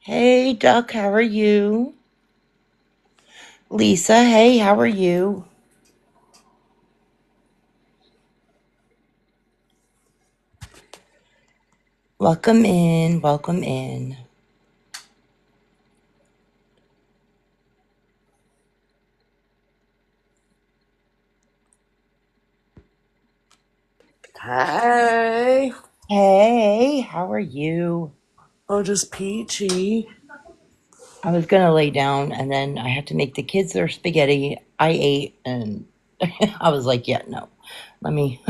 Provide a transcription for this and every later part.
Hey, Duck, how are you? Lisa, hey, how are you? Welcome in, welcome in. Hey. Hey, how are you? Oh, just peachy. I was gonna lay down and then I had to make the kids their spaghetti. I ate and I was like, yeah, no. Let me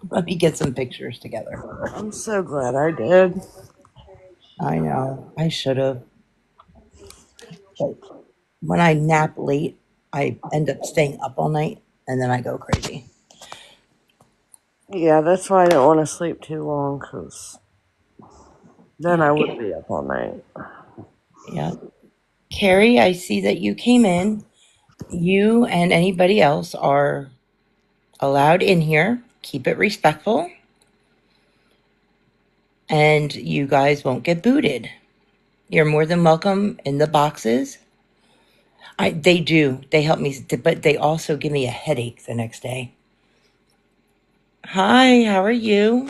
let me get some pictures together. I'm so glad I did. I know, I should have. But when I nap late, I end up staying up all night and then I go crazy. Yeah, that's why I didn't want to sleep too long, because then I Yeah. would be up all night. Yeah. Carrie, I see that you came in. You and anybody else are allowed in here. Keep it respectful. And you guys won't get booted. You're more than welcome in the boxes. They do. They help me, but they also give me a headache the next day. Hi, how are you?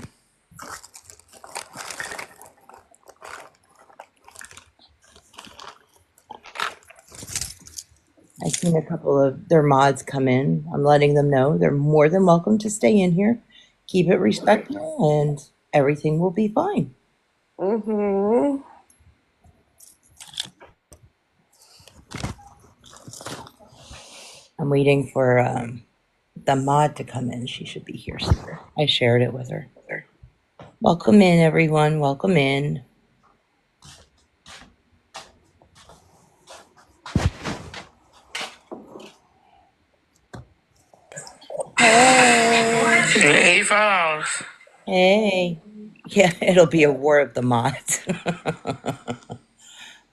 I've seen a couple of their mods come in. I'm letting them know they're more than welcome to stay in here. Keep it respectful and everything will be fine. Mm-hmm. I'm waiting for the mod to come in. She should be here soon. I shared it with her. Welcome in, everyone. Welcome in. Hey. Hey, Falls. Hey. Yeah, it'll be a war of the mods.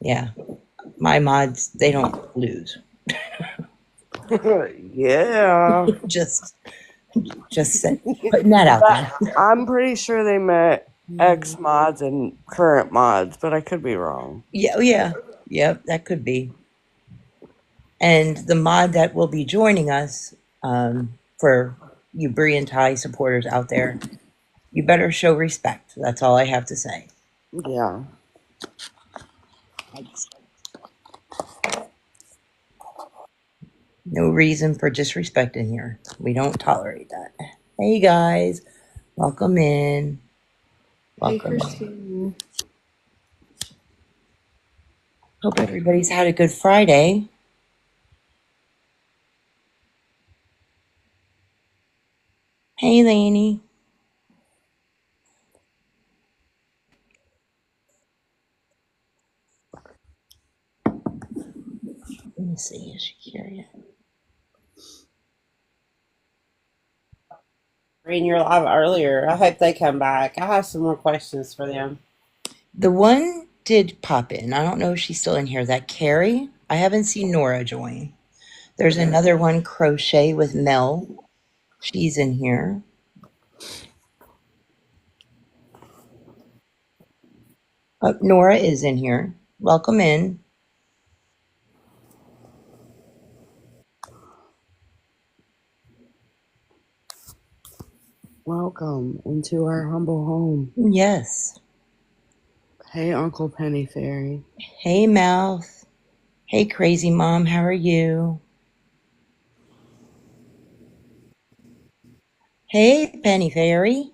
Yeah, my mods, they don't lose. Yeah. just putting that out But there. I'm pretty sure they met ex mods and current mods, but I could be wrong. Yeah, that could be. And the mod that will be joining us, for you Bre Ty supporters out there, you better show respect. That's all I have to say. Yeah. No reason for disrespect in here. We don't tolerate that. Hey guys, welcome in. Hey, Welcome in. Christine. Hope everybody's had a good Friday. Hey Laney. Let me see, is she here yet? In your live earlier. I hope they come back. I have some more questions for them. The one did pop in. I don't know if she's still in here. That Carrie. I haven't seen Nora join. There's another one, Crochet with Mel. She's in here. Nora is in here. Welcome in. Welcome into our humble home. Yes. Hey, Uncle Penny Fairy. Hey Mouth. Hey Crazy Mom, how are you? Hey Penny Fairy.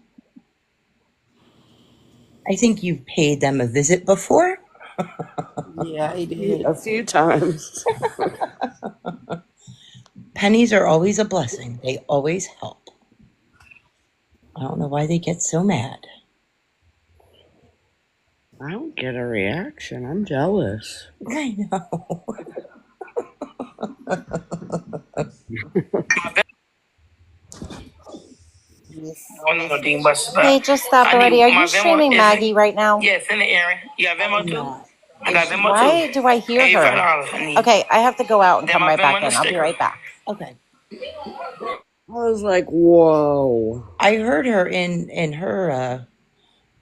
I think you've paid them a visit before. Yeah, he did. A few times. Pennies are always a blessing. They always help. I don't know why they get so mad. I don't get a reaction. I'm jealous. I know. Hey, just stop I need already. Are my you Venmo. streaming Maggie right now? Yeah, send it, Aaron. You got Venmo I'm too? not. I got Venmo too. Why do I hear her? $85 I need. Okay, I have to go out and Then come my right Venmo back and the in. I'll be sticker. right back. Okay. I was like, whoa. I heard her in her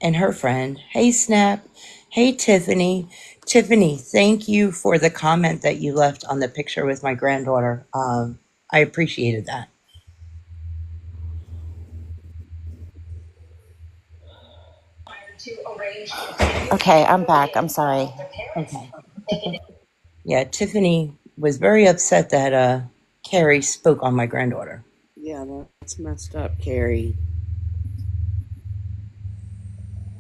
and her friend. Hey, Snap. Hey, Tiffany. Tiffany, thank you for the comment that you left on the picture with my granddaughter. I appreciated that. Okay, I'm back. I'm sorry. Okay. Yeah, Tiffany was very upset that Carrie spoke on my granddaughter. Yeah, that's messed up, Carrie.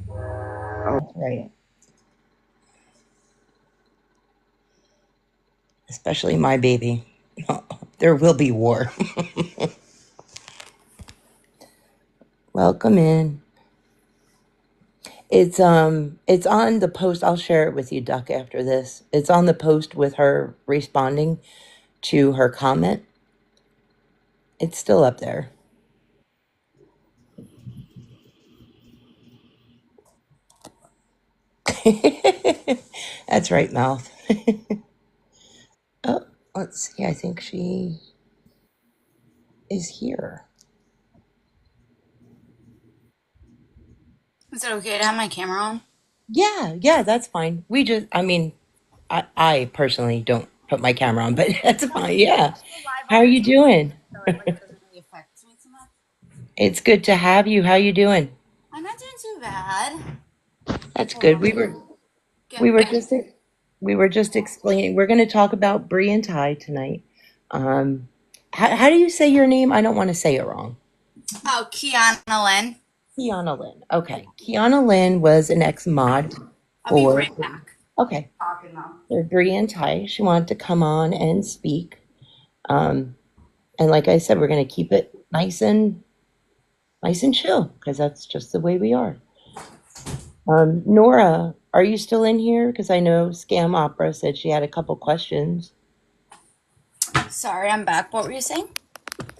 Right. Especially my baby. There will be war. Welcome in. It's on the post. I'll share it with you, Duck, after this. It's on the post with her responding to her comment. It's still up there. That's right, Mouth. Oh, let's see. I think she is here. Is it okay to have my camera on? Yeah, that's fine. I personally don't put my camera on, but that's fine. Yeah. How are you doing? So it like doesn't really affect me too much. It's good to have you. How you doing? I'm not doing too bad. That's Hold good. on. We Get were back. just explaining. We're going to talk about Bre and Ty tonight. How do you say your name? I don't want to say it wrong. Oh, Kiana Lynn. Kiana Lynn. Okay. Kiana Lynn was an ex-mod I'll be for, right back. okay, Talking though. for Bre and Ty. She wanted to come on and speak. And like I said, we're going to keep it nice and chill because that's just the way we are. Nora, are you still in here? Because I know Scam Opera said she had a couple questions. Sorry, I'm back. What were you saying?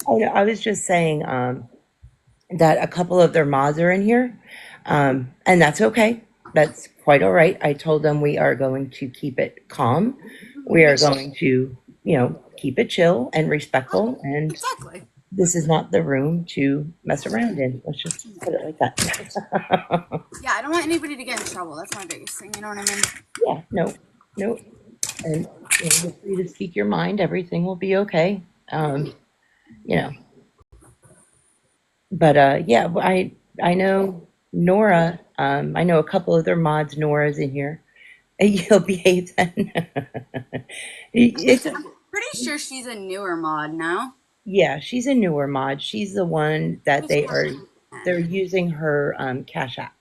Oh, no, I was just saying that a couple of their mods are in here, and that's okay. That's quite all right. I told them we are going to keep it calm. We are going to, keep it chill and respectful, and Exactly. this is not the room to mess around in. Let's just put it like that. Yeah, I don't want anybody to get in trouble. That's my biggest thing. You know what I mean? Yeah, no. And you're free to speak your mind. Everything will be okay. You know, but yeah, I know Nora. I know a couple of their mods. Nora's in here. You'll behave then. It's a, I'm pretty sure she's a newer mod now. yeah, she's a newer mod. She's the one that Who's they're using her Cash App.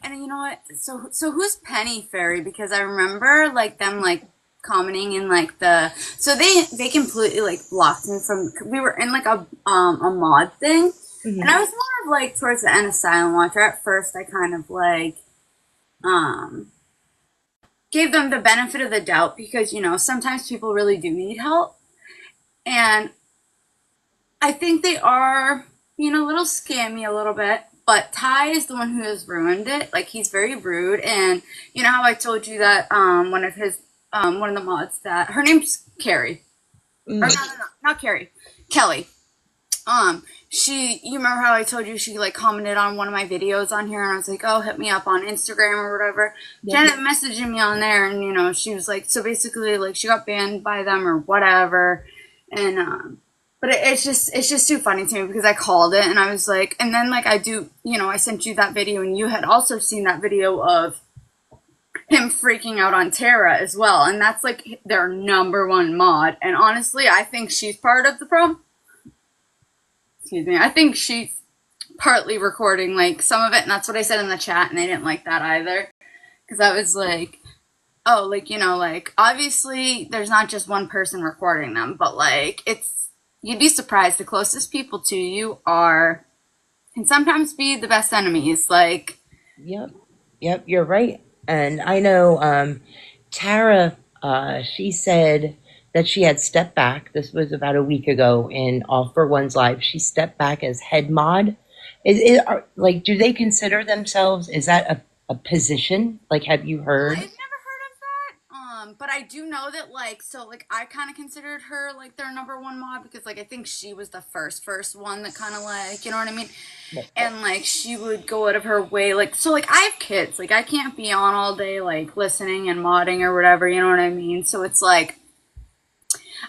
And you know what? So who's Penny Fairy? Because I remember like them like commenting in like the they completely like blocked me from. We were in like a mod thing, and I was more of like towards the end of Silent Watcher. At first, I kind of like gave them the benefit of the doubt because sometimes people really do need help, and I think they are being a little scammy a little bit. But Ty is the one who has ruined it. Like he's very rude, and you know how I told you that one of the mods that her name's Carrie, or no, not Carrie, Kelly. You remember how I told you she like commented on one of my videos on here, and I was like, oh, hit me up on Instagram or whatever. She ended up messaging me on there, and she was like, so basically like she got banned by them or whatever, and but it's just too funny to me because I called it and I was like, and then like I sent you that video and you had also seen that video of him freaking out on Tara as well, and that's like their number one mod. And honestly, I think she's part of the problem. Excuse me. I think she's partly recording like some of it, and that's what I said in the chat, and they didn't like that either because I was like, oh, like like obviously there's not just one person recording them, but like you'd be surprised. The closest people to you can sometimes be the best enemies. Like, Yep, you're right. And I know Tara. She said that she had stepped back. This was about a week ago in All for One's live. She stepped back as head mod. Do they consider themselves? Is that a position? Like, have you heard? I've never heard of that. But I do know that, like, so, like, I kind of considered her, like, their number one mod because, like, I think she was the first one that kind of, like, you know what I mean? And, like, she would go out of her way, like, so, like, I have kids. Like, I can't be on all day, like, listening and modding or whatever, you know what I mean? So it's, like,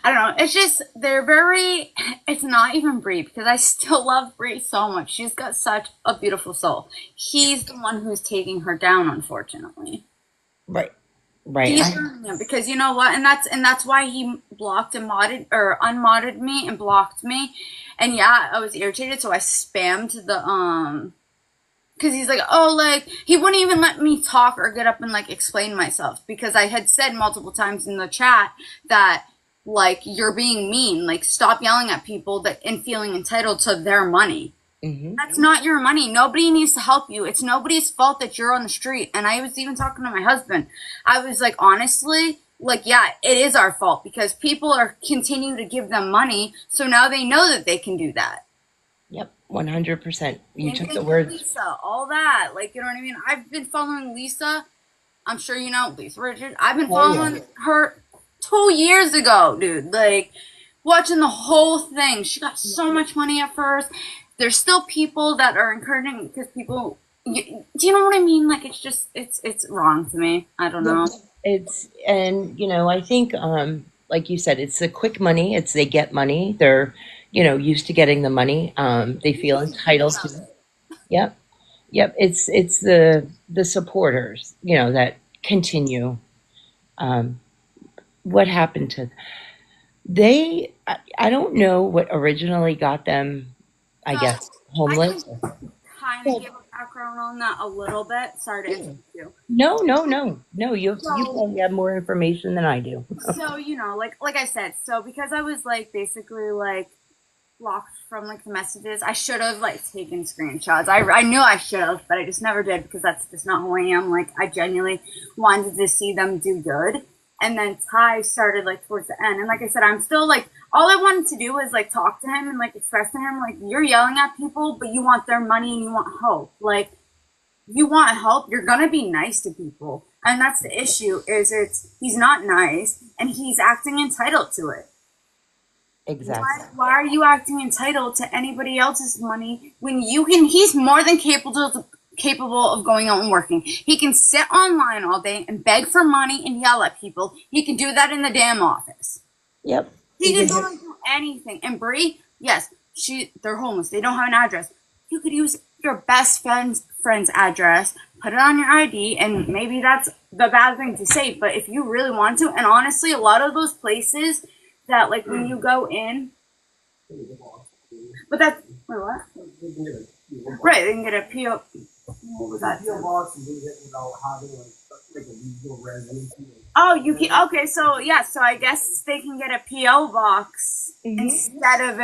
I don't know. It's just, they're very, it's not even Bre because I still love Bre so much. She's got such a beautiful soul. He's the one who's taking her down, unfortunately. Right. Right. Yeah, because you know what, and that's why he blocked and modded or unmodded me and blocked me, and yeah, I was irritated, so I spammed the because he's like, oh, like he wouldn't even let me talk or get up and like explain myself because I had said multiple times in the chat that like you're being mean, like stop yelling at people that and feeling entitled to their money. That's not your money. Nobody needs to help you. It's nobody's fault that you're on the street. And I was even talking to my husband. I was like, honestly, like, yeah, it is our fault because people are continue to give them money. So now they know that they can do that. Yep. 100%. You And took thank the you, words. Lisa, all that. Like, you know what I mean? I've been following Lisa. I'm sure you know Lisa Richards. I've been following her 2 years ago, dude. Like, watching the whole thing. She got so much money at first. There's still people that are encouraging because people. Do you know what I mean? Like it's just it's wrong to me. I don't know. It's and you know I think like you said it's the quick money. It's they get money. They're used to getting the money. They feel entitled to it. Yep. Yep. It's the supporters that continue. What happened to they? I don't know what originally got them. I guess homeless. Kind of give a background on that a little bit. Sorry to interrupt you. No. You probably have more information than I do. So like I said, so because I was like basically like blocked from like the messages, I should have like taken screenshots. I knew I should have, but I just never did because that's just not who I am. Like I genuinely wanted to see them do good. And then Ty started like towards the end. And like I said, I'm still like, all I wanted to do was like talk to him and like express to him, like, you're yelling at people, but you want their money and you want help. Like, you want help, you're gonna be nice to people. And that's the issue, is he's not nice and he's acting entitled to it. Exactly. Why are you acting entitled to anybody else's money when he's more than capable of going out and working. He can sit online all day and beg for money and yell at people. He can do that in the damn office. Yep. He can do anything. And Bre, yes, they're homeless. They don't have an address. You could use your best friend's address, put it on your ID, and maybe that's the bad thing to say, but if you really want to, and honestly, a lot of those places that, like, when you go in, but that's, wait, what? Right, they can get a PO. What was that? Oh, you can. Okay, so yeah, so I guess they can get a PO box instead of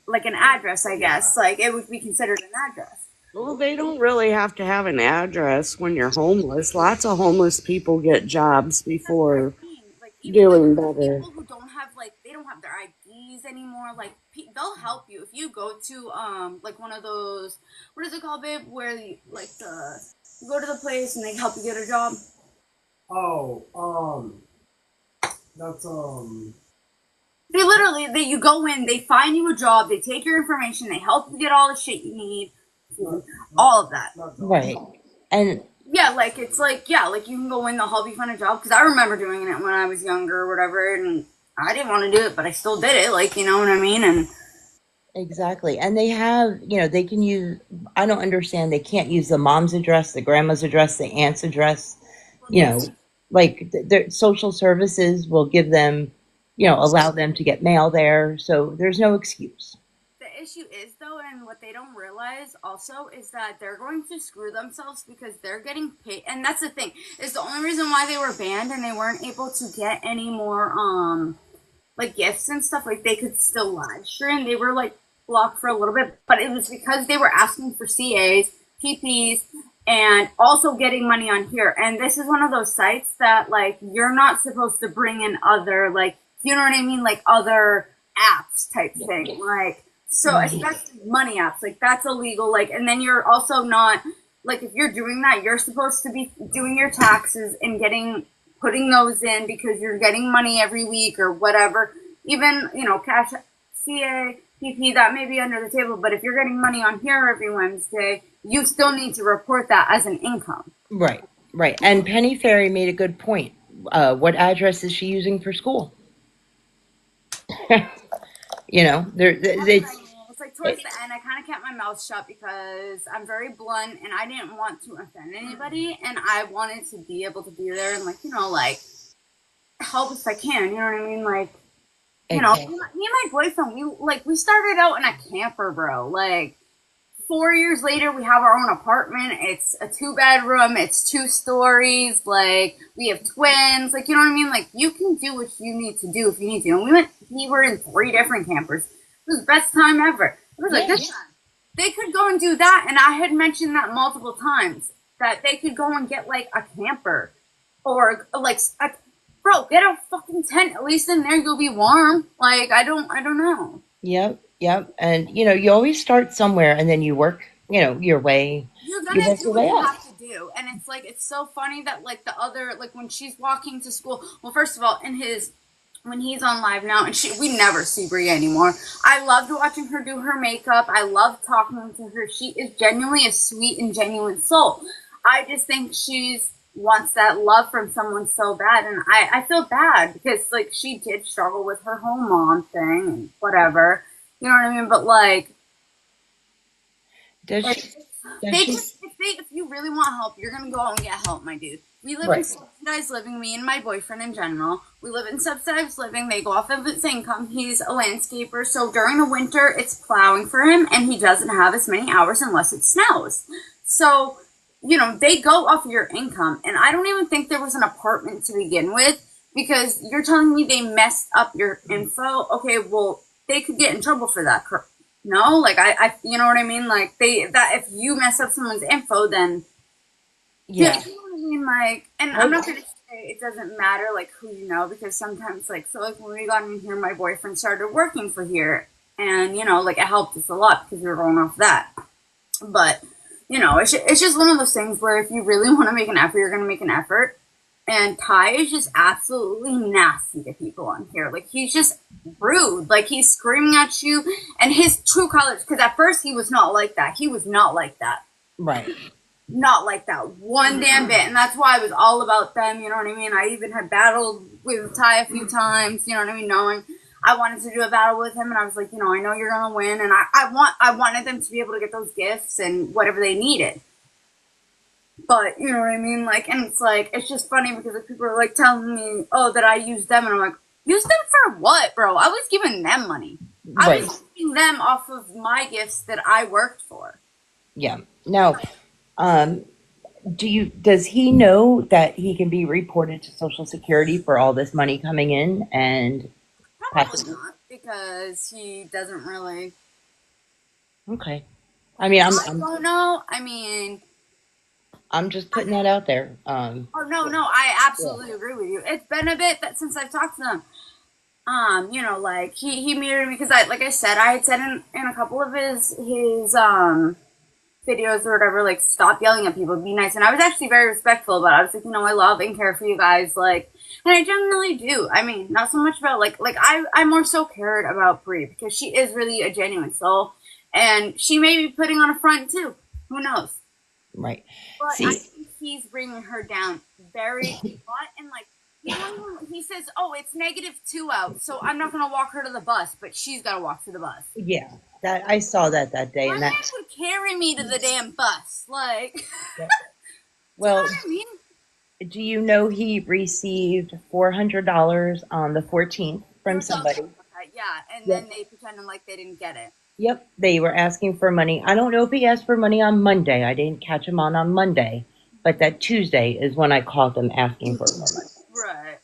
like an address. I guess like it would be considered an address. Well, they don't really have to have an address when you're homeless. Lots of homeless people get jobs before doing better. People who don't have they don't have their IDs anymore. Like they'll help you if you go to like one of those, what is it called, babe? Where you go to the place and they help you get a job. That's You go in, they find you a job, they take your information, they help you get all the shit you need, all of that. Right. And yeah, like it's like you can go in, they'll help you find a job. Because I remember doing it when I was younger or whatever, and I didn't want to do it, but I still did it. Like, you know what I mean? And exactly. And they have, they can use, I don't understand, they can't use the mom's address, the grandma's address, the aunt's address, like their social services will give them, allow them to get mail there. So there's no excuse. The issue is, though, and what they don't realize also is that they're going to screw themselves because they're getting paid. And that's the thing, is the only reason why they were banned and they weren't able to get any more, like gifts and stuff, like they could still live stream. They were like blocked for a little bit, but it was because they were asking for CAs, PPs, and also getting money on here. And this is one of those sites that like you're not supposed to bring in other, like, you know what I mean, like other apps type thing, like, so especially money apps, like that's illegal. Like, and then you're also not, like, if you're doing that, you're supposed to be doing your taxes and getting putting those in because you're getting money every week or whatever. Even, cash, CA, PP, that may be under the table, but if you're getting money on here every Wednesday, you still need to report that as an income. Right, right. And Penny Fairy made a good point. What address is she using for school? It's like towards the end, I kind of kept my mouth shut because I'm very blunt and I didn't want to offend anybody, and I wanted to be able to be there and help if I can. You know what I mean? Me and my boyfriend, we started out in a camper, bro. 4 years later, we have our own apartment. It's a 2-bedroom. It's 2 stories. We have twins. You know what I mean? You can do what you need to do if you need to. And we were in 3 different campers. It was the best time ever. It was this time. They could go and do that. And I had mentioned that multiple times, that they could go and get a camper or bro, get a fucking tent. At least in there you'll be warm. I don't know. Yep. And you always start somewhere, and then you work, your way. You're gonna do what you have to do, and it's so funny that the other when she's walking to school. Well, first of all, when he's on live now, and we never see Bre anymore. I loved watching her do her makeup. I loved talking to her. She is genuinely a sweet and genuine soul. I just think she's wants that love from someone so bad, and I feel bad because she did struggle with her whole mom thing and whatever, you know what I mean? But if you really want help, you're gonna go out and get help, my dude. We live in subsidized living, me and my boyfriend in general. We live in subsidized living. They go off of his income. He's a landscaper, so during the winter it's plowing for him, and he doesn't have as many hours unless it snows. So they go off of your income, and I don't even think there was an apartment to begin with, because you're telling me they messed up your info. Okay, well, they could get in trouble for that. No, I you know what I mean? If you mess up someone's info, then yeah, you know what I mean? And I'm not gonna say it doesn't matter who you know, because sometimes when we got in here, my boyfriend started working for here, and it helped us a lot because we were going off that, but. It's just one of those things where if you really want to make an effort, you're going to make an effort. And Ty is just absolutely nasty to people on here. He's just rude. He's screaming at you. And his true colors, because at first he was not like that. He was not like that. Right. Not like that one damn bit. And that's why I was all about them, you know what I mean? I even had battled with Ty a few times, you know what I mean? Knowing I wanted to do a battle with him, and I was like, I know you're gonna win, and I wanted them to be able to get those gifts and whatever they needed. But you know what I mean, and it's just funny because people are telling me, oh, that I used them, and I'm like, use them for what, bro? I was giving them money. I was giving them off of my gifts that I worked for. Yeah. Now, does he know that he can be reported to Social Security for all this money coming in and? Probably not, because he doesn't really. Okay. I mean, I don't know. I'm just putting that out there. No, I absolutely agree with you. It's been a bit that since I've talked to them. He muted me because I said, I had said in a couple of his videos or whatever, stop yelling at people, be nice. And I was actually very respectful about it. I was like, I love and care for you guys, and I genuinely do. Not so much about, I more so cared about Bre, because she is really a genuine soul, and she may be putting on a front, too. Who knows? Right. But I think he's bringing her down very a lot, and, he says, oh, it's -2 out, so I'm not going to walk her to the bus, but she's got to walk to the bus. Yeah, that I saw that day. My man would carry me to the damn bus, Well, you know what I mean? Do you know he received $400 on the 14th from somebody? Yeah, and then they pretended like they didn't get it. Yep, they were asking for money. I don't know if he asked for money on Monday. I didn't catch him on Monday, but that Tuesday is when I called them asking for more money. Right.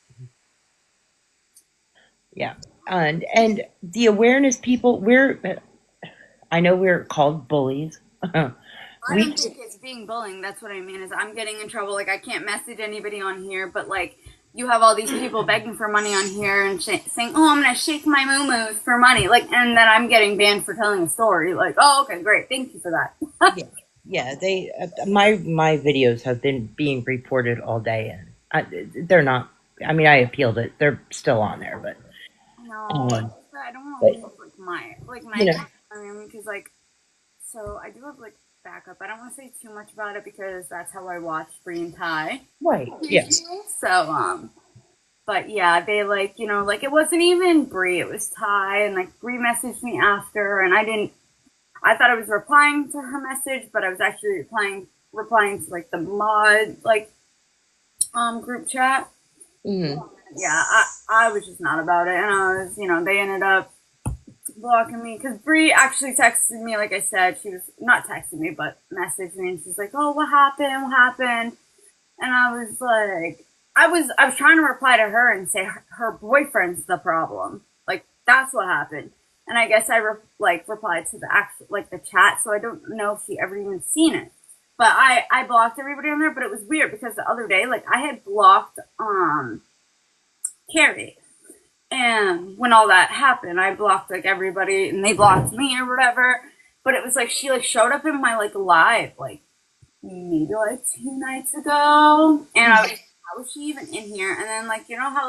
Yeah, and the awareness people, I know we're called bullies. I don't think it's being bullying. That's what I mean. Is I'm getting in trouble. I can't message anybody on here, but you have all these people begging for money on here and saying, "Oh, I'm gonna shake my moo for money," and then I'm getting banned for telling a story. Oh, okay, great, thank you for that. Yeah, they my videos have been being reported all day, and they're not. I mean, I appealed it. They're still on there, but No, um, I don't want but to lose my you know, account. I mean, because so I do have backup. I don't want to say too much about it because that's how I watch Bre Ty. right? Yeah. So but yeah, they it wasn't even Bre, it was Ty, and Bre messaged me after, and I thought I was replying to her message, but I was actually replying to the mod group chat. Hmm. Yeah, I was just not about it, and I was they ended up blocking me because Bre actually texted me. Like I said, she was not texting me, but messaged me, and she's like, "Oh, what happened? What happened?" And I was like, I was trying to reply to her and say her boyfriend's the problem. That's what happened. And I guess I replied to the actual the chat, so I don't know if she ever even seen it. But I blocked everybody on there. But it was weird because the other day, I had blocked Carrie, and when all that happened, I blocked everybody, and they blocked me or whatever. But it was she showed up in my live maybe 2 nights ago, and I was how was she even in here? And then you know how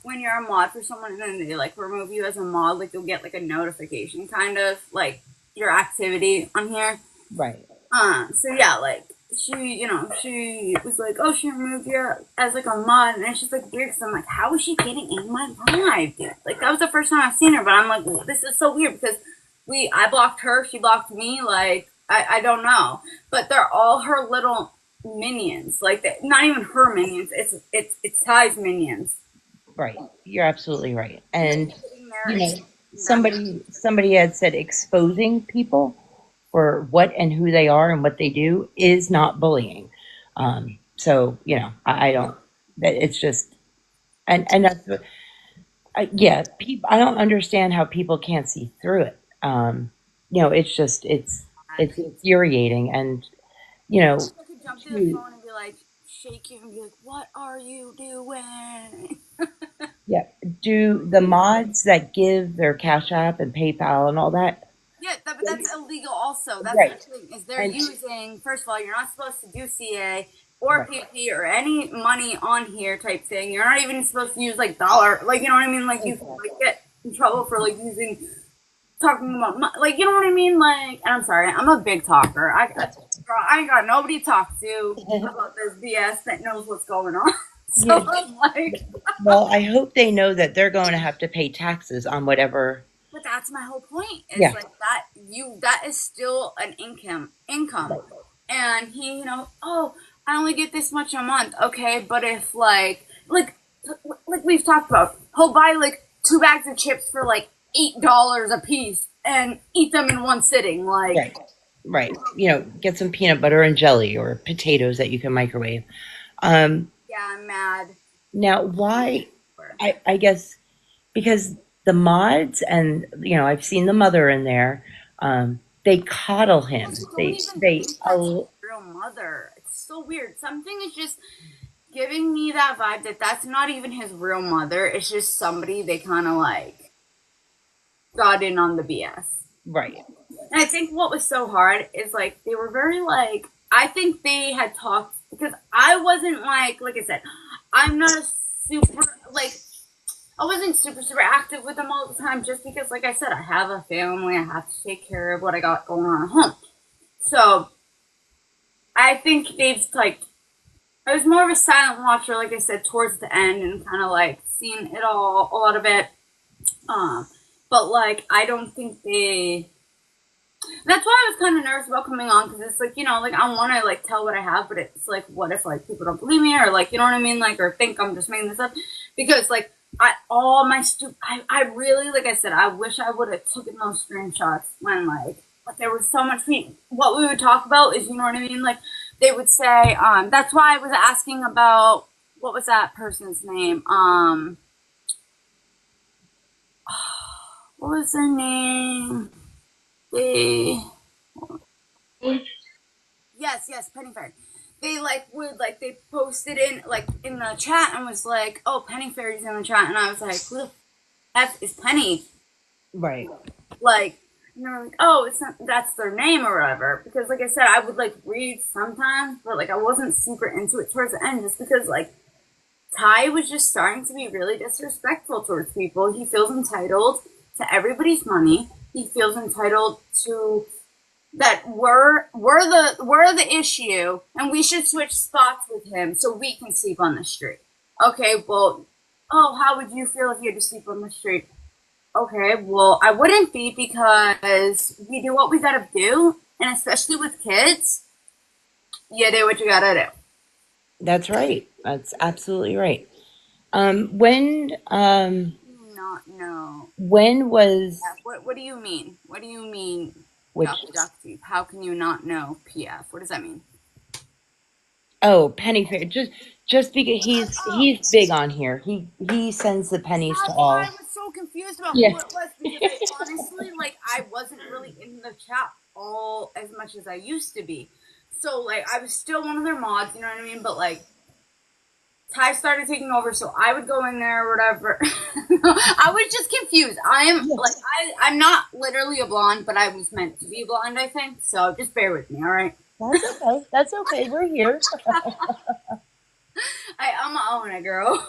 when you're a mod for someone and then they remove you as a mod, you'll get a notification kind of your activity on here. Right. So yeah, she was oh, she removed you as a mod, and it's just weird because I'm how is she getting in my live, dude? That was the first time I've seen her, but I'm this is so weird because I blocked her, she blocked me, I don't know, but they're all her little minions, not even her minions. It's Ty's minions. Right. You're absolutely right. And you know, Nothing. somebody had said exposing people for what and who they are and what they do is not bullying. So I don't. That it's just and that's yeah. People, I don't understand how people can't see through it. It's just it's infuriating, and I could jump to the to phone and be shake you and be "What are you doing?" yeah, do the mods that give their Cash App and PayPal and all that, Yeah, but that's illegal. Also, that's the right? thing is they're And using. First of all, you're not supposed to do CA or right, PP or any money on here type thing. You're not even supposed to use dollar. You know what I mean? You can get in trouble for using talking about you know what I mean? And I'm sorry, I'm a big talker. I ain't got nobody to talk to about this BS that knows what's going on. So yeah. I'm Well, I hope they know that they're going to have to pay taxes on whatever. but that's my whole point. Is Yeah, that is still an income. And he, oh, I only get this much a month. Okay, but if we've talked about, he'll buy 2 bags of chips for $8 a piece and eat them in one sitting. right, right. Get some peanut butter and jelly or potatoes that you can microwave. Um, Yeah, I'm mad. Now, why? I guess because the mods and I've seen the mother in there. They coddle him. Don't They even they think that's his real mother. It's so weird. Something is just giving me that vibe that that's not even his real mother. It's just somebody they kind of got in on the BS. right, And I think what was so hard is they were very I think they had talked because I wasn't like I said, I'm not a super I wasn't super active with them all the time just because I said I have a family, I have to take care of what I got going on at home. So I think they've I was more of a silent watcher, like I said, towards the end and kind of seen it all, a lot of it. But I don't think they. That's why I was kind of nervous about coming on because it's I want to tell what I have, but it's what if people don't believe me or you know what I mean, or think I'm just making this up because I really I said I wish I would have taken those screenshots when but there was so much what we would talk about is you know what I mean they would say that's why I was asking about what was that person's name what was their name they yes Penny Fair they would they posted in the chat and was oh Penny Fairy's in the chat and I was who the F is Penny right. oh it's not, that's their name or whatever because I said I would read sometimes but I wasn't super into it towards the end just because Ty was just starting to be really disrespectful towards people. He feels entitled to everybody's money. He feels entitled to that we're the issue, and we should switch spots with him so we can sleep on the street. Okay, well, oh, how would you feel if you had to sleep on the street? Okay, well, I wouldn't be because we do what we gotta do, and especially with kids, you do what you gotta do. That's right. That's absolutely right. When Not know. when was What do you mean? What do you mean? which? Duck deep. How can you not know PF? What does that mean? Oh, penny fair. Just because he's big on here. He sends the pennies to That's why I all. was so confused about Yeah. who it was because I honestly, like, I wasn't really in the chat all as much as I used to be. So, like, I was still one of their mods, you know what I mean? But, like, Ty started taking over, so I would go in there or whatever. I was just confused. I'm not literally a blonde, but I was meant to be blonde, I think. So just bear with me, all right? That's okay. That's okay. We're here. I'm a own it, girl.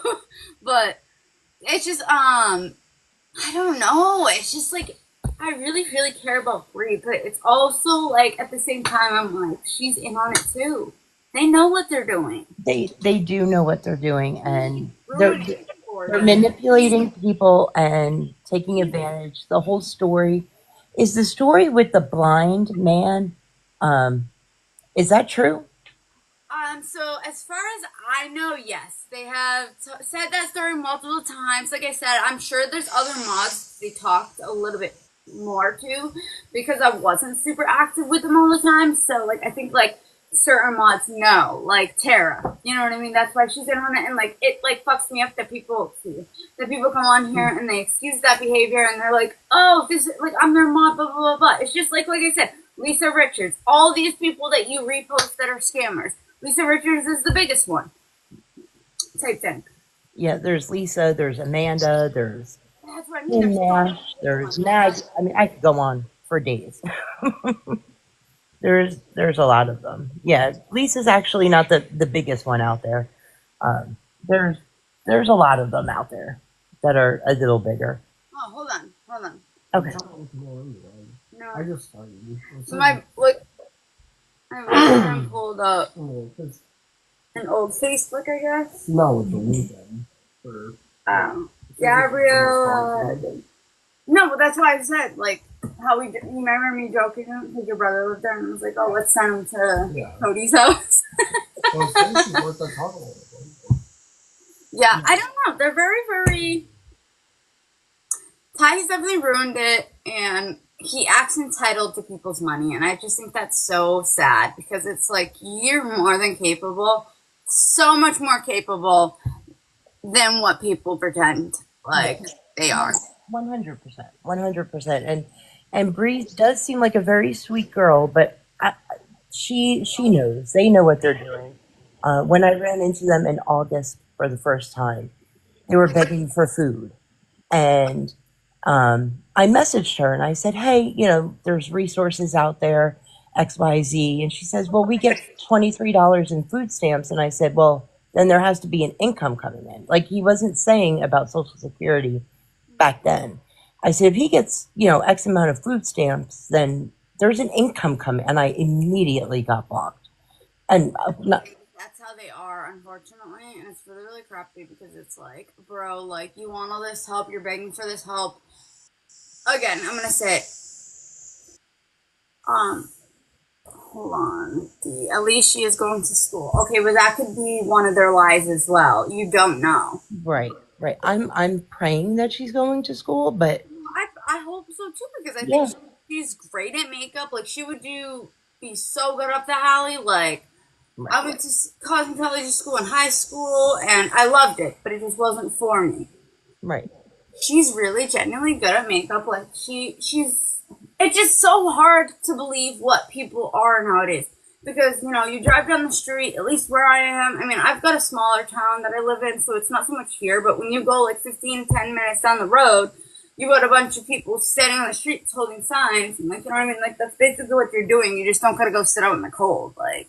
But it's just I don't know. It's just like I really, really care about Bre, but it's also like at the same time I'm like she's in on it too. They know what they're doing. They do know what they're doing, and Ruining it for they're them. manipulating people and taking advantage. The whole story is the story with the blind man. Is that true? So as far as I know, yes, they have said that story multiple times. Like I said, I'm sure there's other mods they talked a little bit more to because I wasn't super active with them all the time. So like I think like certain mods know, like Tara, you know what I mean? That's why she's in on it, and like it like fucks me up that people come on here and they excuse that behavior and they're like, oh, this is like I'm their mod, blah blah blah blah. It's just like I said, Lisa Richards, all these people that you repost that are scammers. Lisa Richards is the biggest one. Type thing. Yeah, there's Lisa, there's Amanda, there's That's what I mean. Nash, there's Mag. I mean, I could go on for days. There's a lot of them. Yeah, Lisa's actually not the biggest one out there. Um, there's a lot of them out there that are a little bigger. Oh, hold on. Okay. No, I just started. my look. I pulled up an old Facebook, I guess. No, it's a weekend. For Gabrielle. No, but that's why I said like how you remember me joking because your brother lived there, and I was like, oh, let's send him to Cody's house. Well, it's worth the trouble. Yeah, I don't know. They're very, very. Ty's definitely ruined it, and he acts entitled to people's money, and I just think that's so sad because it's like you're more than capable, so much more capable than what people pretend like they are. 100%, 100%. And Bree does seem like a very sweet girl, but she knows. They know what they're doing. When I ran into them in August for the first time, they were begging for food, and I messaged her and I said, hey, there's resources out there, XYZ. And she says, well, we get $23 in food stamps. And I said, well, then there has to be an income coming in. Like he wasn't saying about Social Security back then. I said, if he gets, X amount of food stamps, then there's an income coming. And I immediately got blocked. And That's how they are, unfortunately, and it's really, really crappy because it's like, bro, like, you want all this help, you're begging for this help. Again, I'm gonna say it. Hold on. At least she is going to school. Okay, but that could be one of their lies as well. You don't know. right. I'm praying that she's going to school, but I hope so too because I think she's great at makeup. Like, she would be so good up the alley. Like, I went to cosmetology school in high school, and I loved it, but it just wasn't for me. right. She's really genuinely good at makeup. Like she's. It's just so hard to believe what people are nowadays because you drive down the street. At least where I am. I mean, I've got a smaller town that I live in, so it's not so much here. But when you go like 10 minutes down the road, you got a bunch of people standing on the streets holding signs, and like you know what I mean. Like that's basically what you're doing. You just don't gotta go sit out in the cold. Like.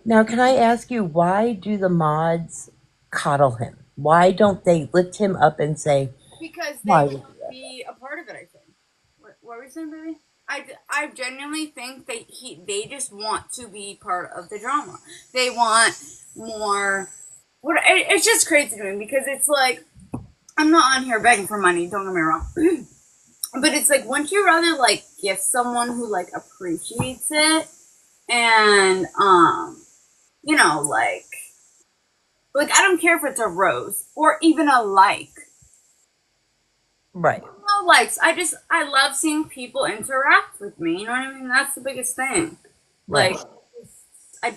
Now, can I ask you, why do the mods coddle him? Why don't they lift him up and say, Because they why? want to be a part of it, I think. What were you saying, baby? I genuinely think they just want to be part of the drama. They want more. It's just crazy to me because it's like, I'm not on here begging for money, don't get me wrong. But it's like, wouldn't you rather like gift someone who like appreciates it and you know, like I don't care if it's a rose or even a like. Right. No likes. I love seeing people interact with me. You know what I mean? That's the biggest thing. Right. Like I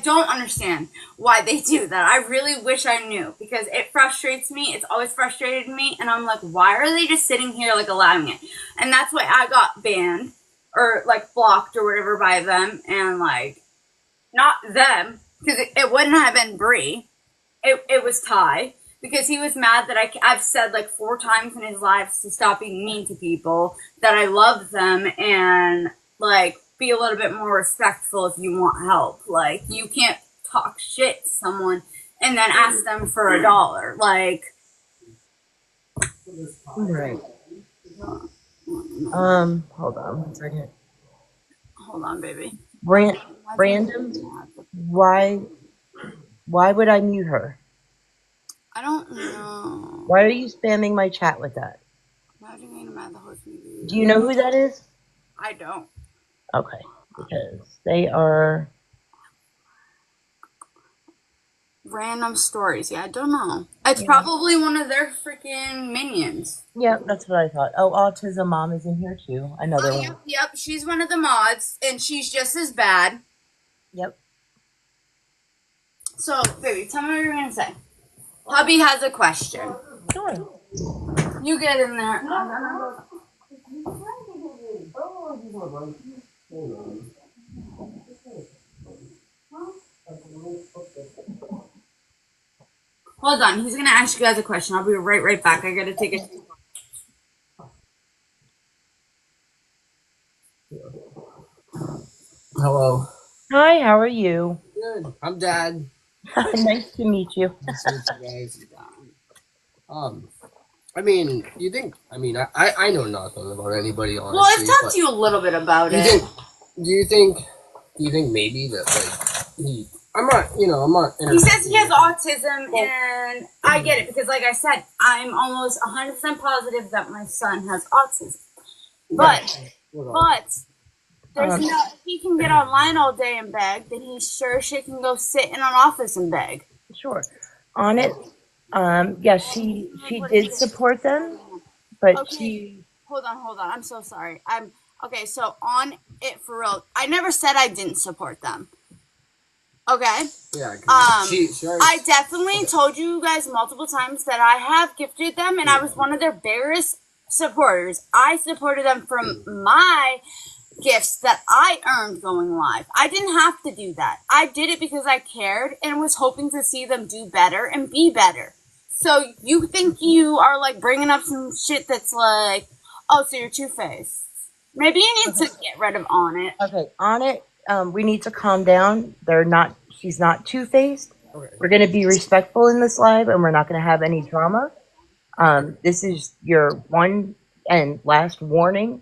don't understand why they do that. I really wish I knew because it frustrates me. It's always frustrated me, and I'm like, why are they just sitting here like allowing it? And that's why I got banned or like blocked or whatever by them, and like not them because it wouldn't have been Bre. It was Ty because he was mad that I've said like 4 times in his life to stop being mean to people, that I love them, and like be a little bit more respectful if you want help. Like you can't talk shit to someone and then ask them for $1. Like Right. Hold on 1 second. hold on, baby. Brandon, why would I mute her? I don't know. Why are you spamming my chat with that? Do you know who that is? I don't. Okay, because they are Random stories. Yeah, I don't know. It's probably one of their freaking minions. Yeah, that's what I thought. Oh, Autism Mom is in here too. Another one. Yep. She's one of the mods, and she's just as bad. Yep. So, baby, tell me what you're gonna say. Hubby has a question. Sure. You get in there. Hold on, he's gonna ask you guys a question. I'll be right back. I gotta take it. Hello. Hi, how are you? Good. I'm Dad. Nice to meet you. Nice to meet you guys. I mean, you think? I mean, I know nothing about anybody. Honestly, Well, I've talked to you a little bit about it. Do you think maybe that like I'm not. He says he has autism, and I get it because, like I said, I'm almost 100% positive that my son has autism. But there's no. If he can get online all day and beg, then he sure shit can go sit in an office and beg. Sure. On it, yes, she did support them, but Okay. she. Hold on. I'm so sorry. Okay. So on it for real, I never said I didn't support them. Okay. Yeah. I definitely told you guys multiple times that I have gifted them, and I was one of their biggest supporters. I supported them from my gifts that I earned going live. I didn't have to do that. I did it because I cared and was hoping to see them do better and be better. So you think you are like bringing up some shit that's like, oh, so you're two-faced. Maybe you need to get rid of on it. Okay, on it. We need to calm down. She's not two-faced. Okay. We're going to be respectful in this live, and we're not going to have any drama. This is your one and last warning.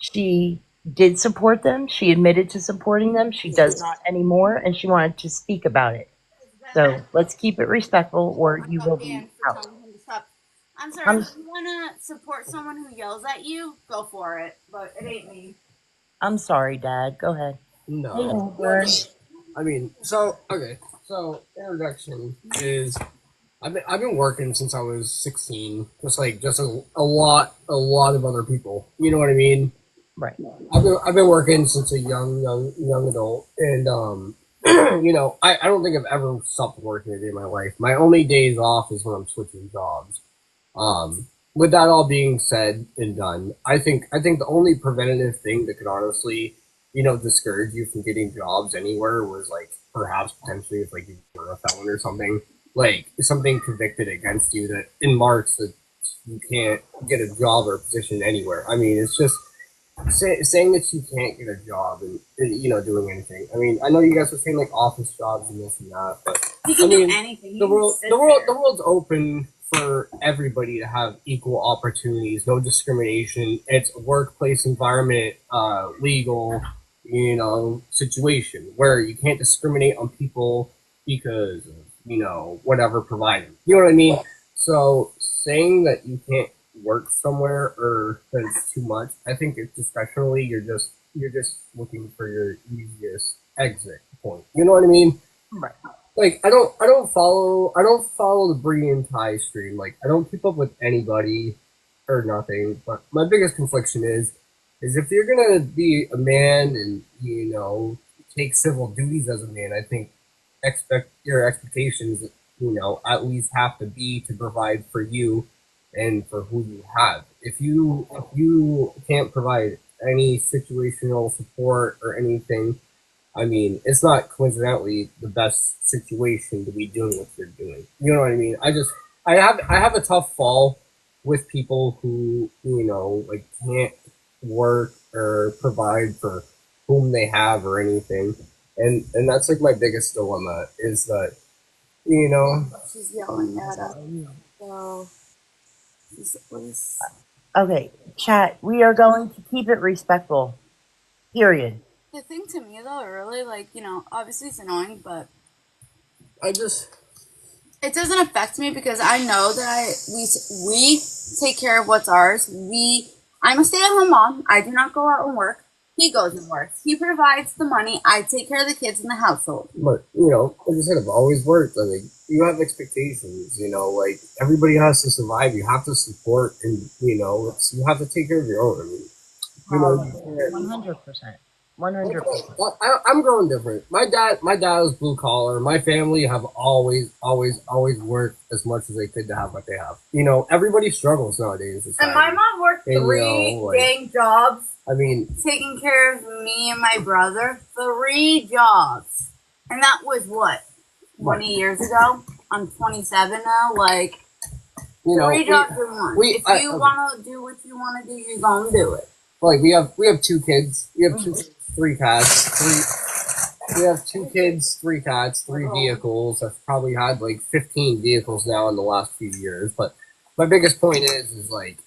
She did support them. She admitted to supporting them. She does not anymore, and she wanted to speak about it. So let's keep it respectful, or you will be out. I'm sorry, if you want to support someone who yells at you, go for it, but it ain't me. I'm sorry, Dad. Go ahead. No. I mean, so introduction is I've been working since I was 16, just a lot of other people. You know what I mean? Right. I've been working since a young adult, and I don't think I've ever stopped working a day in my life. My only days off is when I'm switching jobs. With that all being said and done, I think the only preventative thing that could honestly, discourage you from getting jobs anywhere was perhaps potentially if you were a felon or something, something convicted against you that in marks that you can't get a job or a position anywhere. I mean, it's just saying that you can't get a job and doing anything. I mean, I know you guys are saying like office jobs and this and that, but He can do anything. The world's open for everybody to have equal opportunities, no discrimination. It's a workplace environment, legal, situation where you can't discriminate on people because of whatever provided. You know what I mean? So saying that you can't work somewhere or that it's too much, I think it's discretionally you're just looking for your easiest exit point. You know what I mean? Right. Like I don't follow the Bre Ty stream. Like I don't keep up with anybody or nothing. But my biggest confliction is if you're gonna be a man and take civil duties as a man, I think expect your expectations at least have to be to provide for you and for who you have. If you can't provide any situational support or anything, I mean, it's not coincidentally the best situation to be doing what you're doing. You know what I mean? I have a tough fall with people who like can't work or provide for whom they have or anything, and that's like my biggest dilemma is that She's yelling at us. So, please. Okay, chat. We are going to keep it respectful. Period. The thing to me though, really, like, obviously it's annoying, but I just it doesn't affect me because I know that we take care of what's ours. I'm a stay-at-home mom. I do not go out and work. He goes and works. He provides the money. I take care of the kids in the household. But like I said, I've always worked. I mean, you have expectations. Like everybody has to survive. You have to support, and you have to take care of your own. I mean, 100%. 100%. I'm growing different. My dad was blue collar. My family have always worked as much as they could to have what they have. Everybody struggles nowadays. And my mom worked three dang jobs. I mean, taking care of me and my brother, 3 jobs, and that was what 20 years ago. I'm 27 now. Like 3 jobs in one. If you want to do what you want to do, you're gonna do it. Like we have 2 kids. We have 2 kids, 3 cats. We have 2 kids, 3 cats, 3 vehicles. I've probably had like 15 vehicles now in the last few years. But my biggest point is like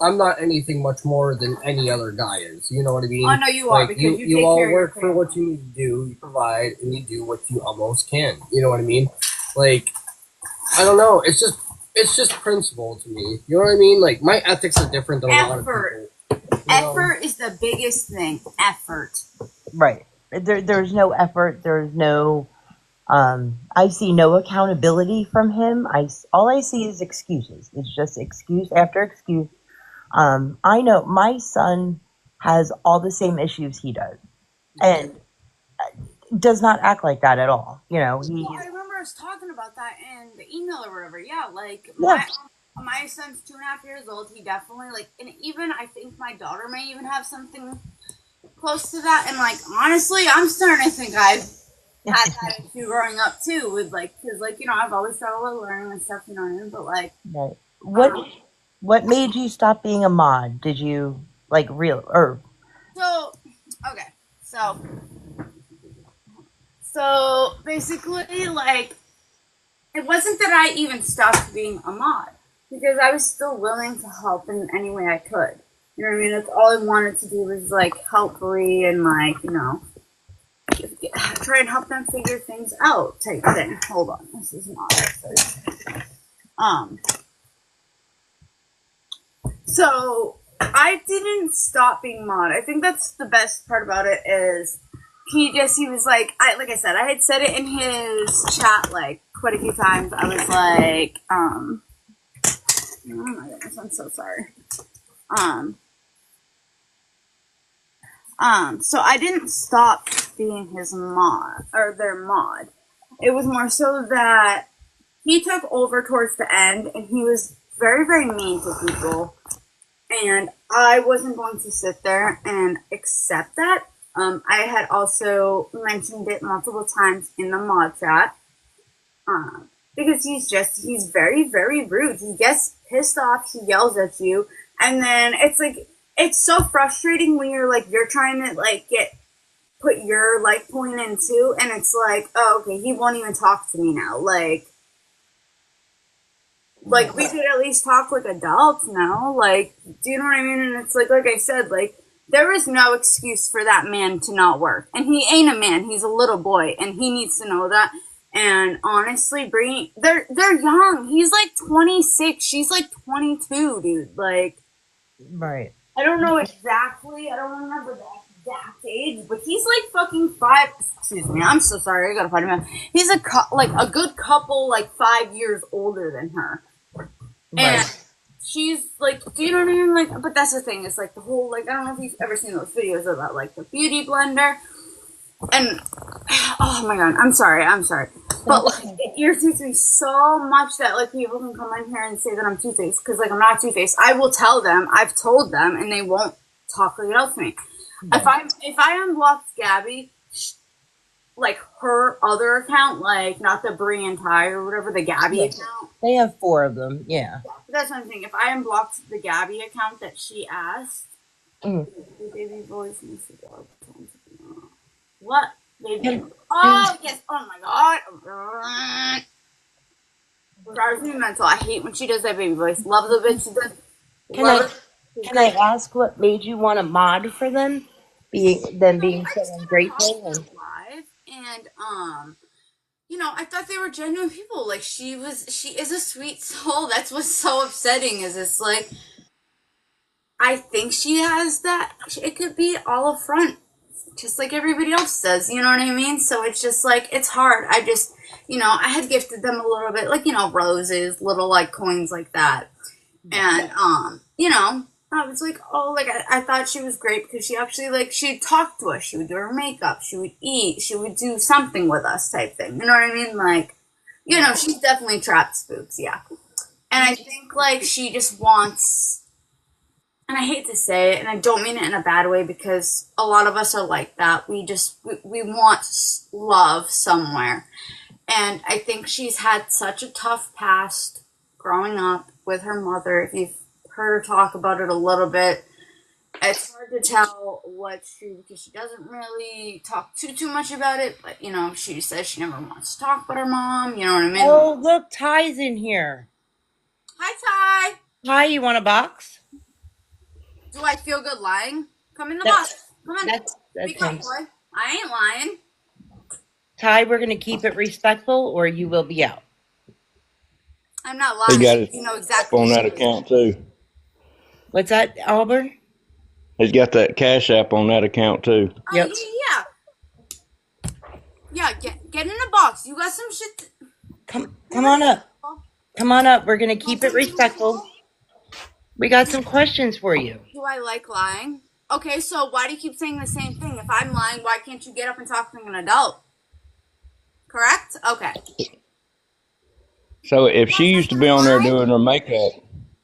I'm not anything much more than any other guy is. You know what I mean? Oh no, you are, because you all take care work of for what you need to do. You provide and you do what you almost can. You know what I mean? Like I don't know. It's just principle to me. You know what I mean? Like my ethics are different than a lot of people. Effort is the biggest thing. Effort. Right. There's no effort. There's no. I see no accountability from him. All I see is excuses. It's just excuse after excuse. I know my son has all the same issues he does, and does not act like that at all. I remember us talking about that in the email or whatever. Yeah, like my son's 2.5 years old. He definitely and even I think my daughter may even have something close to that. And honestly, I'm starting to think I've had that issue growing up too, with because I've always struggled with learning and stuff. You know what I mean? But right. What made you stop being a mod? Did you So basically, it wasn't that I even stopped being a mod, because I was still willing to help in any way I could. You know what I mean? That's all I wanted to do was help Bre and try and help them figure things out type thing. Hold on, this is not So I didn't stop being mod. I think that's the best part about it is he was like I said, I had said it in his chat quite a few times. I was like, oh my goodness, I'm so sorry. So I didn't stop being his mod or their mod. It was more so that he took over towards the end and he was very, very mean to people. And I wasn't going to sit there and accept that. I had also mentioned it multiple times in the mod chat. Because he's very, very rude. He gets pissed off, he yells at you, and then it's it's so frustrating when you're trying to like put your like point in too, and it's like, oh, okay, he won't even talk to me now. Like we could at least talk like adults now. Like, do you know what I mean? And it's like I said, like there is no excuse for that man to not work, and he ain't a man. He's a little boy, and he needs to know that. And honestly, they're young. He's like 26. She's like 22, dude. Like, Right. I don't know exactly. I don't remember the exact age, but he's like fucking 5. Excuse me. I'm so sorry. I gotta find him out. He's a good couple, like 5 years older than her. And Right. she's like, do you know what I mean? Like, but that's the thing. It's like the whole, like, I don't know if you've ever seen those videos about like the beauty blender. And oh my god, I'm sorry. But like, it irritates me so much that like people can come in here and say that I'm two-faced, because like I'm not two-faced. I will tell them, I've told them, and they won't talk like else to me. Right. If I unblocked Gabby, like her other account, like not the Bre Ty or whatever, the Gabby account. They have 4 of them. Yeah. That's what I'm saying. If I unblocked the Gabby account that she asked, Mm. the baby voice needs to go. What? Baby? Oh, yes. Oh, my God. Drives me mental. I hate when she does that baby voice. Love the bitch. She does. Can I ask what made you want to mod for them? Being I so just came ungrateful across and her live, and you know, I thought they were genuine people. Like she is a sweet soul. That's what's so upsetting. Is it's like I think she has that. It could be all a front, just like everybody else does. You know what I mean? So it's just like it's hard. I just, you know, I had gifted them a little bit, like, you know, roses, little like coins like that, and you know. I was like, oh, like I thought she was great because she actually like she'd talk to us, she would do her makeup, she would eat, she would do something with us type thing. You know what I mean? Like, you know, she's definitely trapped spooks, yeah. And I think like she just wants, and I hate to say it, and I don't mean it in a bad way because a lot of us are like that. We want love somewhere, and I think she's had such a tough past growing up with her mother. If you've heard her talk about it a little bit, it's hard to tell what's true because she doesn't really talk too much about it. But you know, she says she never wants to talk about her mom. You know what I mean? oh, look, Ty's in here. Hi, Ty. Ty, you want a box? Do I feel good lying? Come in the That- box. Come on. That's Speak up, him. boy. I ain't lying. Ty, we're gonna keep it respectful, or you will be out. I'm not He lying. got his You know exactly. on that account too. What's that, Auburn? He's got that Cash App on that account too. Yep. Yeah. Get in the box. You got some shit. Come on up. Come on up. We're gonna keep it respectful. We got some questions for you. Do I like lying? Okay, so why do you keep saying the same thing? If I'm lying, why can't you get up and talk like an adult? Correct? Okay. So if she used to be on there doing her makeup,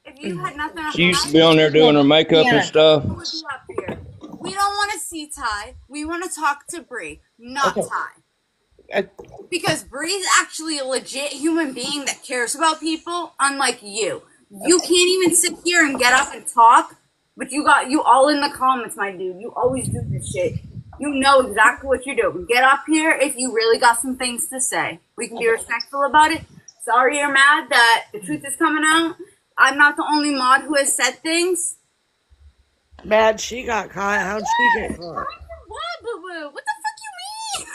If you had nothing else she used to be on there doing her makeup and stuff. would be up here. We don't want to see Ty. We want to talk to Bre, not Okay. Ty. Because Bre's actually a legit human being that cares about people, unlike you. You can't even sit here and get up and talk, but you all in the comments, my dude. You always do this shit. You know exactly what you're doing. Get up here if you really got some things to say. We can be respectful about it. Sorry you're mad that the truth is coming out. I'm not the only mod who has said things. Bad she got caught. How'd she get caught? What, boo-boo? What the fuck you mean?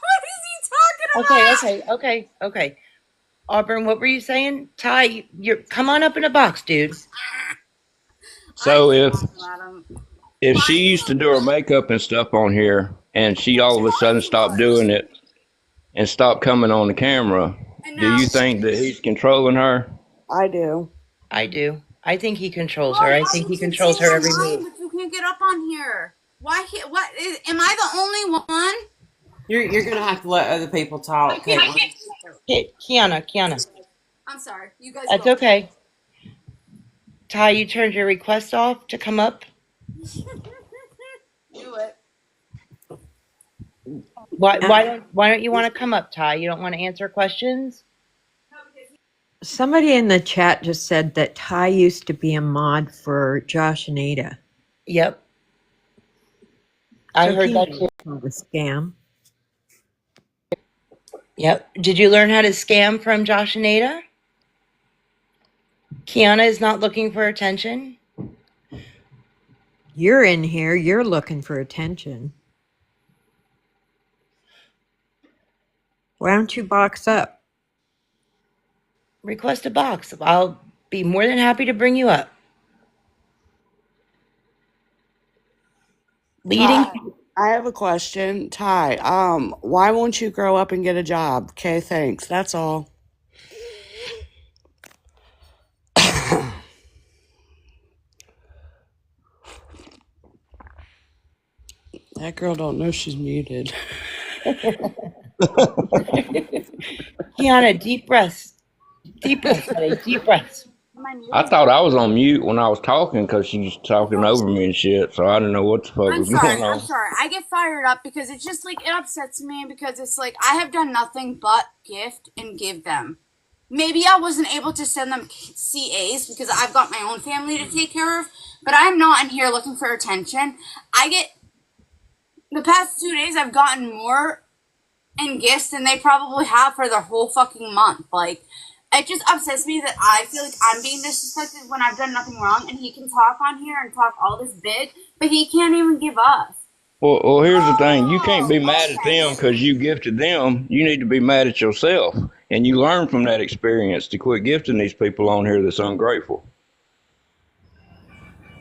What is he talking about? Okay. Auburn, what were you saying? Ty, come on up in a box, dude. So Madam. if she used to do her makeup and stuff on here, and she all of a sudden stopped doing it and stopped coming on the camera, do you think that he's controlling her? I do. I do. I think he controls her. I think he controls her every move. But you can't get up on here. Why? Am I the only one? You're gonna have to let other people talk. Hey, Kiana. I'm sorry. You guys. That's okay. Ty, you turned your request off to come up. Do it. Why don't you want to come up, Ty? You don't want to answer questions? Somebody in the chat just said that Ty used to be a mod for Josh and Ada. Yep. I So heard that Keanu too. called a scam. Yep. Did you learn how to scam from Josh and Ada? Kiana is not looking for attention. You're in here. You're looking for attention. Why don't you box up? Request a box. I'll be more than happy to bring you up. Leading. Ty, I have a question. Ty, why won't you grow up and get a job? Okay, thanks. That's all. That girl don't know she's muted. Kiana, deep breaths. Deep breaths, honey. Deep breaths. I thought I was on mute when I was talking because she was talking over me and shit, so I didn't know what the fuck was going I'm on. sorry. I get fired up because it's just like it upsets me because it's like I have done nothing but gift and give them. Maybe I wasn't able to send them CAs because I've got my own family to take care of, but I'm not in here looking for attention. I get the past 2 days I've gotten more in gifts than they probably have for their whole fucking month. Like, it just upsets me that I feel like I'm being disrespected when I've done nothing wrong, and he can talk on here and talk all this big, but he can't even give us. Well, here's the thing. You can't be mad at Okay. them because you gifted them. You need to be mad at yourself. And you learn from that experience to quit gifting these people on here that's ungrateful.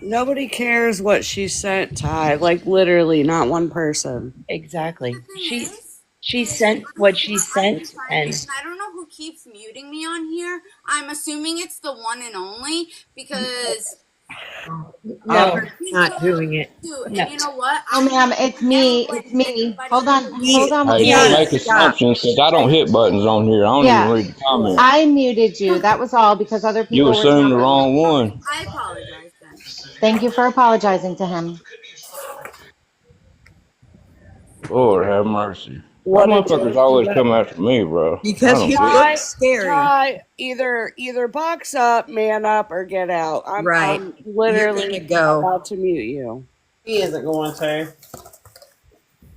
Nobody cares what she sent, Ty. Like, literally, not one person. Exactly. The thing is, She sent what she I've been sent, trying, and and I don't know who keeps muting me on here. I'm assuming it's the one and only because no, Not doing it. and no. you know what? Oh, ma'am, it's me. Never It's let me. anybody Hold on. He, Hold on one Hey, don't Kiana, second. make stop. assumptions because I don't hit buttons on here. I don't even Yeah, read the comments. I muted you. That was all because other You people were assumed the talking. wrong one. I apologize then. Thank you for apologizing to him. Lord have mercy. Why What did motherfuckers always come after me, bro? I Because don't you get look it. scary. Ty, either box up, man up, or get out. Right. I'm You're going to literally go. about to mute you. He isn't going to.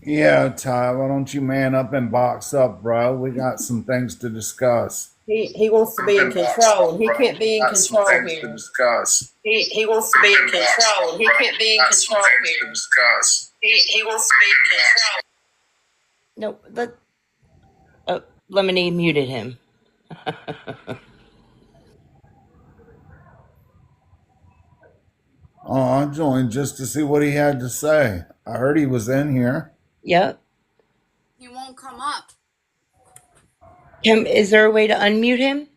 Yeah, Ty, why don't you man up and box up, bro? We got some things to discuss. He wants to be in control. He can't be in control here. He wants to be in control. He can't be in control here. He wants to be in control. No, Lemonade muted him. Oh, I joined just to see what he had to say. I heard he was in here. Yep. He won't come up. Kim, is there a way to unmute him?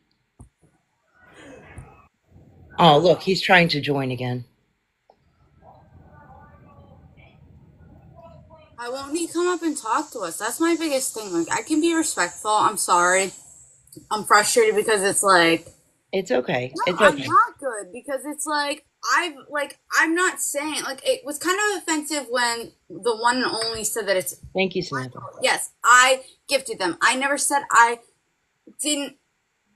Oh, look, he's trying to join again. Why won't he come up and talk to us? That's my biggest thing. Like, I can be respectful. I'm sorry. I'm frustrated because it's like, It's okay. no, It's I'm okay. not good because it's like I'm not saying like it was kind of offensive when the one and only said that it's Thank you, Samantha. yes, I gifted them. I never said I didn't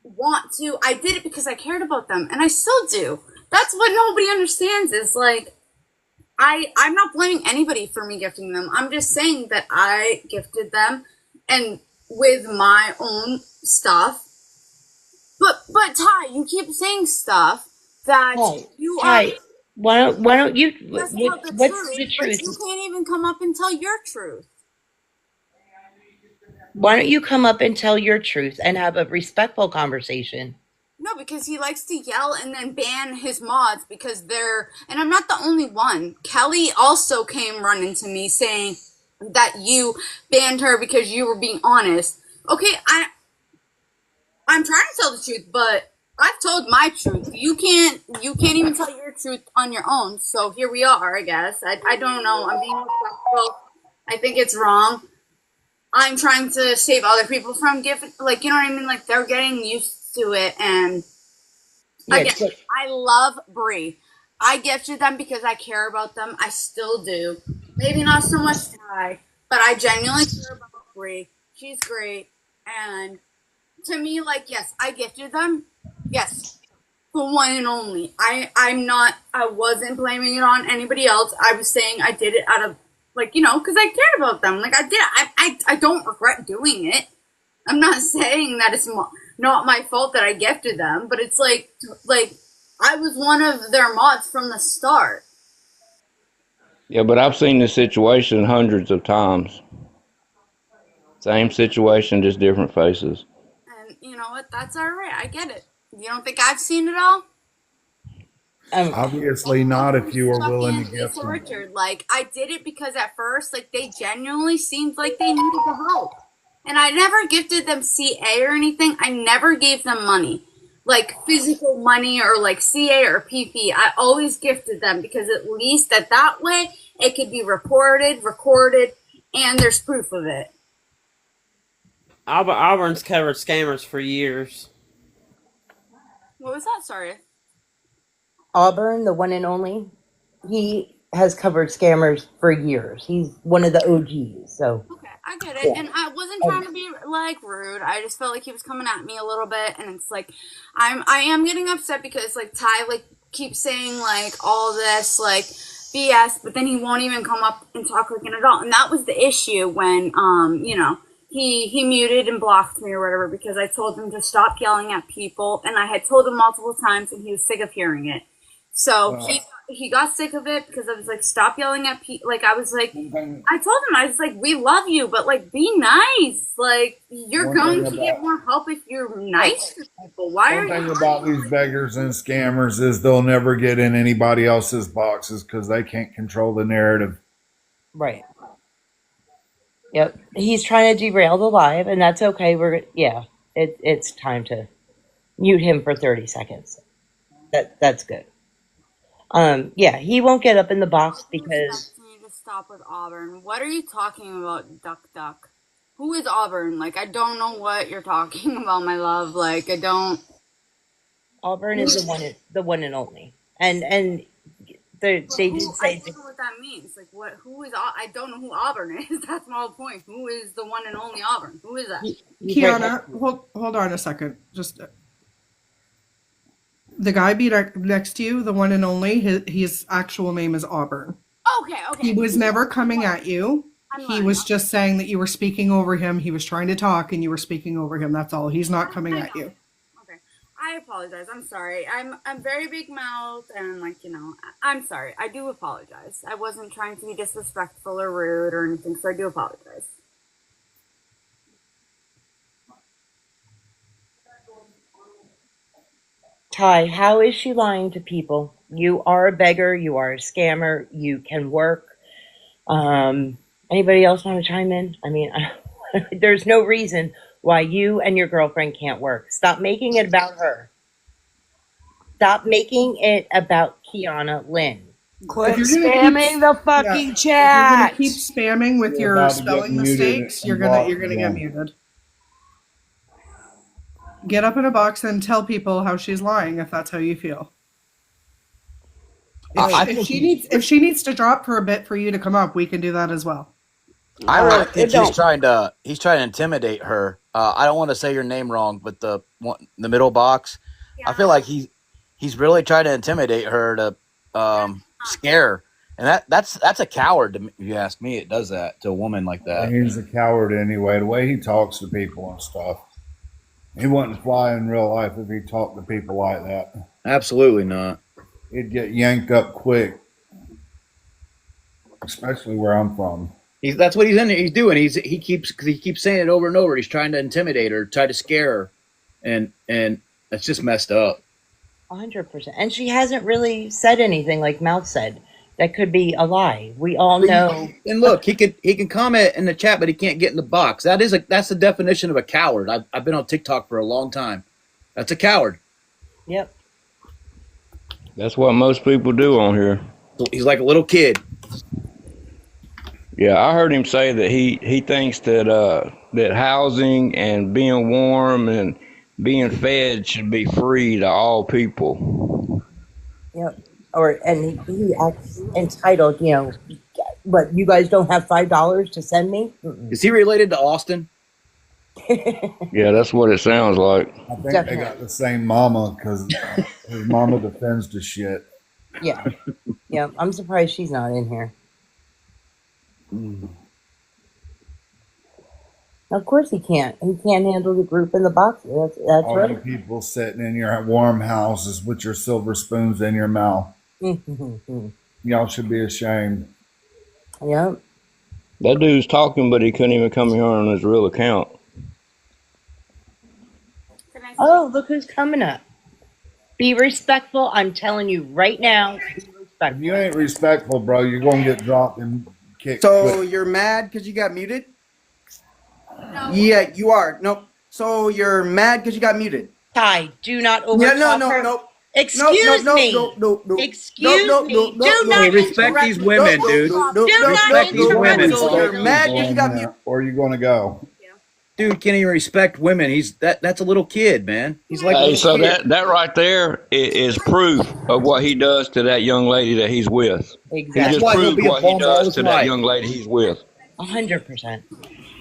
want to. I did it because I cared about them, and I still do. That's what nobody understands is like I'm not blaming anybody for me gifting them. I'm just saying that I gifted them and with my own stuff. But Ty, you keep saying stuff that Hey, you are Ty, why don't you? just about the What's truth, the but truth? you can't even come up and tell your truth. Why don't you come up and tell your truth and have a respectful conversation? No, because he likes to yell and then ban his mods because they're, and I'm not the only one. Kelly also came running to me saying that you banned her because you were being honest. Okay, I'm trying to tell the truth, but I've told my truth. You can't even tell your truth on your own. So here we are, I guess. I don't know. I'm being respectful. I think it's wrong. I'm trying to save other people from giving, like, you know what I mean? Like, they're getting used to it. And again, Yeah, I love Bre. I gifted them because I care about them. I still do. Maybe not so much Ty, but I genuinely care about Bre. She's great. And to me, like, yes, I gifted them. Yes. the one and only. I wasn't blaming it on anybody else. I was saying I did it out of, like, because I cared about them. Like, I did it. I don't regret doing it. I'm not saying that it's not my fault that I gifted them, but it's like I was one of their mods from the start. Yeah, but I've seen this situation hundreds of times. Same situation, just different faces. And you know what? That's all right. I get it. You don't think I've seen it all? Obviously not if you were willing to gift them. Richard, like, I did it because at first, like, they genuinely seemed like they needed the help. And I never gifted them CA or anything. I never gave them money. Like, physical money or, like, CA or PP. I always gifted them because at least that way it could be reported, recorded, and there's proof of it. Auburn's covered scammers for years. What was that? Sorry. Auburn, the one and only, he has covered scammers for years. He's one of the OGs. So okay, I get it, and I wasn't trying to be like rude. I just felt like he was coming at me a little bit, and it's like I am getting upset because like Ty like keeps saying like all this like BS, but then he won't even come up and talk like an adult, and that was the issue when He muted and blocked me or whatever because I told him to stop yelling at people, and I had told him multiple times, and he was sick of hearing it. So he got sick of it because I was like, stop yelling at people. Like, I was like, I told him, I was like, we love you, but like, be nice. Like, you're going to get more help if you're nice to people. Why are you? One thing about these beggars and scammers is they'll never get in anybody else's boxes because they can't control the narrative. Right. Yep. He's trying to derail the live, and that's okay. It's time to mute him for 30 seconds. That's good. Yeah, he won't get up in the box because you need to stop with Auburn. What are you talking about, Duck? Who is Auburn? Like, I don't know what you're talking about, my love. Like, I don't. Auburn is the one and only, and they did say. I don't know what that means. Like, what? Who is? I don't know who Auburn is. That's my whole point. Who is the one and only Auburn? Who is that? Kiana, hold on a second. Just the guy next to you, the one and only. His actual name is Auburn. Okay. He was never coming at you. He was just saying that you were speaking over him. He was trying to talk, and you were speaking over him. That's all. He's not coming at you. I apologize. I'm sorry. I'm very big mouth and like, I'm sorry. I do apologize. I wasn't trying to be disrespectful or rude or anything, so I do apologize. Ty, how is she lying to people? You are a beggar. You are a scammer. You can work. Anybody else want to chime in? I mean, there's no reason why you and your girlfriend can't work. Stop making it about her. Stop making it about Kiana Lynn. Quit spamming the fucking chat. If you're gonna keep spamming with your spelling mistakes, you're gonna get muted. Get up in a box and tell people how she's lying if that's how you feel. If she needs to drop for a bit for you to come up, we can do that as well. I really think he's trying to intimidate her. I don't want to say your name wrong, but the middle box, yeah. I feel like he's really trying to intimidate her to scare her. And that's a coward, if you ask me. It does that to a woman like that. He's a coward anyway. The way he talks to people and stuff. He wouldn't fly in real life if he talked to people like that. Absolutely not. He'd get yanked up quick. Especially where I'm from. That's what he's doing. He keeps saying it over and over. He's trying to intimidate her, try to scare her, and that's just messed up. 100%. And she hasn't really said anything like Mouth said. That could be a lie. We all know. And look, he can comment in the chat, but he can't get in the box. That's the definition of a coward. I've been on TikTok for a long time. That's a coward. Yep. That's what most people do on here. He's like a little kid. Yeah, I heard him say that he thinks that that housing and being warm and being fed should be free to all people. Yep. And he acts entitled, but you guys don't have $5 to send me? Is he related to Austin? Yeah, that's what it sounds like. I think they got the same mama because his mama defends the shit. Yeah. Yeah. I'm surprised she's not in here. Of course he can't. He can't handle the group in the box. That's All right. you people sitting in your warm houses with your silver spoons in your mouth. Y'all should be ashamed. Yep. That dude's talking, but he couldn't even come here on his real account. Oh, look who's coming up. Be respectful. I'm telling you right now. Be respectful. If you ain't respectful, bro, you're gonna get dropped and kicked. So you're mad because you got muted? No. Yeah, you are. Nope. So you're mad because you got muted? Ty, do not over. Yeah, no. Excuse me. Excuse me. Do not Hey, respect these women, dude. Respect these women. So you're mad because you got muted. Or are you gonna go? Dude can't even respect women. That's a little kid, man. He's like Hey, so that right there is proof of what he does to that young lady that he's with. Exactly. He just proved what he does to that young lady he's with. 100%.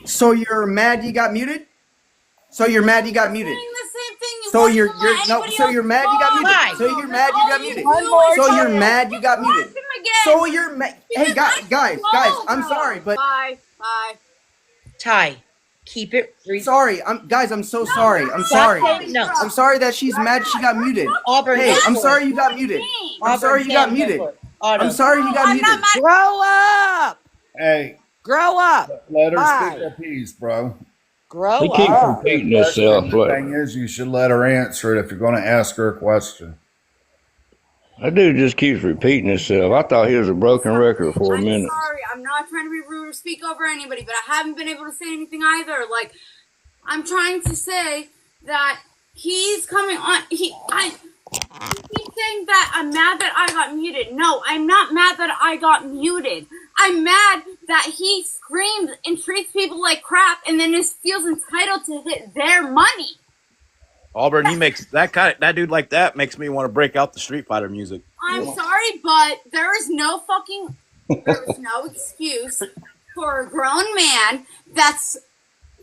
So you're mad you got muted? So you're mad you got muted? So you're mad you got muted. So you're mad you got muted. So you're mad you got muted. So you're mad. Hey guys, I'm sorry, but Bye. Ty, keep it. Sorry, I'm so sorry. I'm sorry. No. I'm sorry that she's mad she got muted. Auburn, hey, I'm sorry you got muted. I'm sorry you got muted. I'm sorry you got muted. Grow up. Hey. Grow up. Let her speak a piece, bro. Grow He keeps up. repeating himself. The thing is, you should let her answer it if you're going to ask her a question. That dude just keeps repeating himself. I thought he was a broken record for a minute. I'm sorry. I'm not trying to be rude or speak over anybody, but I haven't been able to say anything either. Like, I'm trying to say that he's coming on. He's saying that I'm mad that I got muted. No, I'm not mad that I got muted. I'm mad that he screams and treats people like crap and then just feels entitled to hit their money. Auburn, he makes that dude like that makes me want to break out the Street Fighter music. I'm sorry, but there is no excuse for a grown man that's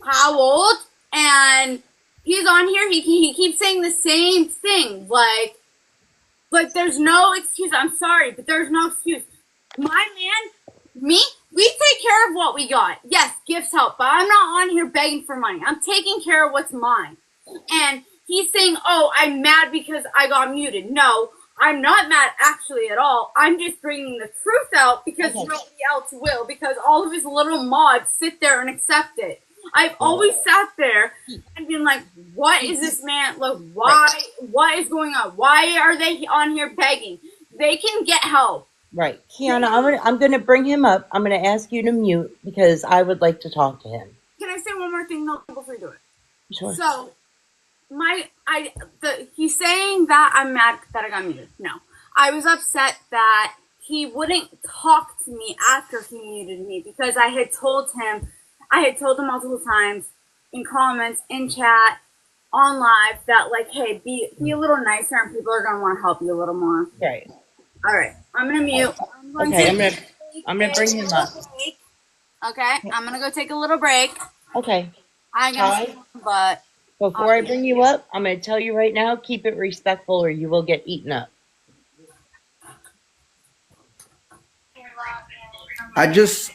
how old, and he's on here. He keeps saying the same thing. Like there's no excuse. I'm sorry, but there's no excuse. My man, me, we take care of what we got. Yes, gifts help, but I'm not on here begging for money. I'm taking care of what's mine. And he's saying, oh, I'm mad because I got muted. No, I'm not mad actually at all. I'm just bringing the truth out because nobody else will, because all of his little mods sit there and accept it. I've always sat there and been like, what is this man? Look, why? What is going on? Why are they on here begging? They can get help. Right. Kiana, I'm gonna bring him up. I'm gonna ask you to mute because I would like to talk to him. Can I say one more thing though before you do it? Sure. So he's saying that I'm mad that I got muted. No. I was upset that he wouldn't talk to me after he muted me because I had told him multiple times in comments, in chat, on live that like, hey, be a little nicer and people are gonna want to help you a little more. Right. All right. I'm gonna mute. I'm gonna bring him up. Okay. I'm gonna go take a little break. Okay. But before I bring you up, I'm gonna tell you right now, keep it respectful or you will get eaten up.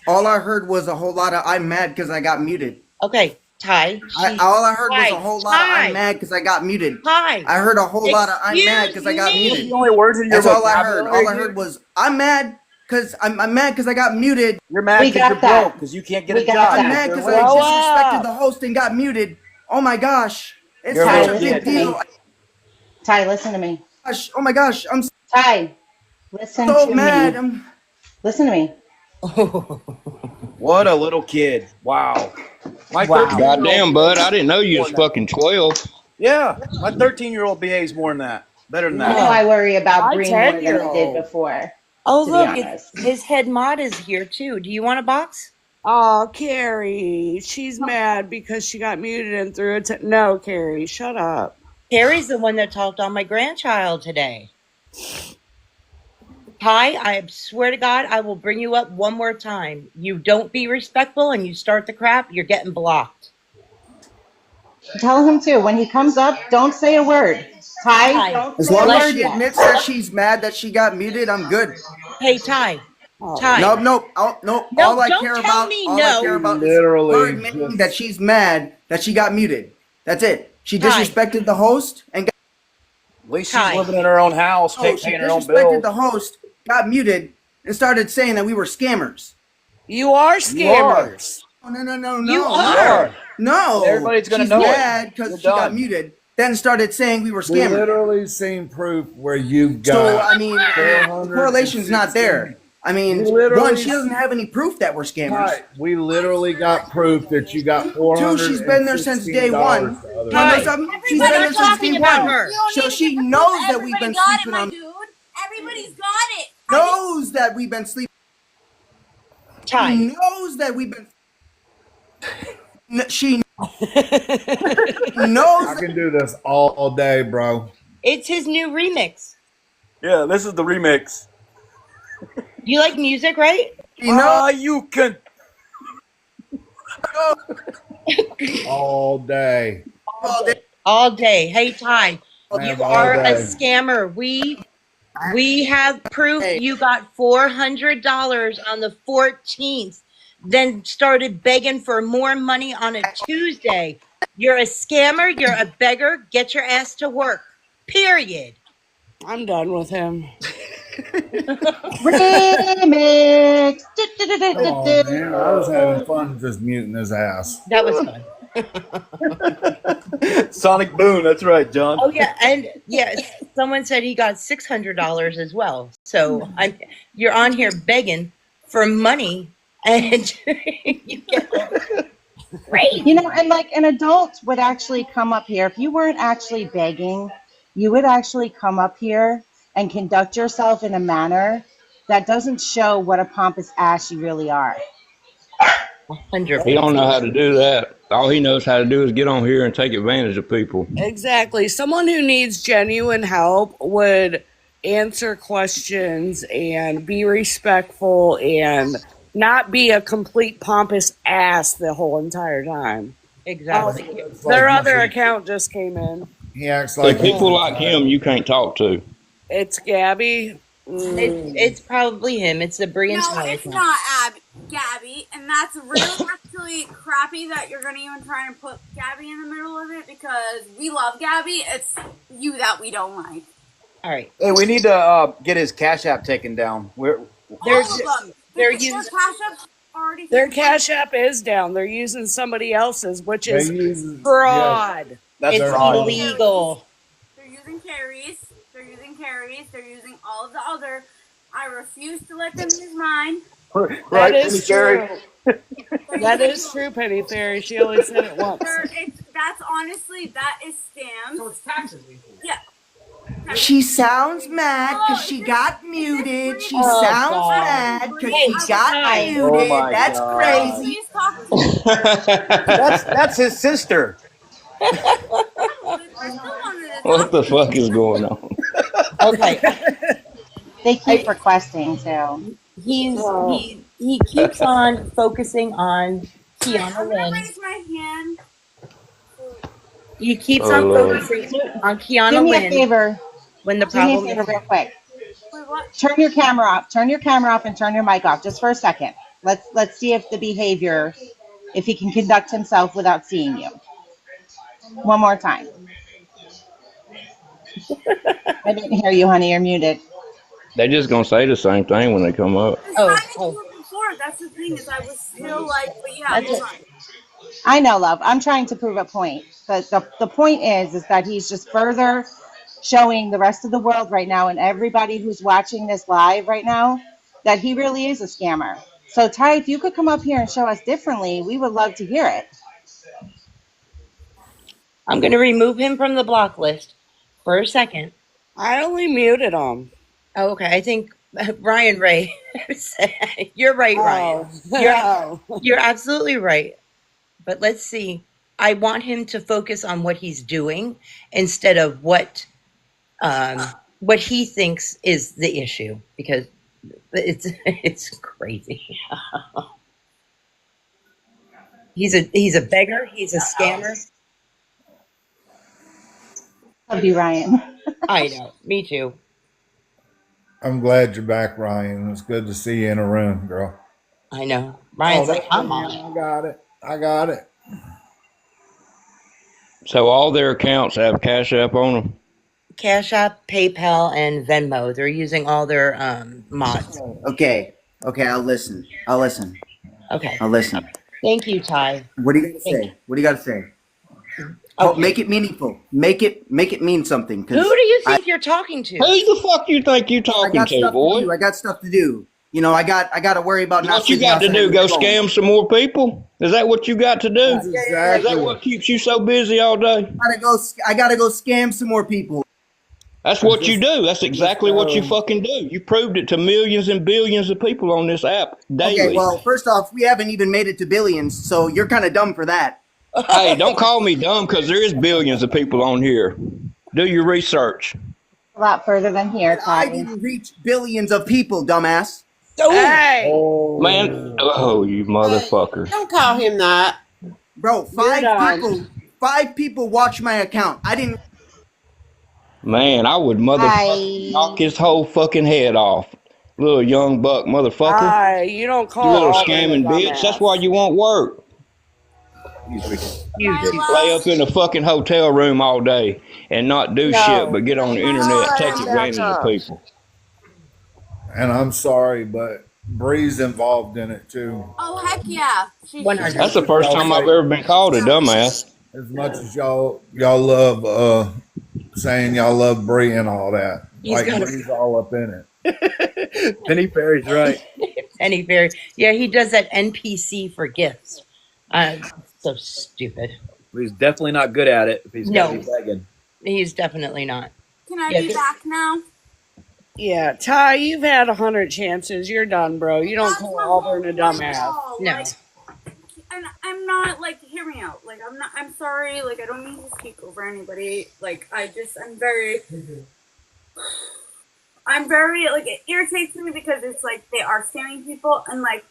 All I heard was a whole lot of I'm mad because I got muted. Okay, Ty. All I heard was a whole lot of I'm mad because I got muted. Ty. I heard a whole lot of I'm mad because I got muted. The only words in your That's all I heard. vocabulary, All I heard was I'm mad because I'm mad because I got muted. You're mad because you're broke because you can't get a job. I'm mad because I disrespected the host and got muted. Oh my gosh. It's such a big deal. Ty, listen to me. Oh my gosh. I'm Ty, listen so to mad. me. Listen to me. What a little kid. Wow. Goddamn, bud. I didn't know you was fucking 12. Yeah. My 13-year-old behaves more than that. Better than that. I worry about Bre more than I did before. Oh, look. His head mod is here, too. Do you want a box? Oh, Carrie. She's mad because she got muted and threw it. No, Carrie. Shut up. Carrie's the one that talked on my grandchild today. Ty, I swear to God, I will bring you up one more time. You don't be respectful and you start the crap, you're getting blocked. Tell him to. When he comes up, don't say a word. Ty, don't As say a long as word she yet. admits that she's mad that she got muted, I'm good. Hey, Ty. Oh. Ty. Nope. All No, I don't care tell about, me all I no. care about is Literally her admitting just- that she's mad that she got muted. That's it. She Ty. disrespected the host and got. At least Ty. she's living in her own house, Oh, she paying her own disrespected bills. the host, got muted, and started saying that we were scammers. You are scammers. No. You are. No. Everybody's gonna She's know it. mad because You're she got done. muted, then started saying we were We scammers. literally seen proof where you got. So, I mean, the correlation's not there. I mean, one, she doesn't have any proof that we're scammers. Right. We literally got proof that you got $400. Two, she's been there since day one. Ty. She's We're been not there since talking day about one. her. So she knows that we've been sleeping on. Everybody's got it. Knows that we've been sleeping. Ty. She knows that we've been. She knows. I can do this all day, bro. It's his new remix. Yeah, this is the remix. You like music, right? You know, you can. All day. All day. Hey, Ty. Man, You all are a day. scammer. We have proof you got $400 on the 14th, then started begging for more money on a Tuesday. You're a scammer. You're a beggar. Get your ass to work. Period. I'm done with him. Remix. Come on, man. I was having fun just muting his ass. That was fun. Sonic Boom, that's right, John. Oh yeah, and yes, someone said he got $600 as well. So you're on here begging for money, and you get great. You know, and like an adult would actually come up here. If you weren't actually begging, you would actually come up here and conduct yourself in a manner that doesn't show what a pompous ass you really are. 100%. He don't know how to do that. All he knows how to do is get on here and take advantage of people. Exactly. Someone who needs genuine help would answer questions and be respectful and not be a complete pompous ass the whole entire time. Exactly. Their other account just came in. He acts Like people like him, you can't talk to. It's Gabby. It's probably him. It's the Bre No, Ty it's account. not Gabby, and that's really actually crappy that you're gonna even try and put Gabby in the middle of it because we love Gabby. It's you that we don't like. All right. Hey, we need to get his Cash App taken down. All of them. They're Their using Cash App's already. Their Cash App is down. They're using somebody else's, which is They use- fraud. That's it's fraud. illegal. They're using Carrie's. They're using Carrie's. They're using all of the other. I refuse to let them use mine. Right, That is Penny true. That is true, Penny Fairy. She only said it once. That's honestly, that is scams. So it's taxes. Yeah. she sounds mad because she got muted. She sounds mad because she got muted. Oh my That's God. crazy. Please talk to me. That's his sister. What the fuck is going on? Okay. They keep requesting too. He keeps on focusing on Kiana I'm gonna Lynn. raise my hand. He keeps Oh, on Lord. focusing on Do Kiana me a Lynn favor. when the Do me a problem favor is real quick. Wait, what? Turn your camera off. Turn your camera off and turn your mic off just for a second. Let's see if the behavior, if he can conduct himself without seeing you. One more time. I didn't hear you, honey. You're muted. They just gonna say the same thing when they come up. I was trying to do it before. That's the thing is I was still like, but yeah, That's hold it. on. I know, love. I'm trying to prove a point. But the point is that he's just further showing the rest of the world right now and everybody who's watching this live right now that he really is a scammer. So, Ty, if you could come up here and show us differently, we would love to hear it. I'm going to remove him from the block list for a second. I only muted him. Oh, okay. I think Ryan Ray. You're right, Ryan. You're absolutely right. But let's see. I want him to focus on what he's doing instead of what he thinks is the issue, because it's crazy. He's a beggar. He's a scammer. Love you, Ryan. I know. Me too. I'm glad you're back, Ryan. It's good to see you in a room, girl. I know. Oh, Ryan's that's like, I'm man. on it. I got it. I got it. So all their accounts have Cash App on them? Cash App, PayPal, and Venmo. They're using all their mods. Okay. Okay, I'll listen. Okay. I'll listen. Thank you, Ty. What do you got to say? What do you got to say? Okay. Make it meaningful. Make it mean something. Who do you think you're talking to? Who the fuck you think you talking to, boy? I got stuff to do. You know, I got to worry about not. What you got to do? Go scam some more people? Is that what you got to do? That's exactly. Is that what keeps you so busy all day? I gotta go scam some more people. That's what you do. That's exactly what you fucking do. You proved it to millions and billions of people on this app daily. Okay, well, first off, we haven't even made it to billions, so you're kind of dumb for that. Hey, don't call me dumb because there is billions of people on here. Do your research. A lot further than here, Ty. I didn't reach billions of people, dumbass. Hey, man! Oh, you motherfucker! Don't call him that, bro. Five people watch my account. I didn't. Man, I would knock his whole fucking head off. Little young buck motherfucker. You don't call you little all scamming bitch. That's why you won't work. You lay up in a fucking hotel room all day and not do shit but get on the internet and take advantage of people. And I'm sorry, but Bre's involved in it too. Oh, heck yeah. That's the first time I've ever been called a dumbass. As much as y'all love saying y'all love Bre and all that. Like Bre's all up in it. Penny Perry's right. Penny Perry. Yeah, he does that NPC for gifts. So stupid. He's definitely not good at it if he's gonna be begging. He's definitely not. Can I be back now? Yeah, Ty, you've had 100 chances. You're done, bro. You don't call Auburn a dumbass. No. And I'm not, like, hear me out. Like, I'm sorry. Like, I don't mean to speak over anybody. Like, I'm very, like, it irritates me because it's like they are scamming people. And, like,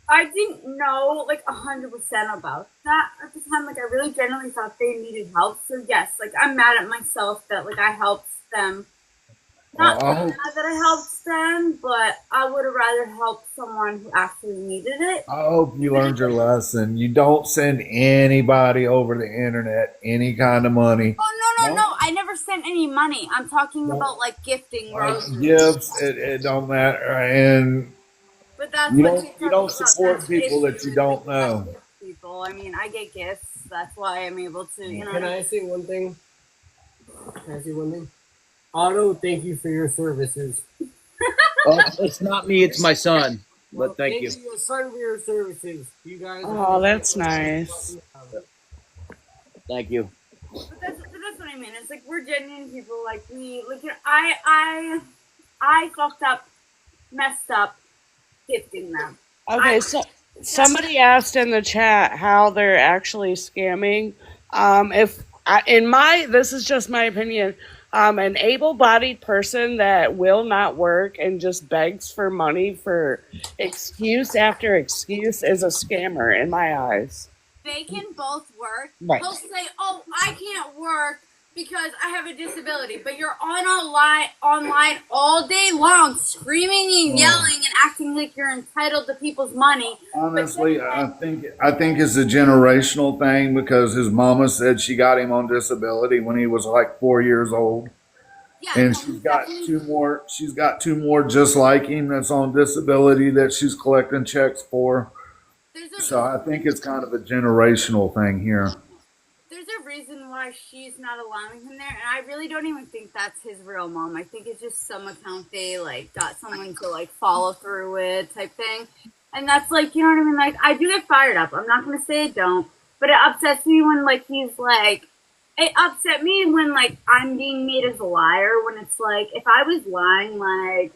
I didn't know, like, 100% about that at the time. Like, I really genuinely thought they needed help. So, yes, like, I'm mad at myself that, like, I helped them. Not that I helped them, but I would have rather helped someone who actually needed it. I hope you learned your lesson. You don't send anybody over the internet any kind of money. Oh, no. I never sent any money. I'm talking about, like, gifting. Gifts, it don't matter. And but that's you don't support people that you don't know. People. I mean, I get gifts. That's why I'm able to, you know. Can I say one thing? Otto, thank you for your services. Well, it's not me, it's my son. But thank you. Thank you, son, for your services. You guys. Oh, that's nice. Thank you. But that's what I mean. It's like we're genuine people. Like we, like you know, I fucked up, messed up, gifting them. Okay, so somebody asked in the chat how they're actually scamming. This is just my opinion. An able-bodied person that will not work and just begs for money for excuse after excuse is a scammer in my eyes. They can both work. Right. They'll say, "Oh, I can't work because I have a disability," but you're online all day long, screaming and yelling and acting like you're entitled to people's money. Honestly, I think it's a generational thing because his mama said she got him on disability when he was like 4 years old. Yeah, and she's got two more. She's got two more just like him that's on disability that she's collecting checks for. So I think it's kind of a generational thing here. There's a reason why she's not allowing him there, and I really don't even think that's his real mom. I think it's just some account they like got someone to like follow through with type thing, and that's like, you know what I mean. Like I do get fired up. I'm not gonna say I don't, but it upsets me when like he's like. It upset me when, like, I'm being made as a liar, when it's like, if I was lying, like,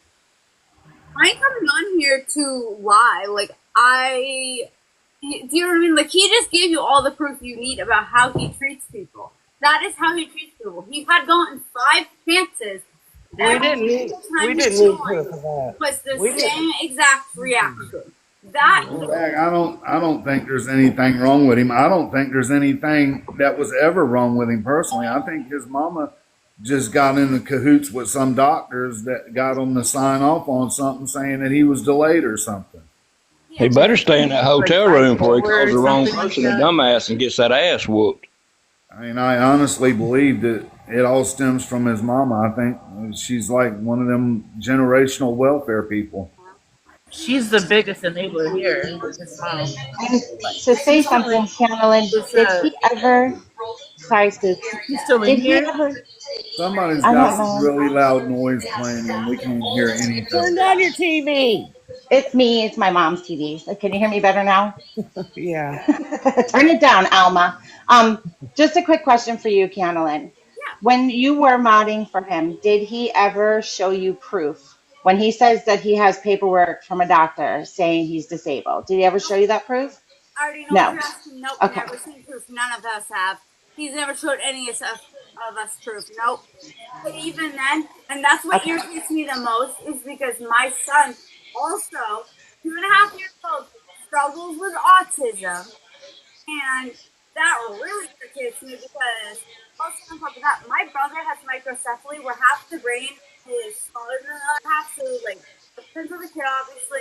I ain't coming on here to lie. Like, do you know what I mean? Like, he just gave you all the proof you need about how he treats people. That is how he treats people. He had gotten 5 chances. We didn't need proof of that. Was the same exact reaction. That In fact, I don't think there's anything wrong with him. I don't think there's anything that was ever wrong with him personally. I think his mama just got in the cahoots with some doctors that got him to sign off on something saying that he was delayed or something. He better stay in that hotel room before he calls the wrong something like person a that. dumbass and gets that ass whooped. I mean, I honestly believe that it all stems from his mama. I think she's like one of them generational welfare people. She's the biggest enabler here, his mom. And to say something, Carolyn, Is did he ever, sorry, Scoop, he's still in did he here? ever, Somebody's I got don't some know. really loud noise playing and we can't hear Turn anything. down your TV. It's me, it's my mom's TV. So can you hear me better now? Yeah. Turn it down, Alma. Just a quick question for you, Carolyn. When you were modding for him, did he ever show you proof? When he says that he has paperwork from a doctor saying he's disabled, did he ever show you that proof? I already know what No. you're asking. Nope, Okay. never seen proof. None of us have. He's never showed any of us proof. Nope. But even then, and that's what Okay. irritates me the most, is because my son, also 2.5 years old, struggles with autism, and that really irritates me because also on top of that, my brother has microcephaly where half the brain is smaller than the other half, so like depends on the kid obviously.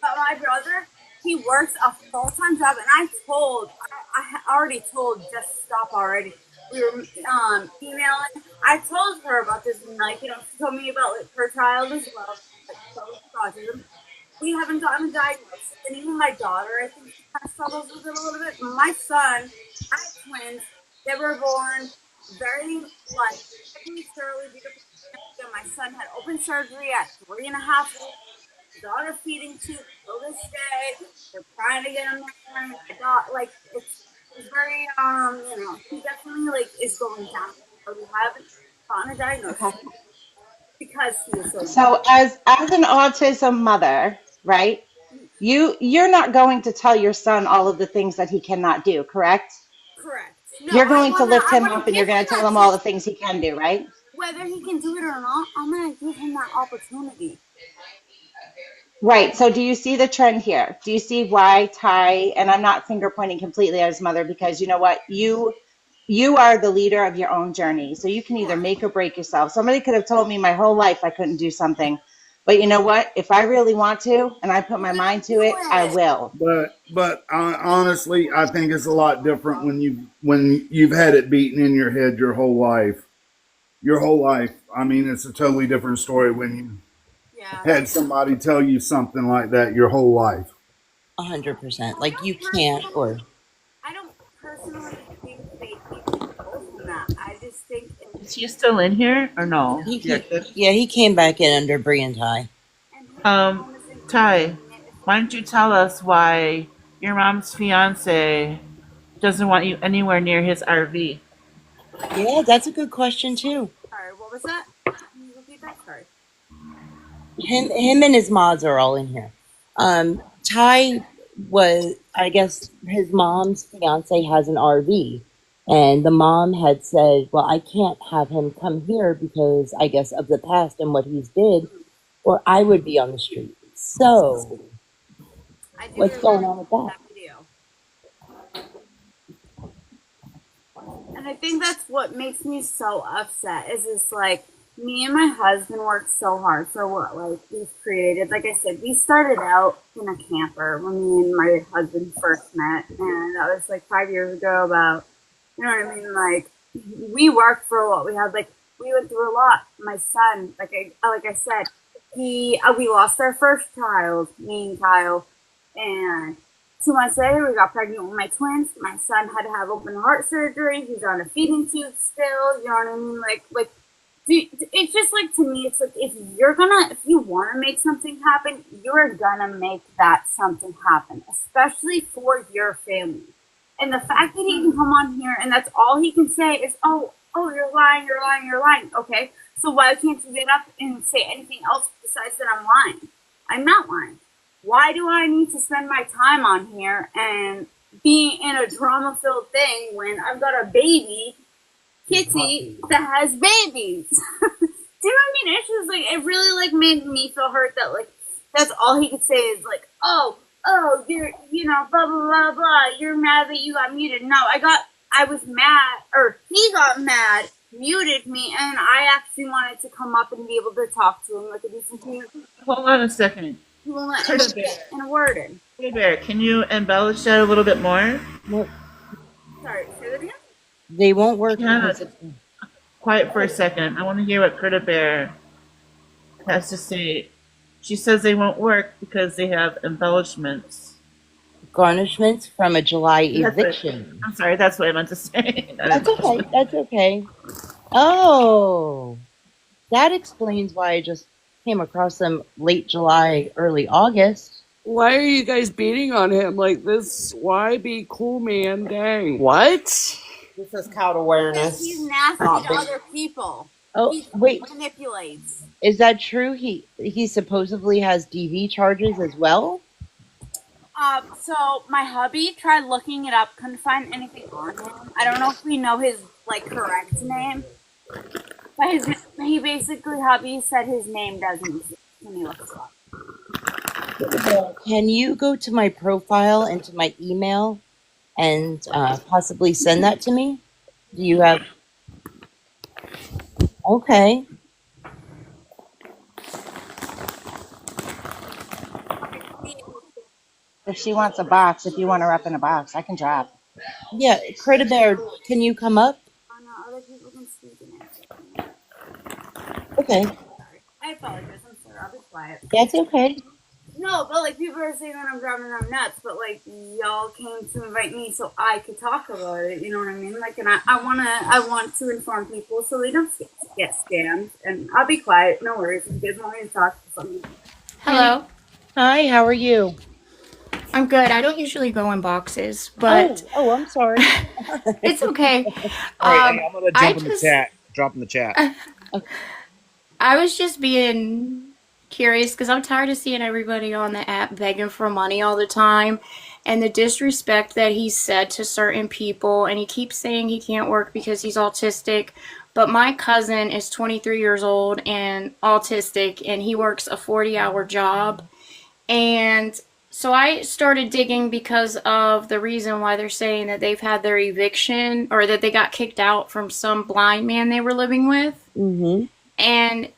But my brother, he works a full-time job, and I already told, just stop already. We were emailing. I told her about this, and like, she told me about like her child as well, like struggles with autism. We haven't gotten a diagnosis, and even my daughter, I think she kind of struggles with it a little bit. My son, I have twins. They were born very like 5 weeks early, beautiful. My son had open surgery at 3.5 weeks. He's on a feeding tube till this day. They're trying to get him there. Like it's very he definitely like is going down. But we haven't gotten a diagnosis Okay. because he is so young. So as an autism mother, right? You're not going to tell your son all of the things that he cannot do, correct? Correct. No, You're going to lift I him want up to and you're give going him to tell that him all chance. the things he can do, right? Whether he can do it or not, I'm gonna give him that opportunity. Right. So do you see the trend here? Do you see why Ty, and I'm not finger pointing completely at his mother because you know what? You are the leader of your own journey. So you can either make or break yourself. Somebody could have told me my whole life I couldn't do something. But you know what? If I really want to and I put my mind to it, I will. But honestly, I think it's a lot different when you've had it beaten in your head your whole life. Your whole life. I mean, it's a totally different story when you had somebody tell you something like that your whole life. 100%. Like you can't, or I don't personally think they keep control from that. I just think Is he still in here or no? he came back in under Bre Ty. Ty, why don't you tell us why your mom's fiance doesn't want you anywhere near his RV? Yeah, that's a good question too. Sorry, what was that? Can you repeat that? Sorry. Him and his mods are all in here. Ty was, I guess, his mom's fiance has an RV, and the mom had said, "Well, I can't have him come here because I guess of the past and what he's did, or I would be on the street." So, what's going on with that? Video. And I think that's what makes me so upset. Is it's like me and my husband worked so hard for what like we've created. Like I said, we started out in a camper when me and my husband first met, and that was like 5 years ago. About you know what I mean? Like we worked for what we had. Like we went through a lot. My son, like I said, we lost our first child, me and Kyle, and 2 months later, we got pregnant with my twins. My son had to have open heart surgery. He's on a feeding tube still. You know what I mean? Like, it's just like to me, it's like if you want to make something happen, you're gonna make that something happen, especially for your family. And the fact that he can come on here and that's all he can say is, "Oh, you're lying, you're lying, you're lying." Okay, so why can't you get up and say anything else besides that I'm lying? I'm not lying. Why do I need to spend my time on here and be in a drama-filled thing when I've got a baby, Kitty, that has babies? Do you know what I mean? It's just like, it really like made me feel hurt that like, that's all he could say is like, "Oh, oh, blah, blah, blah, blah. You're mad that you got muted. No, I was mad, or he got mad, muted me, and I actually wanted to come up and be able to talk to him like a decent human. Hold on a second. He won't let me get in a word in. Hey, Bear, can you embellish that a little bit more? What? Sorry, say that again? They won't work Yeah, because it's... quiet for a second. I want to hear what Critter Bear has to say. She says they won't work because they have embellishments. Garnishments from a July eviction. I'm sorry, that's what I meant to say. That's okay. That's okay. Oh, that explains why I just came across them late July, early August. Why are you guys beating on him like this? Why be cool, man? Dang. What? This is cloud awareness. He's nasty to other people. Oh, wait. Manipulates. Is that true? He supposedly has DV charges as well? So my hubby tried looking it up, couldn't find anything on him. I don't know if we know his correct name, but hubby said his name doesn't exist when he looks it up. Can you go to my profile and to my email and possibly send that to me? Do you have? Okay. If she wants a box, if you want her up in a box, I can drop. Yeah, Critter Bear, can you come up? Oh no, other people can speak in it. Okay. Sorry. I apologize. I'm sorry. I'll be quiet. That's okay. No, but people are saying that I'm driving them nuts, but y'all came to invite me so I could talk about it. You know what I mean? And I want to inform people so they don't get scammed. And I'll be quiet. No worries. If you guys want me to talk to something. Hello. Hi. How are you? I'm good. I don't usually go in boxes, but oh I'm sorry. It's okay. All right, I'm gonna jump in the chat. Drop in the chat. I was just being curious because I'm tired of seeing everybody on the app begging for money all the time, and the disrespect that he said to certain people. And he keeps saying he can't work because he's autistic. But my cousin is 23 years old and autistic, and he works a 40-hour job. And so I started digging because of the reason why they're saying that they've had their eviction, or that they got kicked out from some blind man they were living with. Mm-hmm. And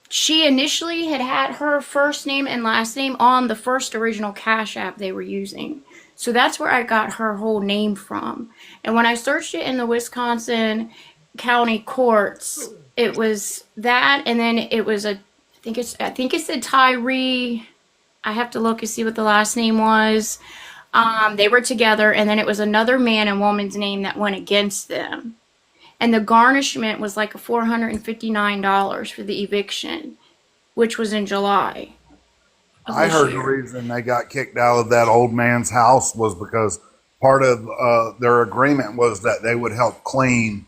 she initially had her first name and last name on the first original Cash App they were using. So that's where I got her whole name from. And when I searched it in the Wisconsin county courts, it was that, and then it was I think it said Tyree. I have to look and see what the last name was. They were together, and then it was another man and woman's name that went against them. And the garnishment was like $459 for the eviction, which was in July. I heard the reason they got kicked out of that old man's house was because part of their agreement was that they would help clean,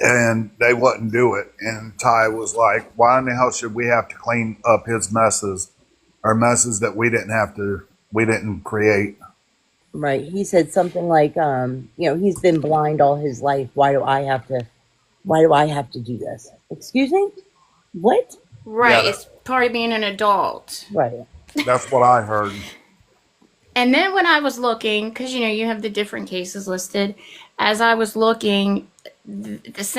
and they wouldn't do it. And Ty was like, why in the hell should we have to clean up his messes, or messes that we didn't create? Right. He said something like, he's been blind all his life. Why do I have to do this? Excuse me? What? Right. Yeah, it's part of being an adult. Right. That's what I heard. And then when I was looking, because, you have the different cases listed, as I was looking, his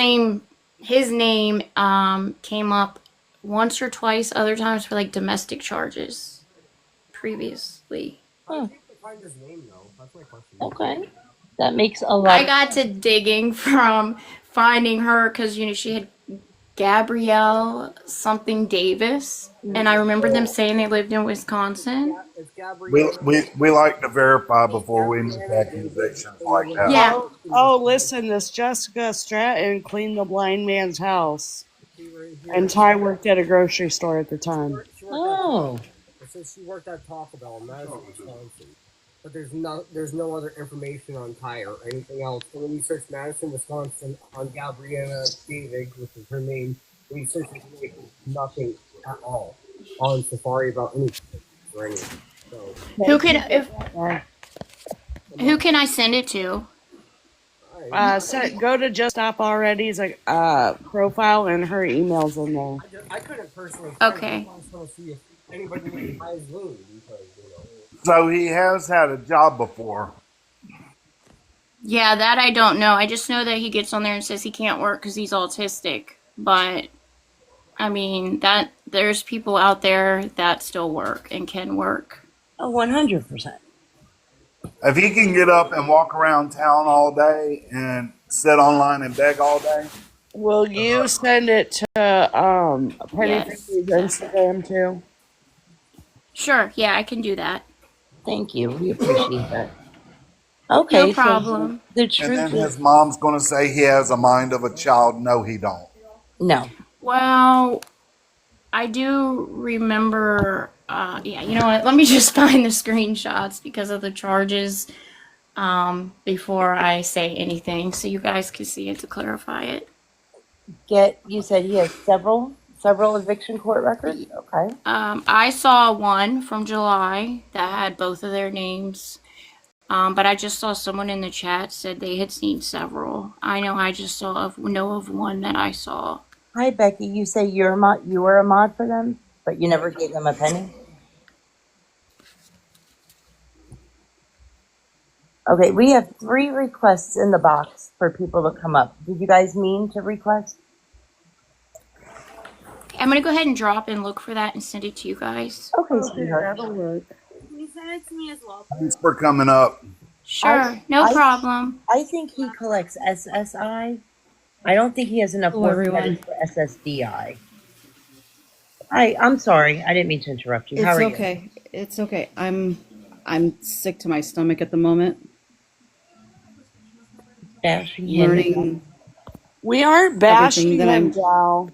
name came up once or twice, other times for domestic charges previously. Huh. Find his name though. That's my question. Okay. That makes a lot. I got to digging from finding her because, she had Gabrielle something Davis. And I remember them saying they lived in Wisconsin. We like to verify before we make accusations like that. Yeah. Oh, listen, this Jessica Stratton cleaned the blind man's house. And Ty worked at a grocery store at the time. Oh. It says she worked at Taco Bell in Madison, Wisconsin. But there's no other information on Ty or anything else. And when you search Madison, Wisconsin on Gabriella David, which is her name, when you search it, there's nothing at all on Safari about anything or anything. So, Who can I send it to? Go to Just Stop Already's profile, and her email's in there. I couldn't personally. Okay. I just want to see if anybody knows Ty's name because So he has had a job before. Yeah, that I don't know. I just know that he gets on there and says he can't work because he's autistic. But I mean, that there's people out there that still work and can work. Oh, 100%. If he can get up and walk around town all day and sit online and beg all day. Will you send it to Penny Yes. Pinky's Instagram too? Sure, yeah, I can do that. Thank you. We appreciate that. Okay. No problem. So the And truth then is, his mom's going to say he has a mind of a child. No, he don't. no. Well, I do remember, yeah, you know what? Let me just find the screenshots because of the charges before I say anything so you guys can see it to clarify it. You said he has several eviction court records? Okay. I saw one from July that had both of their names. But I just saw someone in the chat said they had seen several. I know I just know of one that I saw. Hi, Becky. You say you were a mod for them, but you never gave them a penny? Okay, we have 3 requests in the box for people to come up. Did you guys mean to request? I'm going to go ahead and drop and look for that and send it to you guys. Okay, sweetheart. That'll work. Can you send it to me as well? Thanks for coming up. Sure, no problem. I think he collects SSI. I don't think he has enough work credits for SSDI. I'm sorry. I didn't mean to interrupt you. How are It's okay. It's okay. I'm sick to my stomach at the moment. Bashing Learning. We aren't bashing him, Gal.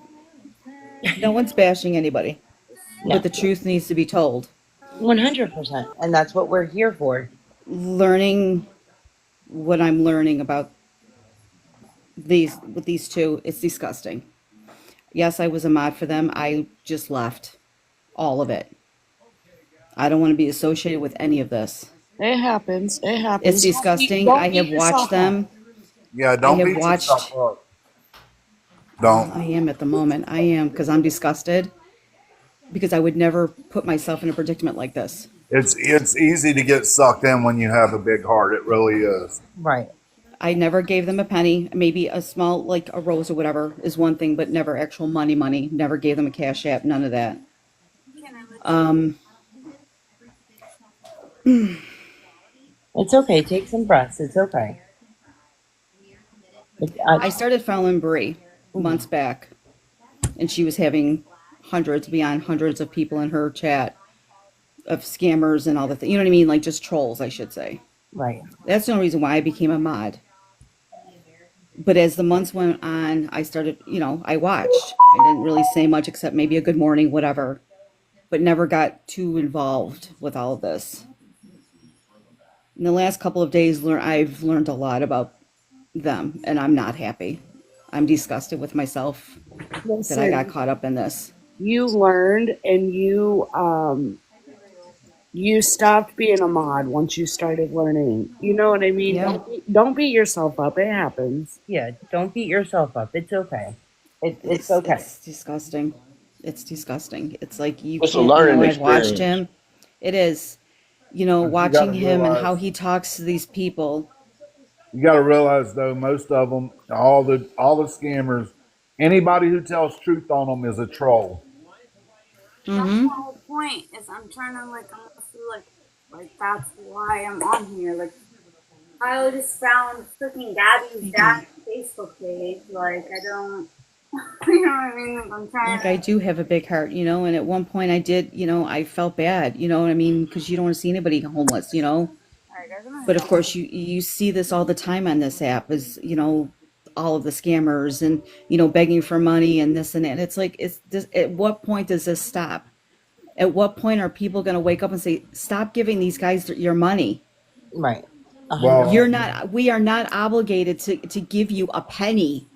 No one's bashing anybody. No. But the truth needs to be told. 100%. And that's what we're here for. Learning what I'm learning about these two, it's disgusting. Yes, I was a mod for them. I just left all of it. I don't want to be associated with any of this. It happens. It happens. It's disgusting. I have watched them. Yeah, don't I beat have watched. yourself up. Don't. I am at the moment. I am because I'm disgusted. Because I would never put myself in a predicament like this. It's easy to get sucked in when you have a big heart. It really is. Right. I never gave them a penny. Maybe a small, like a rose or whatever, is one thing, but never actual money. Never gave them a cash app. None of that. It's okay. Take some breaths. It's okay. I started following Bre months back, and she was having beyond hundreds of people in her chat of scammers and all the things. You know what I mean? Like just trolls, I should say. Right. That's the only reason why I became a mod. But as the months went on, I started, I watched. I didn't really say much except maybe a good morning, whatever, but never got too involved with all of this. In the last couple of days, I've learned a lot about them, and I'm not happy. I'm disgusted with myself that I got caught up in this. You learned, and you stopped being a mod once you started learning. You know what I mean? Yeah. Don't beat yourself up. It happens. Yeah, don't beat yourself up. It's okay. It's okay. It's disgusting. It's disgusting. It's like It's a learning I've watched experience. him. It is. Watching him and how he talks to these people. You got to realize, though, most of them, all the scammers, anybody who tells truth on them is a troll. That's the whole point. Is I'm trying to like that's why I'm on here. Like I just found freaking Gabby's dad's Facebook page. Like I don't, you know what I mean? Like, I'm trying. Like I do have a big heart, and at one point I did, I felt bad, you know what I mean? Because you don't want to see anybody homeless, But of course you see this all the time on this app is, all of the scammers and, begging for money and this and that. It's like, at what point does this stop? At what point are people going to wake up and say, stop giving these guys your money? Right. Well, We are not obligated to give you a penny.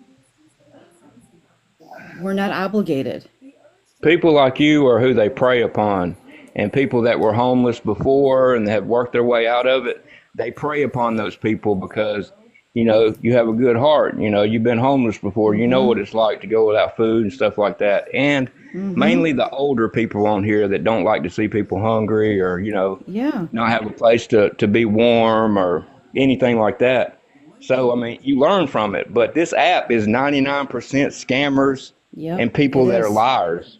We're not obligated. People like you are who they prey upon. And people that were homeless before and have worked their way out of it, they prey upon those people because, you have a good heart. You've been homeless before. You know what it's like to go without food and stuff like that. And mainly the older people on here that don't like to see people hungry or, Yeah. not have a place to be warm or anything like that. So, I mean, you learn from it. But this app is 99% scammers Yep. and people It that are is. liars.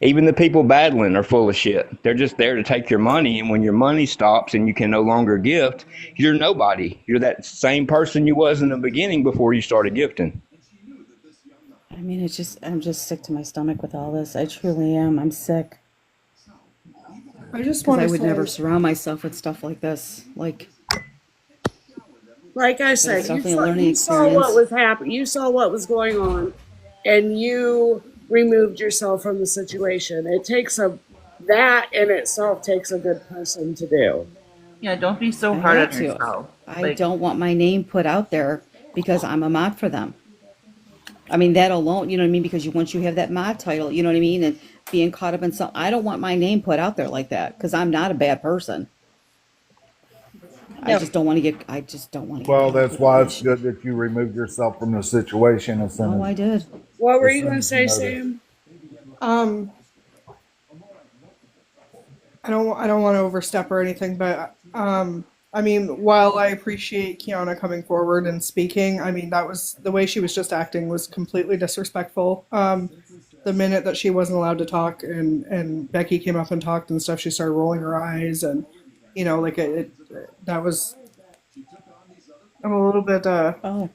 Even the people battling are full of shit. They're just there to take your money. And when your money stops and you can no longer gift, you're nobody. You're that same person you was in the beginning before you started gifting. I mean, I'm just sick to my stomach with all this. I truly am. I'm sick. I just Because want I to would never say, surround myself with stuff like this. Like I But it's said, definitely a learning you saw what experience. was happening. You saw what was going on, and you removed yourself from the situation. That in itself takes a good person to do. Yeah, don't be so I hard had on to. yourself. I Like, don't want my name put out there because I'm a mod for them. I mean, that alone, you know what I mean? Because once you have that mod title, you know what I mean? And being caught up in some, I don't want my name put out there like that because I'm not a bad person. No, I just don't want to get Well, caught up that's with all why that it's shit. good that you removed yourself from the situation Oh, I did. What were as you soon going to as you say, noticed. Sam? um, I don't want to overstep or anything, but I mean, while I appreciate Kiana coming forward and speaking, I mean that was the way she was just acting was completely disrespectful. The minute that she wasn't allowed to talk and Becky came up and talked and stuff, she started rolling her eyes and like that was I'm a little bit Oh,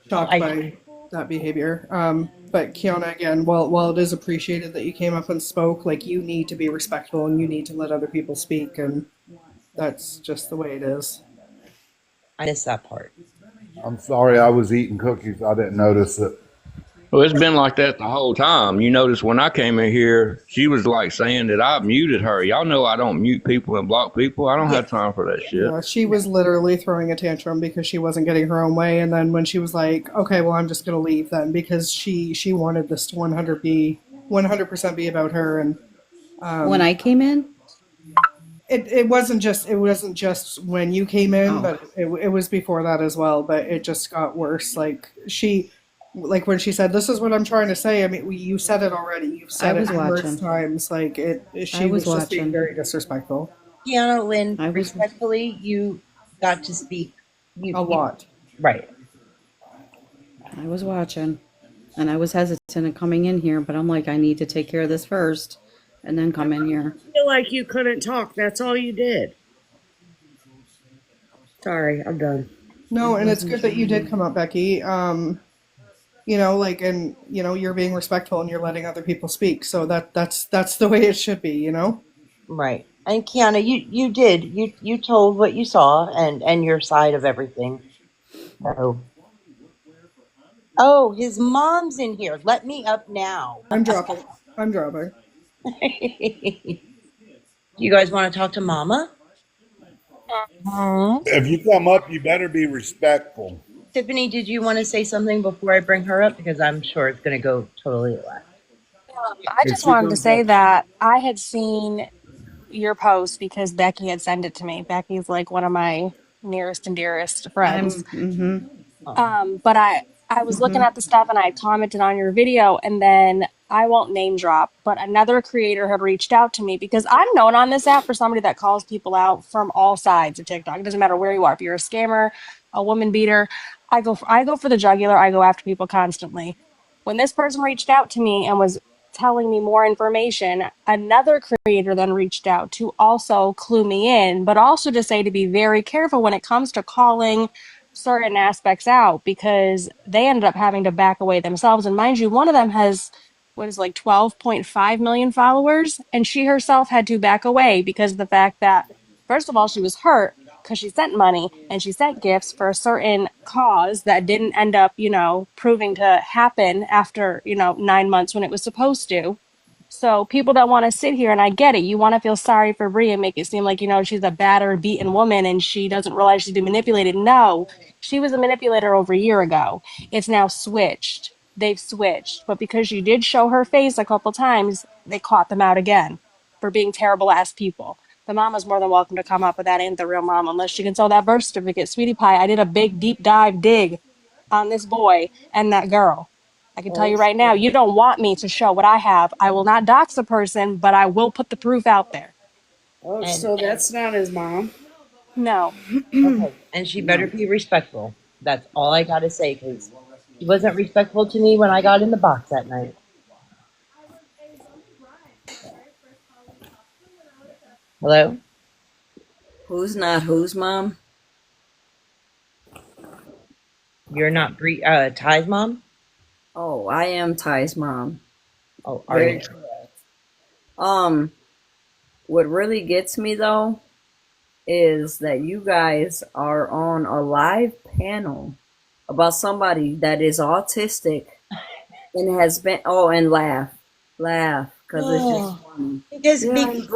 shocked I by that behavior. But Kiana, again, while it is appreciated that you came up and spoke, like you need to be respectful and you need to let other people speak, and that's just the way it is. missed that part. I'm sorry, I was eating cookies. I didn't notice it. Well, it's been like that the whole time. You notice when I came in here, she was like saying that I muted her. Y'all know I don't mute people and block people. I don't Yeah, have time for that shit. yeah. She was literally throwing a tantrum because she wasn't getting her own way, and then when she was like, "Okay, well, I'm just gonna leave then," because she wanted this to 100% be about her, and when um, I came in? it wasn't just when you came in, Oh, but it was before that as well. But it just got worse. Like when she said, "This is what I'm trying to say." I mean, you said it already. You've I said it was numerous watching. times. Like I she was was just being watching. very disrespectful. Kiana Lynn, I was respectfully, you got to speak. A You lot. right. I was watching. And I was hesitant in coming in here, but I'm like, I need to take care of this first and then come in here. I feel like you couldn't talk. That's all you did. Sorry, I'm done. No, I and it's wasn't good that you did trying. come up, Becky. And you're being respectful and you're letting other people speak. So that's the way it should be. Right. And Kiana, you did. You told what you saw and your side of everything. So, oh, his mom's in here. Let me up now. I'm dropping. I'm dropping. You guys want to talk to Mama? If you come up, you better be respectful. Tiffany, did you want to say something before I bring her up? Because I'm sure it's going to go totally left. I If just she wanted to comes say up, that I had seen your post because Becky had sent it to me. Becky's like one of my nearest and dearest friends. Mm-hmm. Oh, But I was looking at the stuff and I commented on your video, and then I won't name drop, but another creator had reached out to me because I'm known on this app for somebody that calls people out from all sides of TikTok. It doesn't matter where you are. If you're a scammer, a woman beater, I go for the jugular. I go after people constantly. When this person reached out to me and was telling me more information, another creator then reached out to also clue me in, but also to say to be very careful when it comes to calling certain aspects out because they ended up having to back away themselves. And mind you, one of them has what is like 12.5 million followers, and she herself had to back away because of the fact that, first of all, she was hurt because she sent money and she sent gifts for a certain cause that didn't end up, proving to happen after, 9 months when it was supposed to. So people that want to sit here, and I get it, you want to feel sorry for Brie and make it seem like, she's a battered, beaten woman and she doesn't realize she's been manipulated. No, she was a manipulator over a year ago. It's now switched. They've switched. But because you did show her face a couple times, they caught them out again for being terrible ass people. The mama's more than welcome to come up, but that ain't the real mom unless she can sell that birth certificate. Sweetie Pie, I did a big deep dive dig on this boy and that girl. I can tell you right now, you don't want me to show what I have. I will not dox a person, but I will put the proof out there. Oh, so that's not his mom? No. Okay, and she better be respectful. That's all I gotta say, because she wasn't respectful to me when I got in the box that night. Hello? Who's not whose mom? You're not Ty's mom? Oh, I am Ty's mom. Oh, are Very you? correct. What really gets me though is that you guys are on a live panel about somebody that is autistic and has been and laugh because it's just funny. And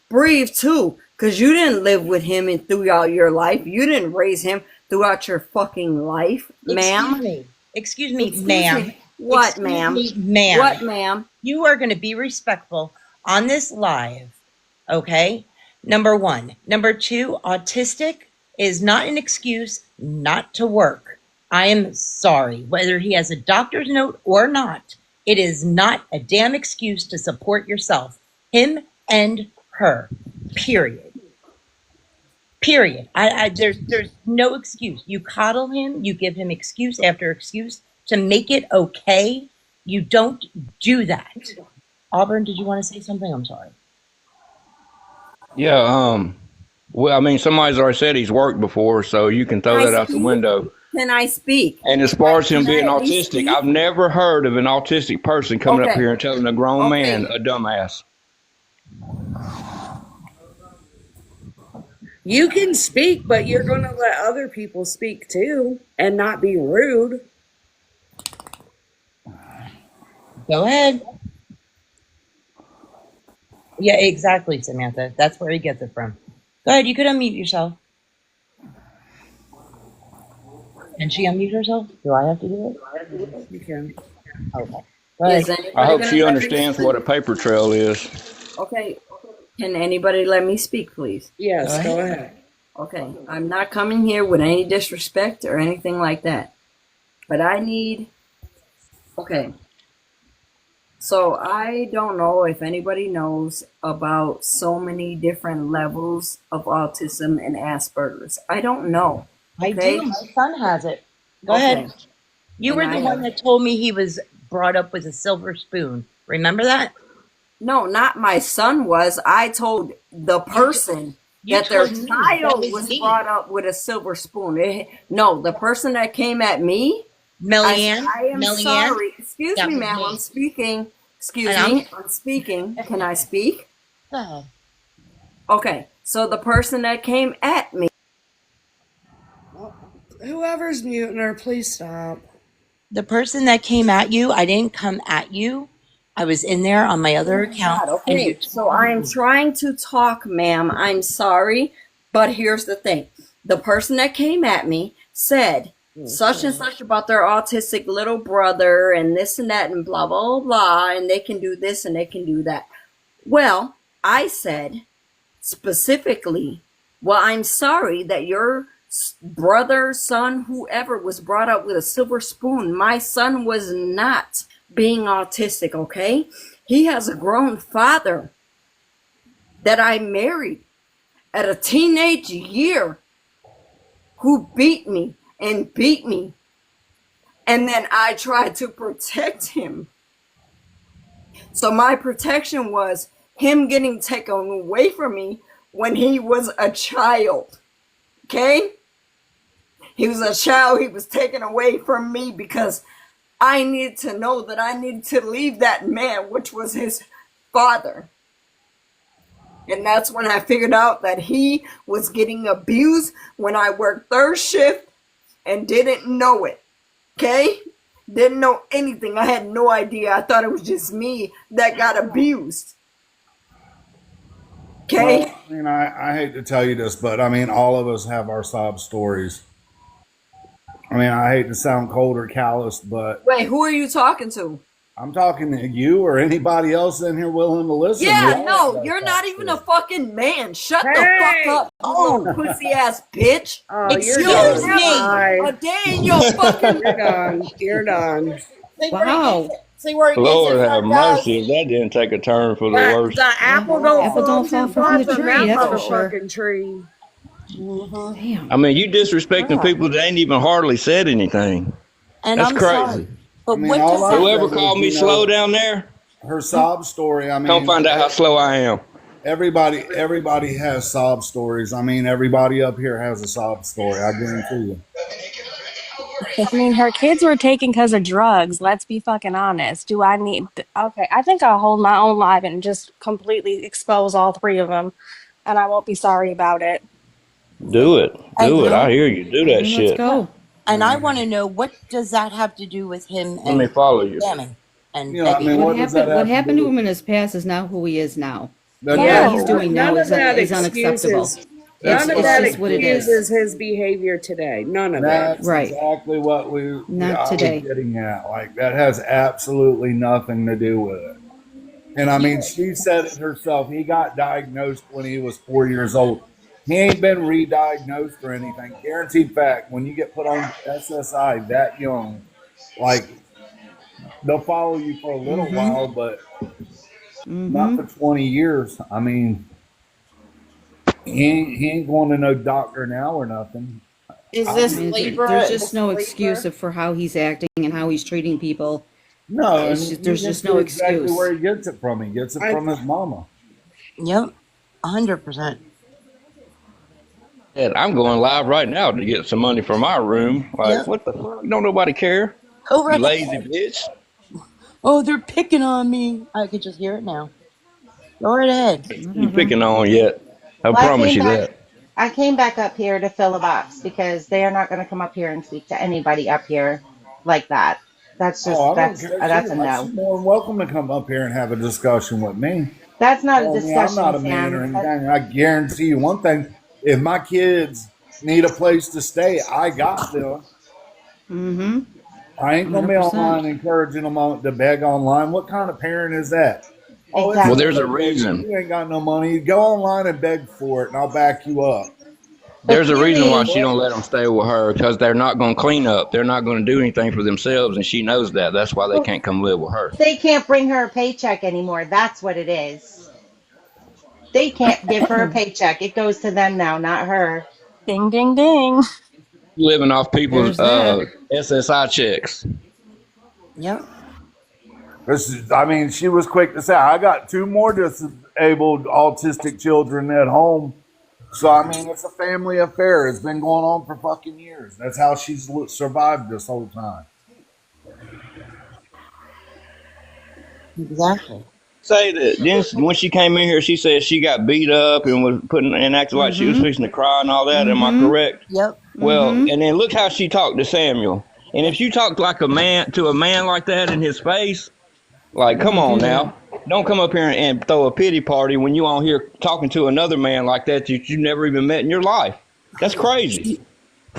breathe too, because you didn't live with him and throughout your life. You didn't raise him throughout your fucking life, ma'am. Excuse me, ma'am. What, ma'am? Ma'am. What, ma'am? You are going to be respectful on this live, okay? Number one. Number two, autistic is not an excuse not to work. I am sorry. Whether he has a doctor's note or not, it is not a damn excuse to support yourself. Him and her. Period. Period. There's no excuse. You coddle him, you give him excuse after excuse to make it okay. You don't do that. Auburn, did you want to say something? I'm sorry. Yeah, well, I mean, somebody's already said he's worked before, so you can throw that out the window. Can I speak? And as far as him being autistic, I've never heard of an autistic person coming up here and telling a grown man a dumbass. You can speak, but you're going to let other people speak too and not be rude. Go ahead. Yeah, exactly, Samantha. That's where he gets it from. Go ahead. You could unmute yourself. Can she unmute herself? Do I have to do it? You can. Okay. Go ahead. I hope she understands what a paper trail is. Okay. Can anybody let me speak, please? Yes, go ahead. Okay. I'm not coming here with any disrespect or anything like that. But I need... Okay. So I don't know if anybody knows about so many different levels of autism and Asperger's. I don't know. I do. My son has it. Go ahead. You were the one that told me he was brought up with a silver spoon. Remember that? No, not my son was. I told the person that their child was brought up with a silver spoon. No, the person that came at me, Mellyanne. I am sorry. Excuse me, ma'am. I'm speaking. Excuse me. I'm speaking. Can I speak? Go ahead. Okay. So the person that came at me. Whoever's muting her, please stop. The person that came at you, I didn't come at you. I was in there on my other account. Okay, so I'm trying to talk, ma'am. I'm sorry, but here's the thing. The person that came at me said such and such about their autistic little brother and this and that and blah, blah, blah, and they can do this and they can do that. Well, I said specifically, well, I'm sorry that your brother, son, whoever was brought up with a silver spoon. My son was not being autistic, okay? He has a grown father that I married at a teenage year who beat me and beat me. And then I tried to protect him. So my protection was him getting taken away from me when he was a child, okay? He was a child. He was taken away from me because I needed to know that I needed to leave that man, which was his father. And that's when I figured out that he was getting abused when I worked third shift and didn't know it. Okay? Didn't know anything. I had no idea. I thought it was just me that got abused. Okay? Well, I mean, I hate to tell you this, but I mean, all of us have our sob stories. I mean, I hate to sound cold or callous, but... Wait, who are you talking to? I'm talking to you or anybody else in here willing to listen. Yeah, no, you're not even a fucking man. Shut the fuck up, you little pussy ass bitch. Oh, Excuse me. A day in your fucking... You're done. You're done. Wow. See where he gets Lord it have from, guys? mercy if that didn't take a turn for the The, worse. the apple don't Apple fall don't too fall far far from the from tree, that that's for sure. motherfucking tree. Damn. I mean, you disrespecting people that ain't even hardly said anything. And That's I'm crazy. sorry, but I mean, what all does I that? Whoever said was, called me slow down there, her sob story. I come mean, find out how slow I am. everybody has sob stories. I mean, everybody up here has a sob story. I guarantee you. I mean, her kids were taken because of drugs. Let's be fucking honest. Do I need? Okay, I think I'll hold my own live and just completely expose all three of them, and I won't be sorry about it. Do it. And Do it. I no, hear you. Do I that mean, let's shit. go. and I want to know, what does that have to do with him Let me and follow you. Sammy and You know, I begging? mean, what does that What have to happened do to with? him in his past is not who he is now. That What doesn't he's Yeah, have doing to now none do. of that is unacceptable. excuses. None of It's that just what it is. excuses his behavior today. None of it. That's Right. exactly what Not I was today. getting at. Like that has absolutely nothing to do with it. And I mean, she said it herself. He got diagnosed when he was 4 years old. He ain't been re-diagnosed or anything. Guaranteed fact. When you get put on SSI that young, like they'll follow you for a little while, but not for 20 years. I mean, he ain't going to no doctor now or nothing. Is I this mean, Libra? there's just no excuse for how he's acting and how he's treating people. No, It's and just, you there's can just no see exactly excuse. where he gets it from. He gets it from his mama. Yep, 100%. And I'm going live right now to get some money for my room. Like, Yep. what the fuck? Don't nobody care. Go You right lazy ahead. bitch. Oh, they're picking on me. I could just hear it now. Go right ahead. You picking on yet. I Well, promise you that. I came back up here to fill a box because they are not going to come up here and speak to anybody up here like that. That's Oh, just I don't care. that's a She's no. more than welcome to come up here and have a discussion with me. That's not a Well, I mean, I'm not discussion, a man or Sam. anything. I guarantee you one thing: if my kids need a place to stay, I got them. Mm-hmm. I ain't gonna be 100%. online encouraging them to beg online. What kind of parent is that? Oh, it's Well, Exactly. there's a okay, baby. reason. You ain't got no money. Go online and beg for it, and I'll back you up. There's a reason why she Clearly, don't let them stay with her, because they're not going to clean up. They're not going to do anything for themselves, and she knows that. That's why they well, can't come live with her. they can't bring her a paycheck anymore. That's what it is. They can't give her a paycheck. It goes to them now, not her. Ding, ding, ding. Living off people's There's that. SSI checks. Yep. I mean, she was quick to say, I got two more disabled autistic children at home. So, I mean, it's a family affair. It's been going on for fucking years. That's how she's survived this whole time. Exactly. Say that then when she came in here, she said she got beat up and was putting and acting like she was fixing to cry and all that. Am I correct? Yep. Well, and then look how she talked to Samuel. And if you talk like a man to a man like that in his face, like, come on now, don't come up here and throw a pity party when you on here talking to another man like that you never even met in your life. That's crazy.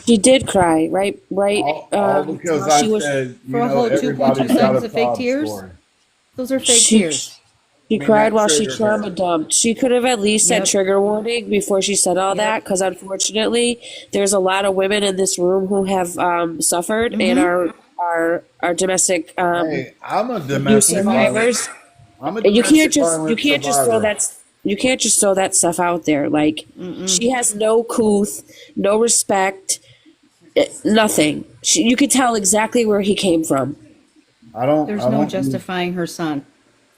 She did cry, right? All because I said, you For a know, whole 2.2 everybody's got seconds a of fake sob tears? story. Those are fake She tears. She I mean, cried that while she triggered trauma her. dumped. She could have at least said Yep. trigger warning before she said all that, because unfortunately, there's a lot of women in this room who have suffered and are domestic Hey, I'm a abuse domestic violence. survivors. I'm a And you domestic can't just survivor. throw that stuff out there. Like she has no couth, no respect, nothing. You could tell exactly where he came from. There's no justifying her son.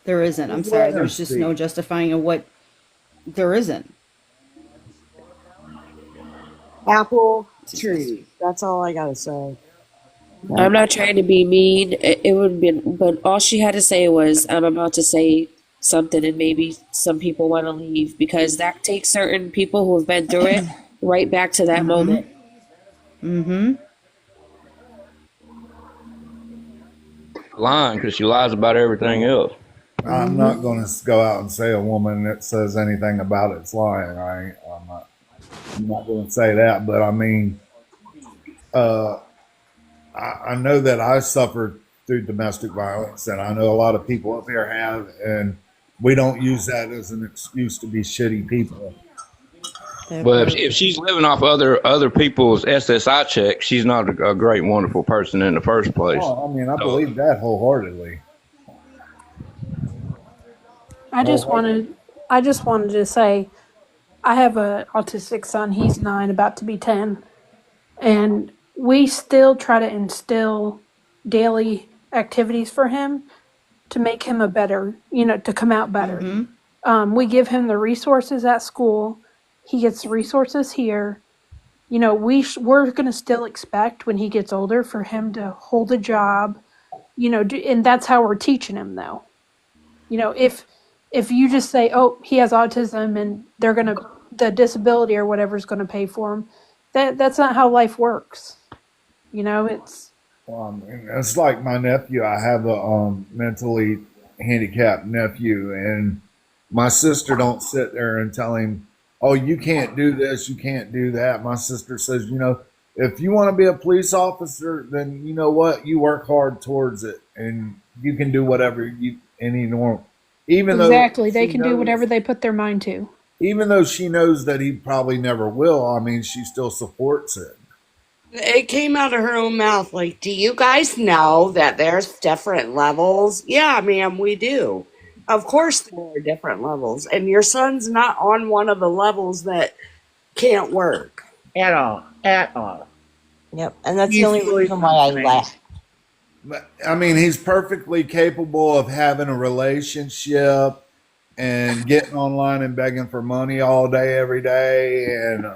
There isn't. I'm Just sorry. let her There's just speak. no justifying of what there isn't. Apple tree. That's all I gotta say. I'm not trying to be mean. It would be, but all she had to say was, "I'm about to say something, and maybe some people want to leave," because that takes certain people who have been through it right back to that moment. Lying because she lies about everything else. I'm not going to go out and say a woman that says anything about it's lying. I'm not going to say that, but I mean, I know that I suffered through domestic violence, and I know a lot of people up here have, and we don't use that as an excuse to be shitty people. But if she's living off other people's SSI checks, she's not a great, wonderful person in the first place. Oh, I mean, I believe that wholeheartedly. I just wanted to say, I have an autistic son. He's 9, about to be 10, and we still try to instill daily activities for him to make him a better, to come out better. We give him the resources at school. He gets the resources here. We're going to still expect when he gets older for him to hold a job, and that's how we're teaching him, though. If you just say, oh, he has autism and the disability or whatever is going to pay for him, that's not how life works. It's. Well, I mean, it's like my nephew. I have a mentally handicapped nephew, and my sister don't sit there and tell him, "Oh, you can't do this, you can't do that." My sister says, if you want to be a police officer, then you know what, you work hard towards it, and you can do whatever any normal. Even exactly, they can do whatever they put their mind to. Even though she knows that he probably never will, I mean, she still supports it. It came out of her own mouth. Like, do you guys know that there's different levels? Yeah, ma'am, we do. Of course there are different levels. And your son's not on one of the levels that can't work. At all. At all. Yep. And that's the only reason why I laughed. But, I mean, he's perfectly capable of having a relationship and getting online and begging for money all day, every day, and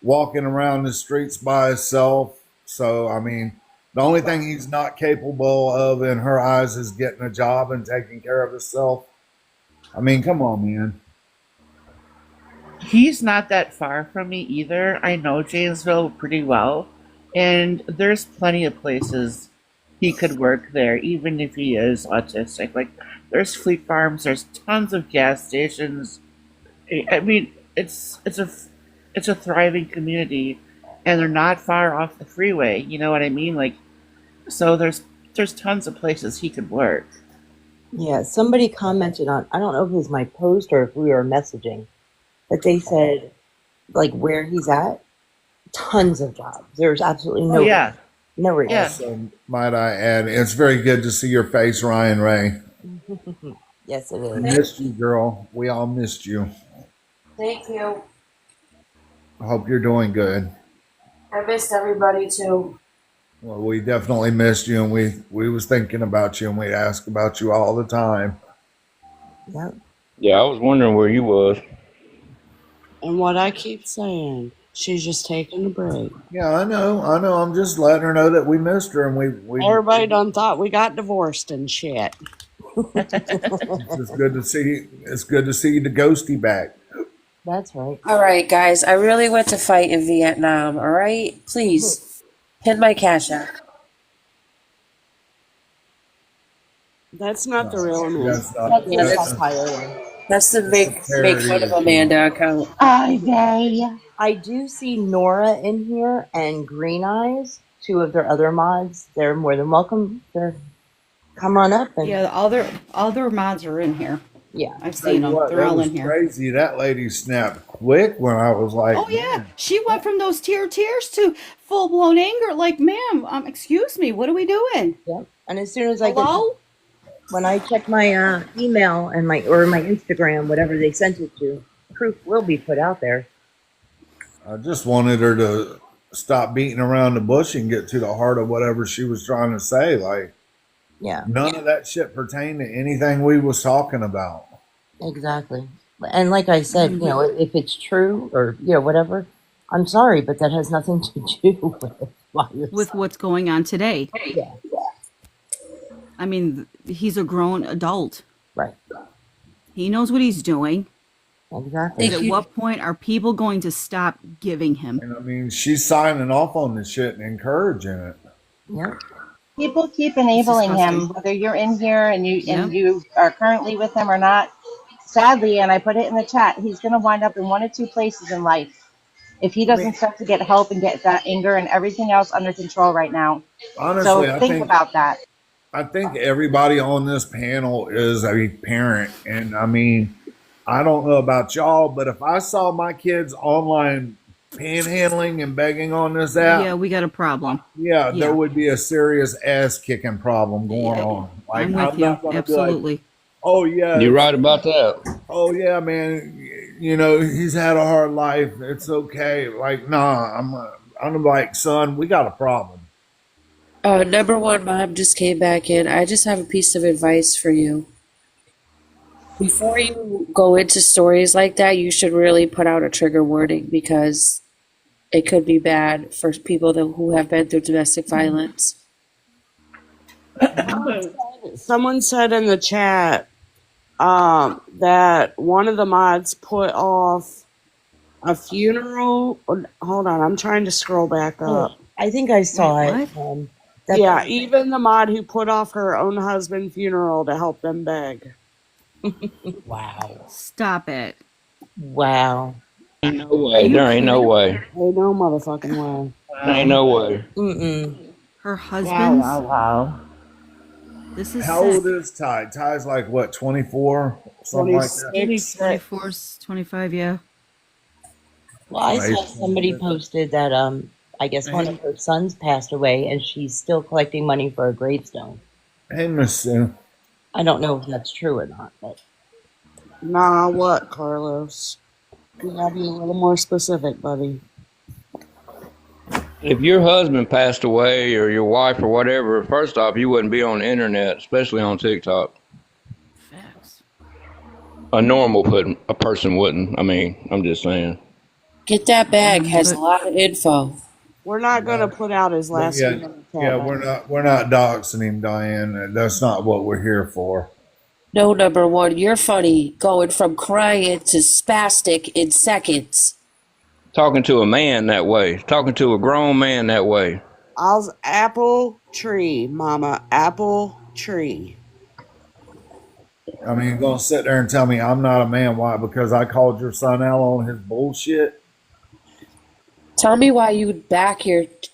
walking around the streets by himself. So, I mean, the only thing he's not capable of in her eyes is getting a job and taking care of himself. I mean, come on, man. He's not that far from me either. I know Janesville pretty well, and there's plenty of places he could work there, even if he is autistic. Like, there's Fleet Farms, there's tons of gas stations. I mean, it's a thriving community, and they're not far off the freeway. You know what I mean? Like, so there's tons of places he could work. Yeah, somebody commented on, I don't know if it was my post or if we were messaging, but they said, like, where he's at, tons of jobs. There's absolutely no. Oh, yeah. No reason. Yeah. Also, might I add, it's very good to see your face, Ryan Ray. Yes, it I is. missed you, girl. We all missed you. Thank you. I hope you're doing good. I missed everybody too. Well, we definitely missed you, and we was thinking about you, and we ask about you all the time. Yep. Yeah, I was wondering where you was. And what I keep saying, she's just taking a break. Yeah, I know. I'm just letting her know that we missed her, and we Everybody done thought we got divorced and shit. It's good to see. It's good to see the ghosty back. That's right. All right, guys. I really went to fight in Vietnam. All right, please hit my cash app. That's not the real one. That's not. That's the make fun of Amanda account. I do see Nora in here and Green Eyes, 2 of their other mods. They're more than welcome to come on up. And Yeah, all their mods are in here. Yeah, I've seen them. They're all in here. Crazy. That lady snapped quick when I was like, Oh yeah, she went from those tears to full blown anger. Like, ma'am, excuse me, what are we doing? Yep. And as soon as I Hello? when I check my email and my Instagram, whatever they sent it to, proof will be put out there. I just wanted her to stop beating around the bush and get to the heart of whatever she was trying to say. Like, Yeah. none of that shit pertained to anything we was talking about. Exactly. And like I said, if it's true or whatever, I'm sorry, but that has nothing to do With what's going on today. Yeah. I mean, he's a grown adult. Right. He knows what he's doing. Exactly. At what point are people going to stop giving him? And I mean, she's signing off on this shit and encouraging it. Yeah. People keep enabling him, whether you're in here and you are currently with him or not. Sadly, and I put it in the chat, he's going to wind up in 1 or 2 places in life if he doesn't start to get help and get that anger and everything else under control right now. Honestly, so I think about that. I think everybody on this panel is a parent, and I mean, I don't know about y'all, but if I saw my kids online panhandling and begging on this app, Yeah, we got a problem. yeah, there would be a serious ass kicking problem going on. Like, I'm with I'm you. not going to be like, Absolutely. oh yeah, You're right about that. oh yeah, man, you know, he's had a hard life. It's okay. Like, nah, I'm like, son, we got a problem. Number one, Mom just came back in. I just have a piece of advice for you. Before you go into stories like that, you should really put out a trigger warning because it could be bad for people who have been through domestic violence. Someone said in the chat that one of the mods put off a funeral. Hold on, I'm trying to scroll back up. I think I saw it. Yeah, even the mod who put off her own husband's funeral to help them beg. Wow. Stop it. Wow. Ain't no way. There ain't no way. Ain't no motherfucking way. Ain't no way. Her husband's. Wow. This is How sick. old is Ty? Ty's like what, 24? Something like that. 24, 25, yeah. Well, I saw somebody posted that I guess one of her sons passed away and she's still collecting money for a gravestone. Hey, Miss Sue. I don't know if that's true or not, but Nah, what, Carlos? You gotta be a little more specific, buddy. If your husband passed away or your wife or whatever, first off, you wouldn't be on the internet, especially on TikTok. Facts. A normal a person wouldn't. I mean, I'm just saying. Get that bag has a lot of info. We're not gonna put out his last name in the chat. Yeah, we're not doxing him, Diane. That's not what we're here for. No, number one, you're funny, going from crying to spastic in seconds. Talking to a man that way. Talking to a grown man that way. I'll apple tree, mama. Apple tree. I mean, you're going to sit there and tell me I'm not a man. Why? Because I called your son out on his bullshit? Tell me why you would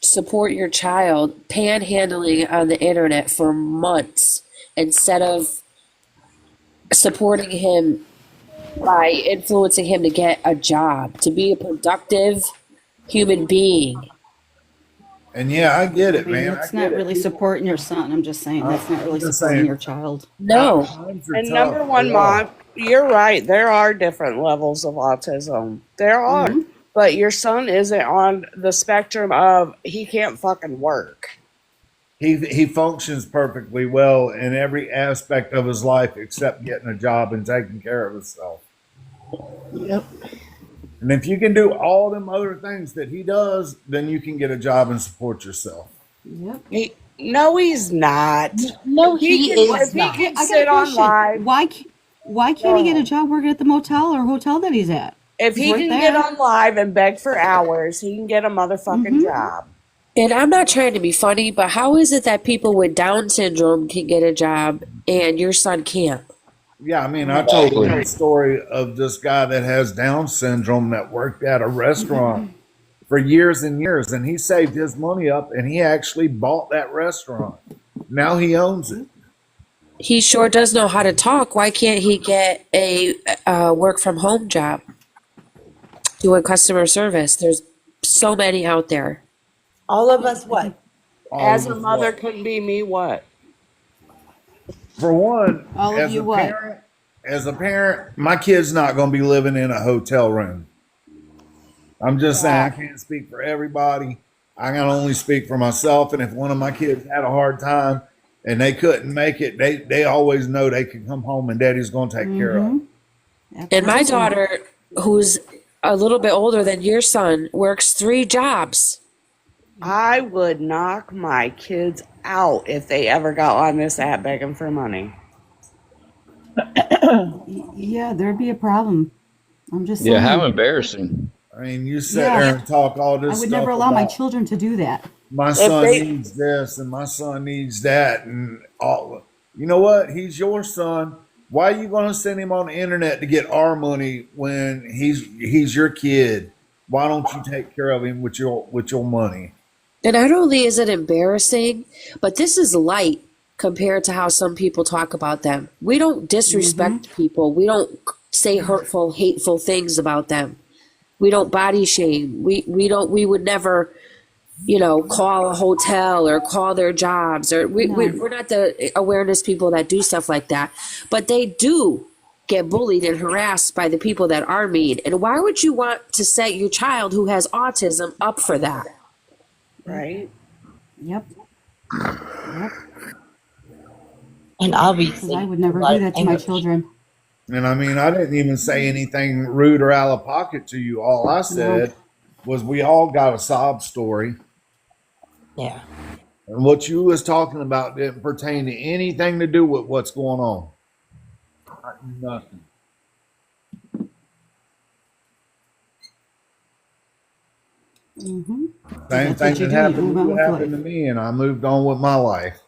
support your child panhandling on the internet for months instead of supporting him by influencing him to get a job, to be a productive human being. And yeah, I get it, man. That's not really supporting your son. I'm just saying that's not really supporting your child. No. And number one, Mom, you're right. There are different levels of autism. There are. But your son isn't on the spectrum of he can't fucking work. He functions perfectly well in every aspect of his life except getting a job and taking care of himself. Yep. And if you can do all them other things that he does, then you can get a job and support yourself. Yep. No, he's not. No, he is not. He can sit on live. Why can't he get a job working at the motel or hotel that he's at? If he can get on live and beg for hours, he can get a motherfucking job. And I'm not trying to be funny, but how is it that people with Down syndrome can get a job and your son can't? Yeah, I mean, I told you the story of this guy that has Down syndrome that worked at a restaurant for years and years, and he saved his money up, and he actually bought that restaurant. Now he owns it. He sure does know how to talk. Why can't he get a work from home job doing customer service? There's so many out there. All of us what? As a mother couldn't be me what? For one, All of you what? As a parent, my kid's not going to be living in a hotel room. I'm just saying, I can't speak for everybody. I can only speak for myself. And if one of my kids had a hard time and they couldn't make it, they always know they can come home and daddy's going to take care of them. And my daughter, who's a little bit older than your son, works 3 jobs. I would knock my kids out if they ever got on this app begging for money. Yeah, there'd be a problem. I'm just saying. Yeah, how embarrassing. I mean, you sit there and talk all this I would stuff never allow my about, children to do that. my son needs this and my son needs that and all. You know what? He's your son. Why are you going to send him on the internet to get our money when he's your kid? Why don't you take care of him with your money? And not only is it embarrassing, but this is light compared to how some people talk about them. We don't disrespect people. We don't say hurtful, hateful things about them. We don't body shame. We would never, call a hotel or call their jobs, or we're not the awareness people that do stuff like that. But they do get bullied and harassed by the people that are mean. And why would you want to set your child who has autism up for that? Right? Yep. And obviously, I would never do that to my children. And I mean, I didn't even say anything rude or out of pocket to you. All I said was we all got a sob story. Yeah. And what you was talking about didn't pertain to anything to do with what's going on. Nothing. Mm-hmm. Same thing that happened to me, and I moved on with my life.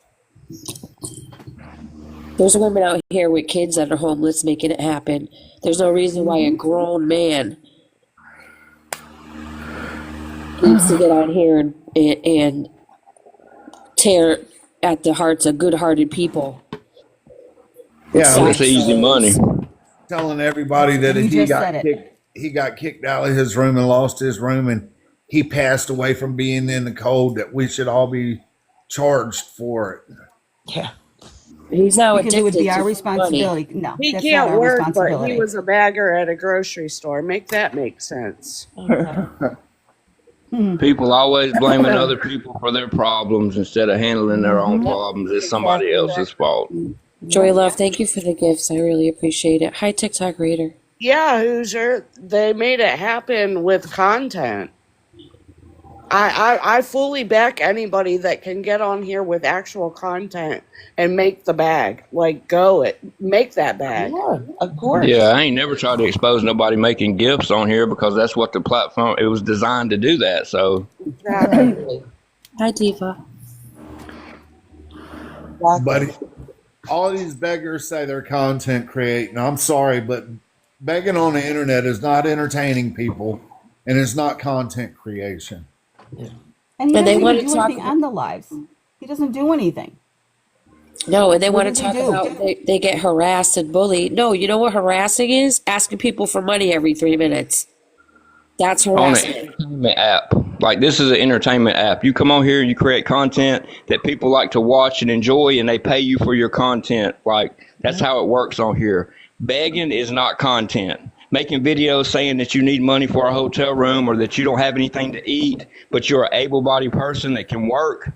There's women out here with kids that are homeless making it happen. There's no reason why a grown man needs to get out here and tear at the hearts of good-hearted people. Yeah, it's easy money. Telling everybody that he got kicked out of his room and lost his room, and he passed away from being in the cold, that we should all be charged for it. Yeah. He's now because it would be our responsibility. Money. No, he that's can't not our work, responsibility. but he was a bagger at a grocery store. Make that make sense. People always blaming other people for their problems instead of handling their own problems. It's somebody else's fault. Joy Love, thank you for the gifts. I really appreciate it. Hi, TikTok reader. Yeah, Hoosier. They made it happen with content. I fully back anybody that can get on here with actual content and make the bag. Like, make that bag. Yeah, of course. Yeah, I ain't never tried to expose nobody making gifts on here because that's what the platform, it was designed to do that. So, Hi, Diva. Buddy, all these beggars say they're content creating. I'm sorry, but begging on the internet is not entertaining people, and it's not content creation. Yeah. And he doesn't even do anything on the lives. He doesn't do anything. No, and they want to talk about they get harassed and bullied. No, you know what harassing is? Asking people for money every 3 minutes. That's harassment. On an entertainment app. Like, this is an entertainment app. You come on here and you create content that people like to watch and enjoy, and they pay you for your content. Like, that's how it works on here. Begging is not content. Making videos saying that you need money for a hotel room or that you don't have anything to eat, but you're an able-bodied person that can work,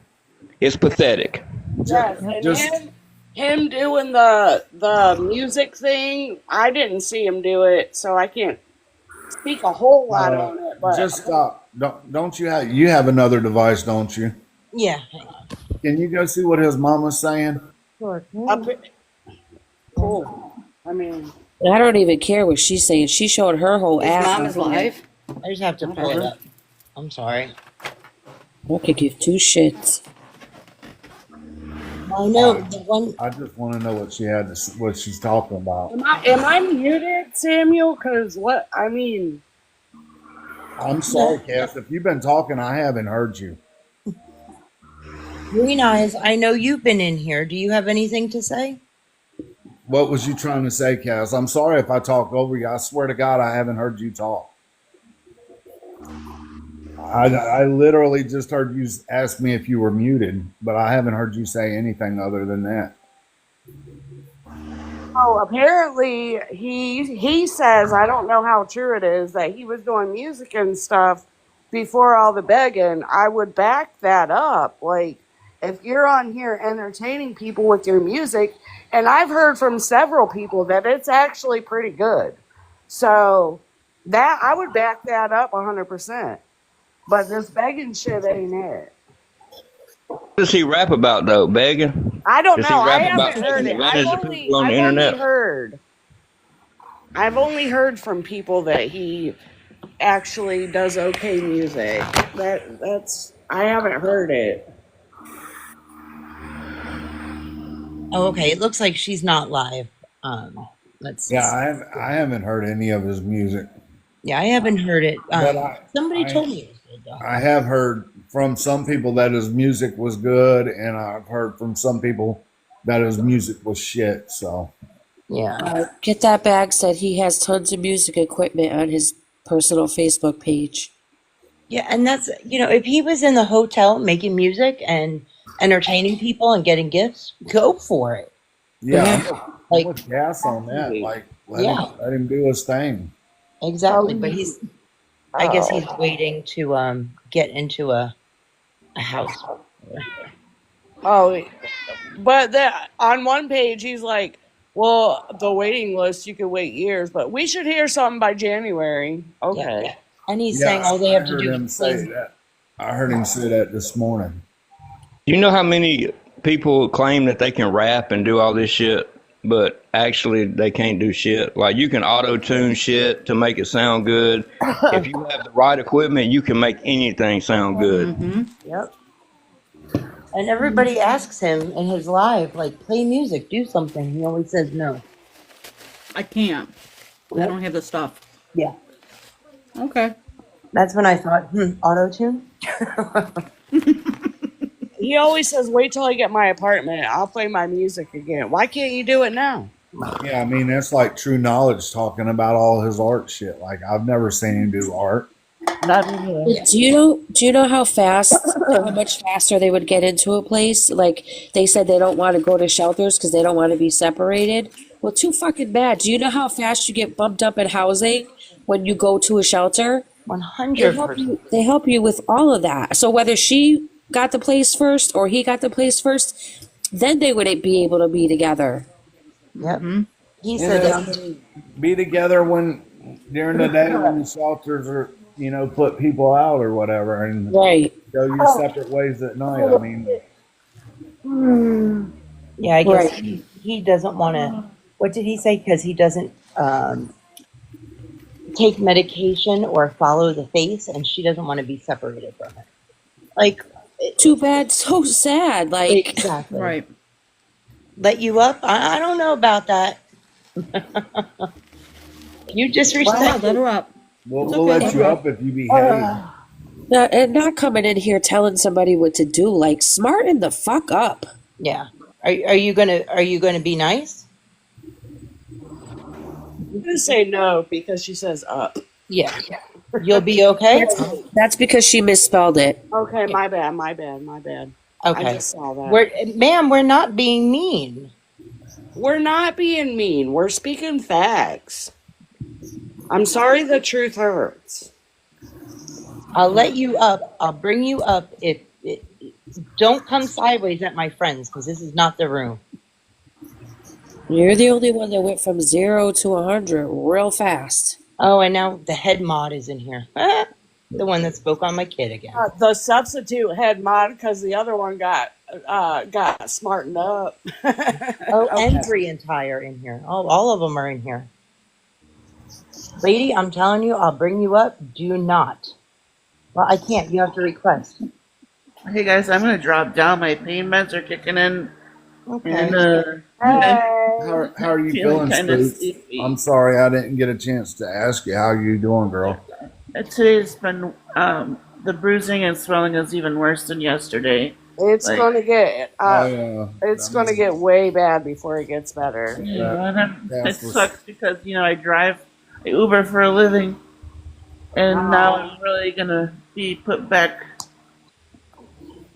it's pathetic. Yes, and him doing the music thing, I didn't see him do it, so I can't speak a whole lot on it. But just stop. Don't you have another device, don't you? Yeah. Can you go see what his mama's saying? Sure. Cool. I mean, I don't even care what she's saying. She showed her whole ass. Mom is live. I just have to pull it up. I'm sorry. I could give two shits. I know the one. I just want to know what she's talking about. am I muted, Samuel? Because I mean. I'm sorry, Cass. If you've been talking, I haven't heard you. Green Eyes, I know you've been in here. Do you have anything to say? What was you trying to say, Cass? I'm sorry if I talked over you. I swear to God, I haven't heard you talk. I literally just heard you ask me if you were muted, but I haven't heard you say anything other than that. Oh, apparently he says, I don't know how true it is, that he was doing music and stuff before all the begging. I would back that up. Like, if you're on here entertaining people with your music, and I've heard from several people that it's actually pretty good. So that I would back that up 100%. But this begging shit ain't it. What does he rap about, though? Begging? I don't Does know. he rap I about haven't heard taking it. advantage of people on the internet? I've only heard from people that he actually does okay music. I haven't heard it. Oh, okay. It looks like she's not live. Let's see. Yeah, I haven't heard any of his music. Yeah, I haven't heard it. Somebody told me it was good, though. I have heard from some people that his music was good, and I've heard from some people that his music was shit. So Yeah. Get That Bag said he has tons of music equipment on his personal Facebook page. Yeah, and that's, if he was in the hotel making music and entertaining people and getting gifts, go for it. Yeah, I'm with gas on that. Like, let him do his thing. Exactly. But I guess he's waiting to get into a house. Oh, but on one page he's like, well, the waiting list, you could wait years, but we should hear something by January. Okay. Yeah. And he's saying all they have to do is say that. I heard him say that this morning. You know how many people claim that they can rap and do all this shit, but actually they can't do shit? Like, you can auto-tune shit to make it sound good. If you have the right equipment, you can make anything sound good. Yep. And everybody asks him in his live, like, play music, do something. He always says no. I can't. I don't have the stuff. Yeah. Okay. That's when I thought, auto-tune? He always says, wait till I get my apartment. I'll play my music again. Why can't you do it now? Yeah, I mean, that's like True Knowledge talking about all his art shit. Like, I've never seen him do art. Do you know how much faster they would get into a place? Like, they said they don't want to go to shelters because they don't want to be separated. Well, too fucking bad. Do you know how fast you get bumped up in housing when you go to a shelter? 100%. They help you with all of that. So whether she got the place first or he got the place first, then they wouldn't be able to be together. Yep. He said be together during the day when the shelters are, put people out or whatever, and go your separate ways at night. I mean, yeah, I guess he doesn't want to. What did he say? Because he doesn't take medication or follow the face, and she doesn't want to be separated from it. Like, too bad, so sad. Like, exactly. Right. Let you up? I don't know about that. You disrespect. Let her up. We'll let you up if you behave. And not coming in here telling somebody what to do. Like, smarten the fuck up. Yeah. Are you gonna be nice? I'm gonna say no because she says up. Yeah. You'll be okay? That's because she misspelled it. Okay, my bad. Okay. I just saw that. Ma'am, we're not being mean. We're not being mean. We're speaking facts. I'm sorry the truth hurts. I'll let you up. I'll bring you up. Don't come sideways at my friends, because this is not the room. You're the only one that went from 0 to 100 real fast. Oh, and now the head mod is in here. The one that spoke on my kid again. The substitute head mod, because the other one got smartened up. Oh, okay. And Bre Ty are in here. Oh, all of them are in here. Lady, I'm telling you, I'll bring you up. Do not. Well, I can't. You have to request. Hey guys, I'm gonna drop down. My pain meds are kicking in. Okay. And, how are you feeling, Spooks? I'm sorry I didn't get a chance to ask you. How are you doing, girl? Today's been the bruising and swelling is even worse than yesterday. It's going to get it's going to get way bad before it gets better. Yeah, it sucks because I Uber for a living, and now I'm really gonna be put back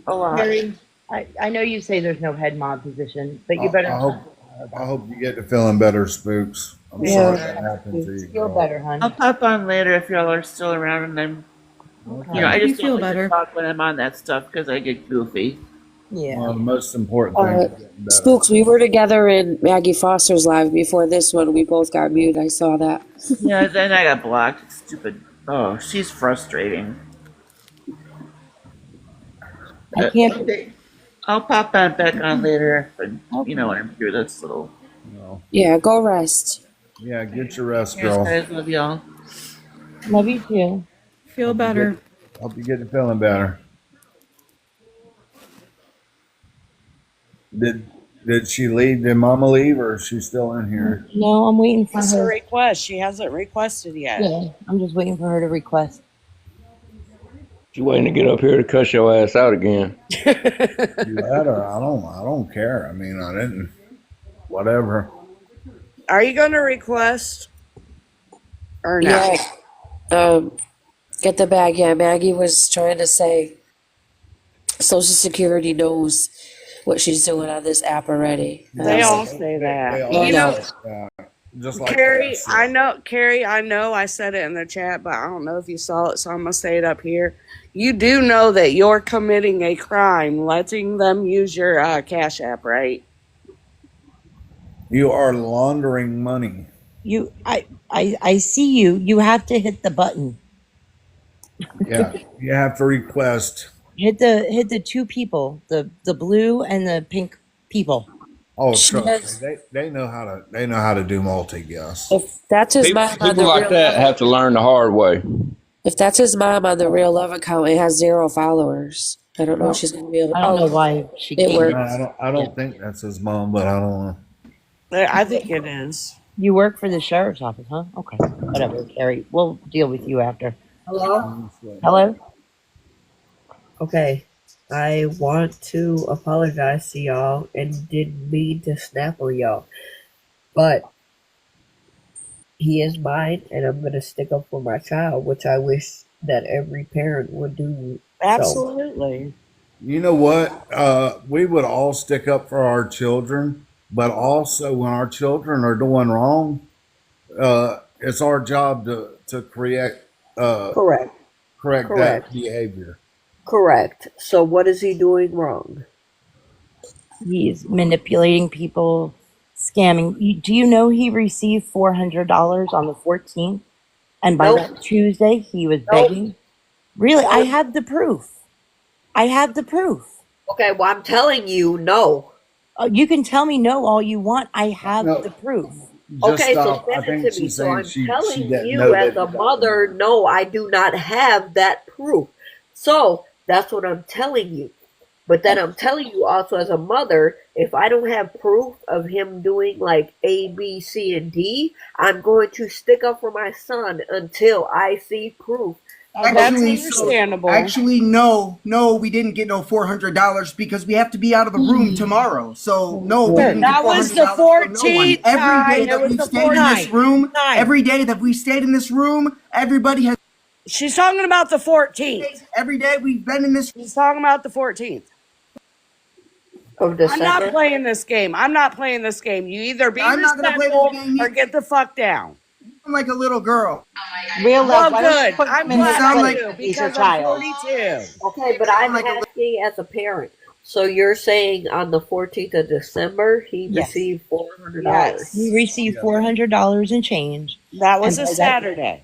a lot. Harry, I know you say there's no head mod position, but you better. I hope you get to feeling better, Spooks. I'm sorry that happened to you. Feel better, hon. I'll pop on later if y'all are still around, and I'm. I just feel don't like better. to talk when I'm on that stuff because I get goofy. Yeah. Well, the most important thing is getting better. Spooks, we were together in Maggie Foster's live before this one. We both got mute. I saw that. Yeah, then I got blocked. Stupid. Oh, she's frustrating. I can't. I'll pop on back on later, but when I'm through this little. Yeah, go rest. Yeah, get your rest, Yes, girl. guys, love y'all. Love you too. Feel better. Hope you get to feeling better. Did she leave? Did Mama leave, or is she still in here? No, I'm waiting for It's a her. request. She hasn't requested yet. Yeah, I'm just waiting for her to request. You waiting to get up here to cuss your ass out again? You let her. I don't care. I mean, I didn't. Whatever. Are you going to request or no? Yeah. Get the bag. Yeah, Maggie was trying to say Social Security knows what she's doing on this app already. They all say that. You know, just like Carrie, I know I said it in the chat, but I don't know if you saw it, so I'm going to say it up here. You do know that you're committing a crime letting them use your Cash App, right? You are laundering money. I see you. You have to hit the button. Yeah, you have to request. Hit the two people, the blue and the pink people. Oh, trust me, they know how to do multi-guess. If that's his mom on the People like real that love, have to learn the hard way. if that's his mom on the Real Love account, it has 0 followers. I don't know if she's going to be able to. I don't know why she it can't. works. I don't think that's his mom, but I don't know. I think it is. You work for the sheriff's office, huh? Okay, whatever, Carrie. We'll deal with you after. Hello? Hello? Okay. I want to apologize to y'all and didn't mean to snap on y'all. But he is mine and I'm going to stick up for my child, which I wish that every parent would do. Absolutely. You know what? We would all stick up for our children, but also when our children are doing wrong, it's our job to correct that behavior. Correct. So what is he doing wrong? He's manipulating people, scamming. Do you know he received $400 on the 14th? And by that Tuesday, he was begging. Really? I have the proof. Okay, well, I'm telling you, no. You can tell me no all you want. I have the proof. Okay, so send it to me. So I'm telling you as a mother, no, I do not have that proof. So that's what I'm telling you. But then I'm telling you also as a mother, if I don't have proof of him doing like A, B, C, and D, I'm going to stick up for my son until I see proof. Actually, no, we didn't get no $400 because we have to be out of the room tomorrow. So no, we didn't that get was the 14th. Every day that we've stayed in this room, every day that we stayed in this room, everybody has. She's talking about the 14th. Every day we've been in this. She's talking about the 14th. I'm not playing this game. You either be respectful or get the fuck down. I'm like a little girl. Real love. Well, good. I'm glad he's your child. 42. Okay, but I'm asking as a parent. So you're saying on the 14th of December, he received $400? Yes. He received $400 in change. That was a Saturday.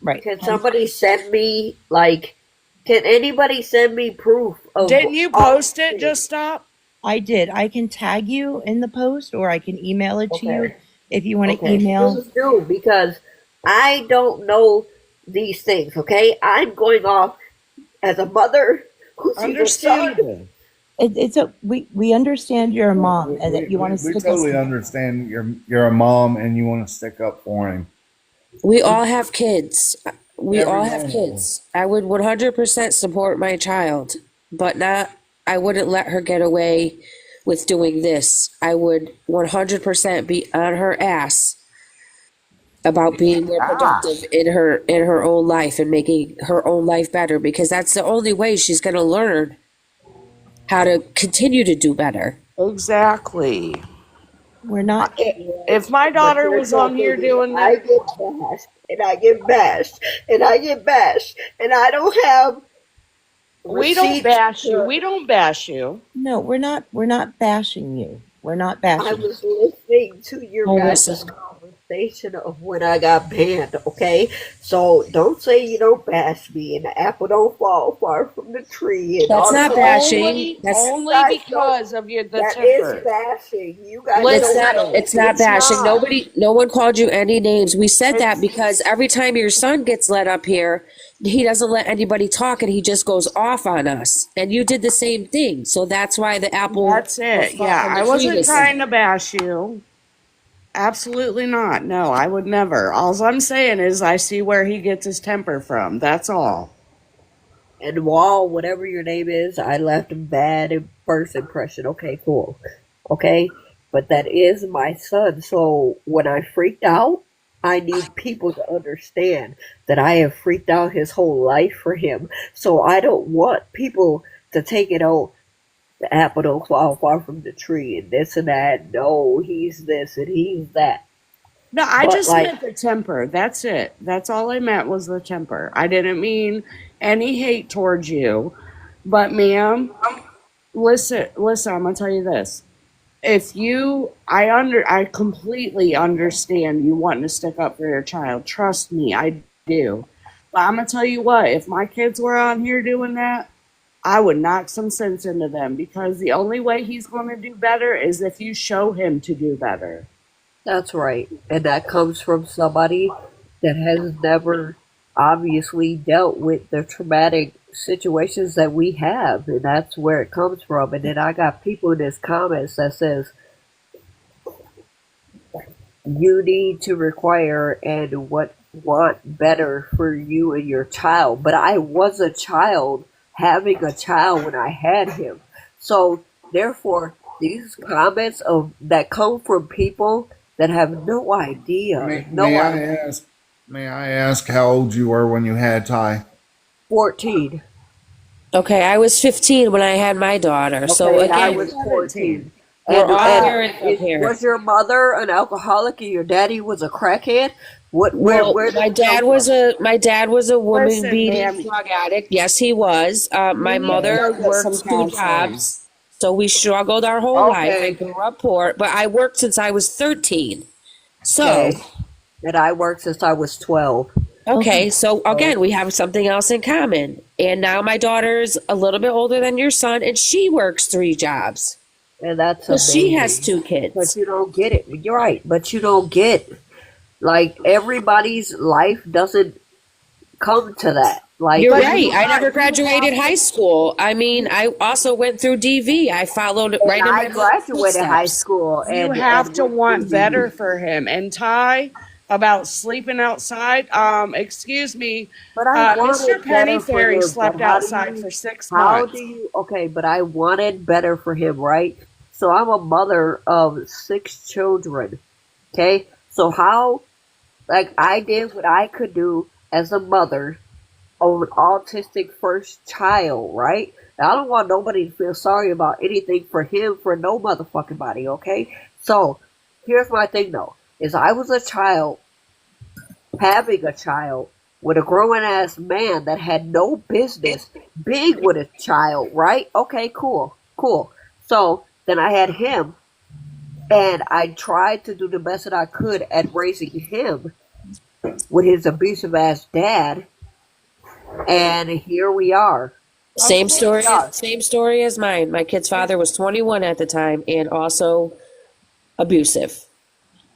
Right. Can somebody send me, can anybody send me proof of... Didn't you post it, Just Stop? I did. I can tag you in the post or I can email it to you if you want to email. Please do, because I don't know these things, okay? I'm going off as a mother who's understandable. We understand you're a mom and that you want to stick up. We totally understand you're a mom and you want to stick up for him. We all have kids. I would 100% support my child, but I wouldn't let her get away with doing this. I would 100% be on her ass about being more productive in her own life and making her own life better, because that's the only way she's going to learn how to continue to do better. Exactly. We're not. If my daughter was on here doing that, I get bashed and I get bashed and I get bashed and I don't have. We don't bash you. We don't bash you. No, we're not. We're not bashing you. We're not bashing. I was listening to your guys' conversation of when I got banned. Okay, so don't say you don't bash me and the apple don't fall far from the tree. And that's not bashing. That's only because of the that temper. Is bashing. You guys. It's not bashing. No one called you any names. We said that because every time your son gets let up here, he doesn't let anybody talk and he just goes off on us. And you did the same thing. So that's why the apple. That's it. Yeah, I wasn't trying to bash you. Absolutely not. No, I would never. All I'm saying is I see where he gets his temper from. That's all. And Wall, whatever your name is, I left a bad first impression. Okay, cool. Okay, but that is my son. So when I freaked out, I need people to understand that I have freaked out his whole life for him. So I don't want people to take it, oh, the apple don't fall far from the tree and this and that. No, he's this and he's that. No, I But just like, meant the temper. That's it. That's all I meant was the temper. I didn't mean any hate towards you. But ma'am, listen, I'm gonna tell you this. If you I completely understand you wanting to stick up for your child. Trust me, I do. But I'm gonna tell you what, if my kids were on here doing that, I would knock some sense into them, because the only way he's gonna do better is if you show him to do better. that's right. And that comes from somebody that has never obviously dealt with the traumatic situations that we have. And that's where it comes from. And then I got people in this comments that says, you need to require and want better for you and your child. But I was a child having a child when I had him. So therefore, these comments that come from people that have no idea. May I ask how old you were when you had Ty? 14. Okay, I was 15 when I had my daughter. So Okay, I again, was 14. we're all And parents up here. was your mother an alcoholic and your daddy was a crackhead? Where my dad was a woman Listen, beating ma'am. drug addict. Yes, he was. My need mother to go get some worked 2 counseling. jobs, so we struggled our whole life. I Okay. grew up poor, but I worked since I was 13. So Okay. And I worked since I was 12. okay, so again, we have something else in common. And now my daughter's a little bit older than your son, and she works 3 jobs. And that's So she amazing. has 2 kids. But you don't get it. You're right. But you don't get, like, everybody's life doesn't come to that. Like, You're right. I never graduated high school. I mean, I also went through DV. I followed right in my I graduated high footsteps. school. You And have to want better for him. And Ty, about sleeping outside, excuse me, But I Mr. wanted better for Pennyfairy him. slept But how do outside you- for 6 How months. do you? Okay, but I wanted better for him, right? So I'm a mother of 6 children. Okay, so how? Like, I did what I could do as a mother of an autistic first child, right? Now, I don't want nobody to feel sorry about anything for him for no motherfucking body. Okay, so here's my thing though: is I was a child having a child with a grown ass man that had no business being with a child, right? Okay, cool. So then I had him, and I tried to do the best that I could at raising him with his abusive ass dad, and here we are. Same story as mine. My kid's father was 21 at the time and also abusive.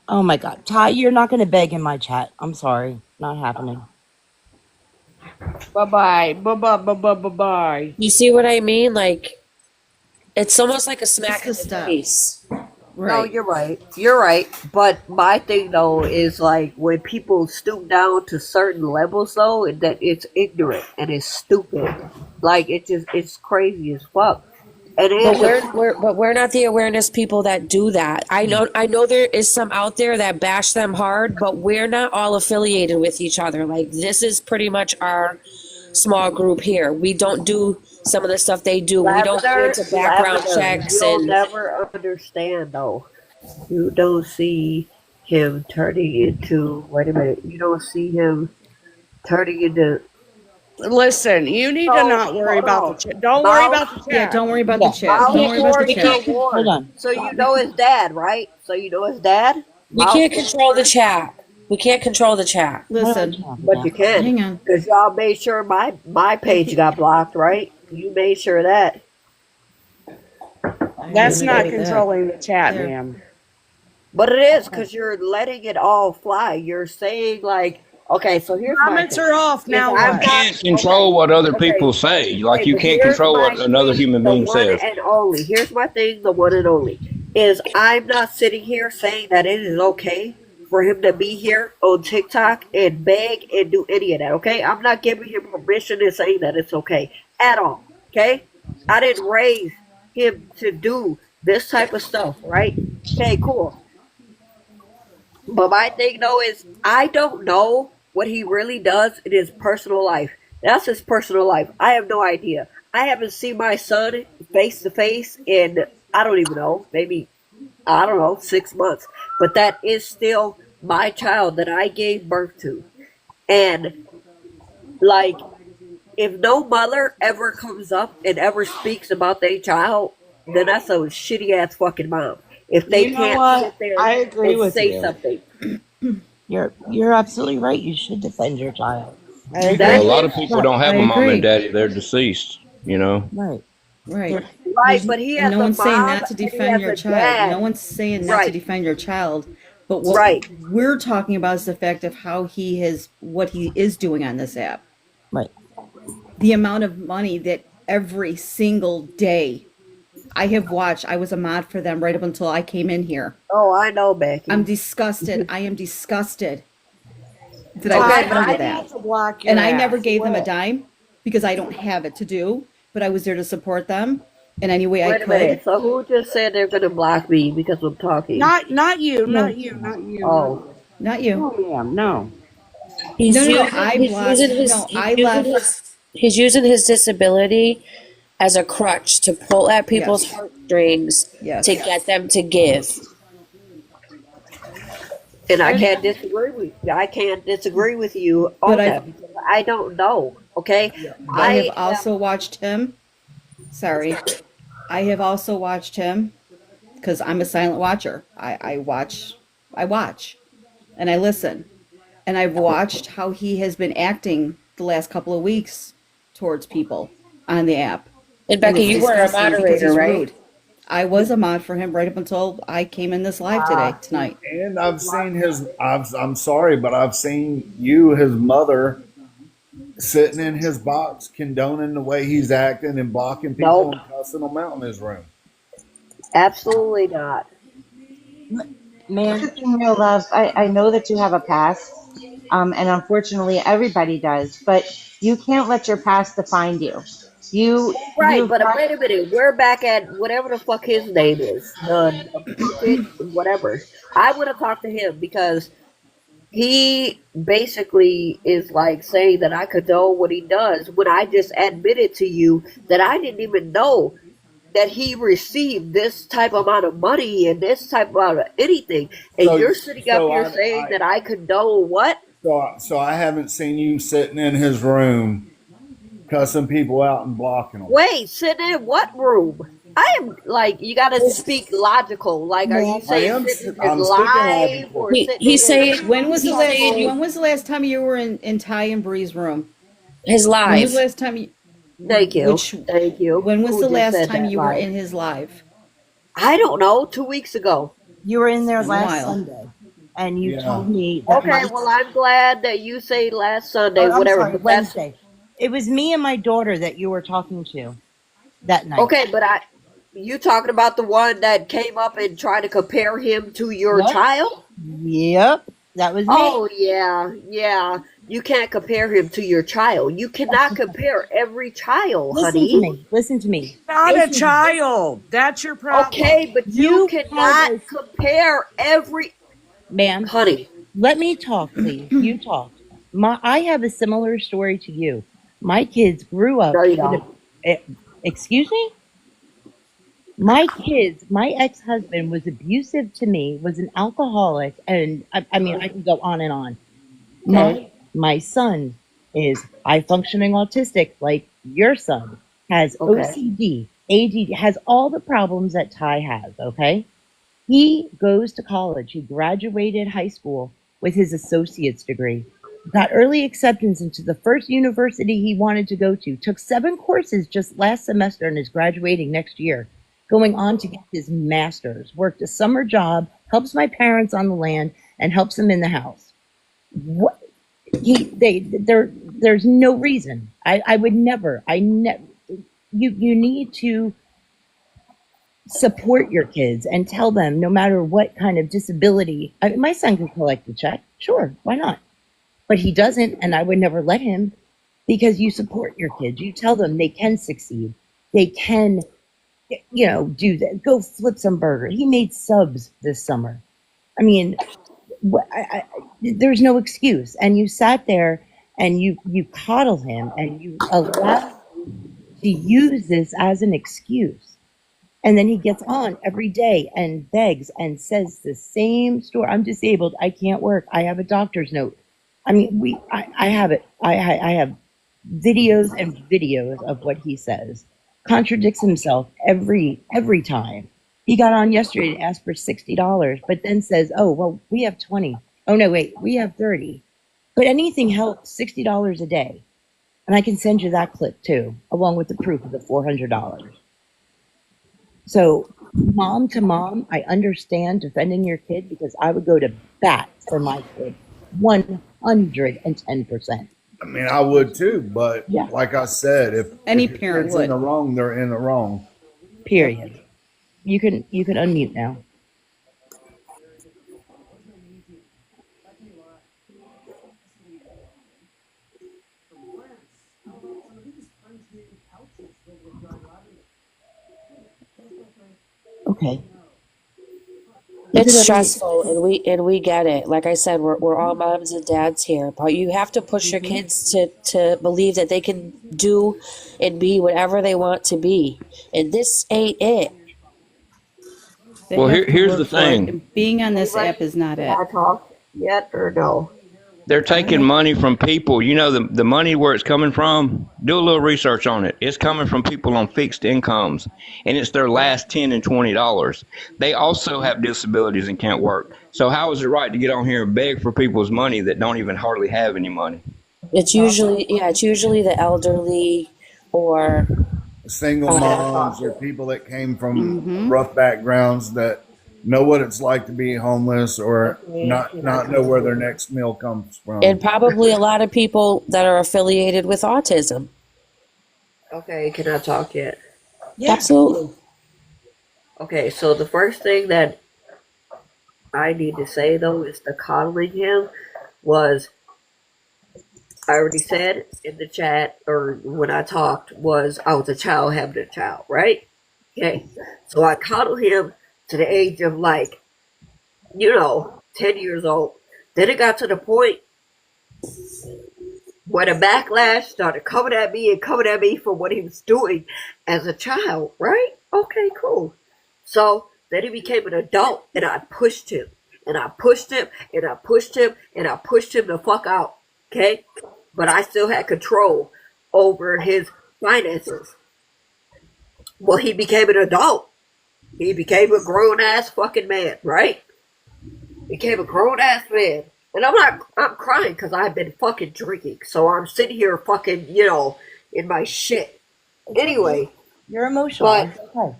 Oh my God. Ty, you're not going to beg in my chat. I'm sorry. Not happening. Bye-bye. Bye-bye. You see what I mean? Like, it's almost like a smack in the face. No, you're right. You're right. But my thing though is like when people stoop down to certain levels though, that it's ignorant and it's stupid. Like it's crazy as fuck. And But we're not the awareness people that do that. I know there is some out there that bash them hard, but we're not all affiliated with each other. Like, this is pretty much our small group here. We don't do some of the stuff they do. We don't go into background checks. You'll And never understand though. You don't see him turning into. Wait a minute. You don't see him turning into. Listen, you need to not worry about the chat. Don't worry about the chat. Yeah, don't worry about the chat. Don't worry about the chat. Hold on. So you know his dad, right? So you know his dad. we can't control the chat. We can't control the chat. Listen, But you can. hang on. Because y'all made sure my page got blocked, right? You made sure that. That's not controlling the chat, ma'am. But it is, because you're letting it all fly. You're saying, like, okay, so here's Comments are off now. You can't control what other people say. Like, you can't control what another human being says. And only. Here's my thing, the one and only. Is I'm not sitting here saying that it is okay for him to be here on TikTok and beg and do any of that, okay? I'm not giving him permission and saying that it's okay at all, okay? I didn't raise him to do this type of stuff, right? Okay, cool. But my thing though is I don't know what he really does in his personal life. That's his personal life. I have no idea. I haven't seen my son face to face in I don't even know, maybe I don't know, 6 months. But that is still my child that I gave birth to. And like if no mother ever comes up and ever speaks about their child, then that's a shitty ass fucking mom. If they You know can't what? sit there I agree and with say you. something. You're absolutely right. You should defend your child. Well, a lot of people don't I have a mom and agree. daddy; they're deceased. You know. Right. Right. Right, but he And has no a one's saying mom not to and he defend has your a child. No dad. one's saying not to Right. defend your child. But what Right. we're talking about is the fact of how what he is doing on this app. Right. The amount of money that every single day I have watched. I was a mod for them right up until I came in here. Oh, I know, Becky. I'm disgusted. I am disgusted that Okay, I was but part I of that. need to block your And I never ass. gave them a What? dime because I don't have it to do, but I was there to support them in any way I Wait a could. minute. So who just said they're gonna block me because I'm talking? Not you, No. not you, not you. Oh. Not you. No, ma'am, no. He's No. using, I he's blocked. using his No, he's I using left. he's using his disability as a crutch to pull at people's Yes. heartstrings Yes. to get them to give. And I can't disagree with you. I can't disagree with you on But that because I don't know. Okay, I have also watched him. Sorry. I have also watched him because I'm a silent watcher. I watch, and I listen. And I've watched how he has been acting the last couple of weeks towards people on the app. And Becky, it's you were a disgusting because moderator, he's right? rude. I was a mod for him right up until I came in this live tonight. And I've seen I'm sorry, but I've seen his mother, sitting in his box, condoning the way he's acting and blocking people and cussing them out in his room. Absolutely not. Man, the thing, real love, I know that you have a past, and unfortunately everybody does, but you can't let your past define you. Right, but wait a minute. We're back at whatever the fuck his name is. The crooked, whatever. I would have talked to him because he basically is like saying that I condone what he does when I just admitted to you that I didn't even know that he received this type amount of money and this type amount of anything. And you're sitting up here saying that I condone what? So I haven't seen you sitting in his room cussing people out and blocking them. Wait, sitting in what room? I am like, you got to speak logical. Like, are you saying sitting in live or sitting He's saying when was the last time you were in Ty and Bree's room? His live. When was the last time you? Thank you. Thank you. When was Who the just last said time that you were live? in his live? I don't know. 2 weeks ago. You were in there It's been a last while. Sunday, and you told me that Okay, well, I'm glad that you say last Sunday, I'm whatever. sorry, But that's Wednesday. It was me and my daughter that you were talking to that night. okay. But you talking about the one that came up and tried to compare him to your Yep. child? Yep, that was me. Oh yeah. You can't compare him to your child. You cannot compare every child, Listen honey. to me. Listen to me. Not a child. That's your problem. Okay, but you cannot compare every Ma'am, honey. let me talk, please. You talk. I have a similar story to you. My kids grew up. No, you don't. Excuse me? My ex-husband was abusive to me, was an alcoholic, and I mean, I can go on and on. Okay. My son is high-functioning autistic, like your son, has Okay. OCD, ADD, has all the problems that Ty has, okay? He goes to college. He graduated high school with his associate's degree, got early acceptance into the first university he wanted to go to, took 7 courses just last semester and is graduating next year, going on to get his master's, worked a summer job, helps my parents on the land, and helps them in the house. What? There's no reason. You need to support your kids and tell them no matter what kind of disability. My son can collect the check. Sure, why not? But he doesn't, and I would never let him, because you support your kids. You tell them they can succeed. They can do that. Go flip some burgers. He made subs this summer. I mean, there's no excuse. And you sat there and you coddle him and you allow him to use this as an excuse. And then he gets on every day and begs and says the same story. I'm disabled. I can't work. I have a doctor's note. I mean, I have it. I have videos and videos of what he says. Contradicts himself every time. He got on yesterday to ask for $60, but then says, "Oh, well, we have 20. Oh no, wait, we have 30." But anything helps. $60 a day, and I can send you that clip too, along with the proof of the $400. So, mom to mom, I understand defending your kid because I would go to bat for my kid 110%. I mean, I would too, but like I said, if any if parent it's would. in the wrong, they're in the wrong. Period. You can unmute now. Okay. It's stressful, and we get it. Like I said, we're all moms and dads here, but you have to push your kids to believe that they can do and be whatever they want to be, and this ain't it. They Well, have to here's work the for it. thing. And being on this app is not it. Can I talk yet or no? They're taking money from people. You know, the money where it's coming from, do a little research on it. It's coming from people on fixed incomes, and it's their last $10 and $20. They also have disabilities and can't work. So how is it right to get on here and beg for people's money that don't even hardly have any money? It's usually the elderly or Single moms or people that came from rough backgrounds that know what it's like to be homeless or not know where their next meal comes from. and probably a lot of people that are affiliated with autism. Okay, can I talk yet? Yeah. Absolutely. Okay, so the first thing that I need to say though is the coddling him was, I already said in the chat or when I talked, was I was a child having a child, right? Okay, so I coddled him to the age of 10 years old. Then it got to the point where the backlash started coming at me for what he was doing as a child, right? Okay, cool. So then he became an adult and I pushed him and I pushed him and I pushed him and I pushed him the fuck out, okay? But I still had control over his finances. Well, he became an adult. He became a grown-ass fucking man, right? Became a grown-ass man. And I'm crying because I've been fucking drinking. So I'm sitting here fucking, in my shit. Anyway. You're emotional. But,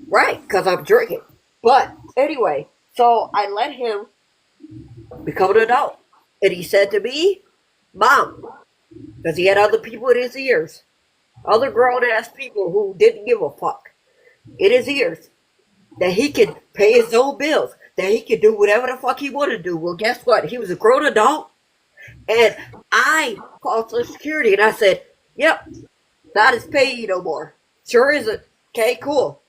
right, because I'm drinking. But, anyway, so I let him become an adult. And he said to me, Mom, because he had other people in his ears. Other grown-ass people who didn't give a fuck in his ears. That he could pay his own bills, that he could do whatever the fuck he wanted to do. Well, guess what? He was a grown adult, and I called Social Security, and I said, yep, not his payee no more. Sure isn't. Okay, cool.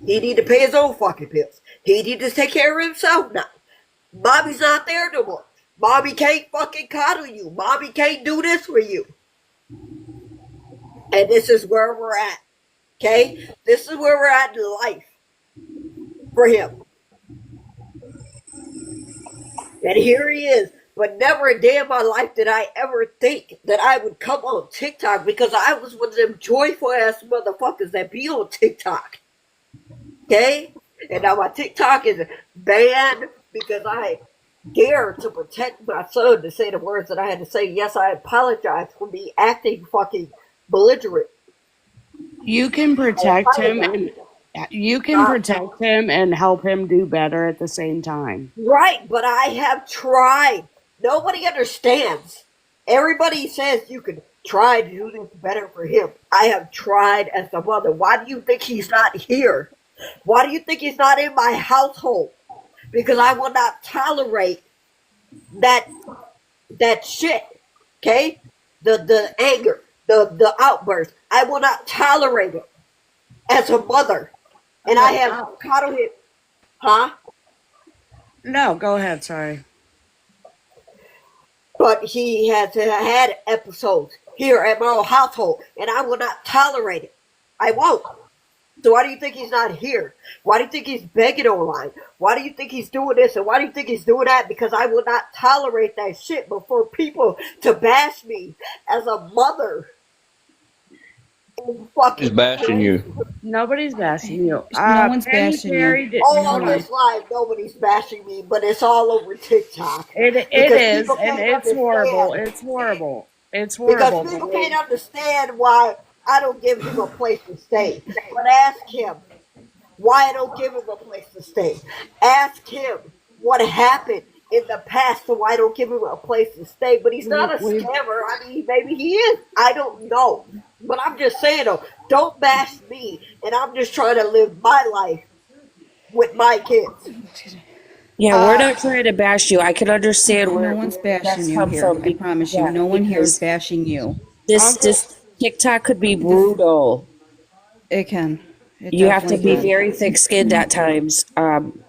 He need to pay his own fucking bills. He need to take care of himself now. Mommy's not there no more. Mommy can't fucking coddle you. Mommy can't do this for you. And this is where we're at. Okay? This is where we're at in life. For him. And here he is. But never a day in my life did I ever think that I would come on TikTok because I was one of them joyful ass motherfuckers that be on TikTok. Okay? And now my TikTok is banned because I dare to protect my son to say the words that I had to say. Yes, I apologize for me acting fucking belligerent. You can protect him and help him do better at the same time. Right, but I have tried. Nobody understands. Everybody says you can try to do this better for him. I have tried as a mother. Why do you think he's not here? Why do you think he's not in my household? Because I will not tolerate that shit. Okay? The anger, the outburst. I will not tolerate it. as a mother, and I have coddled him. Huh? No, go ahead. Sorry. But he has had episodes here at my own household, and I will not tolerate it. I won't. So why do you think he's not here? Why do you think he's begging online? Why do you think he's doing this and why do you think he's doing that? Because I will not tolerate that shit. But for people to bash me as a mother, Is bashing you. Nobody's bashing you. No one's bashing you. All on this live, nobody's bashing me, but it's all over TikTok. It is, and it's horrible. It's horrible. It's horrible. Because people can't understand why I don't give him a place to stay. But ask him why I don't give him a place to stay. Ask him what happened in the past so I don't give him a place to stay. But he's not a scammer. I mean, maybe he is. I don't know. But I'm just saying, though, don't bash me. And I'm just trying to live my life with my kids. Yeah, we're not trying to bash you. I can understand where no one's bashing you come here. from. I promise you, no one here is bashing you. This TikTok could be brutal. It can. You have to be very thick-skinned at times on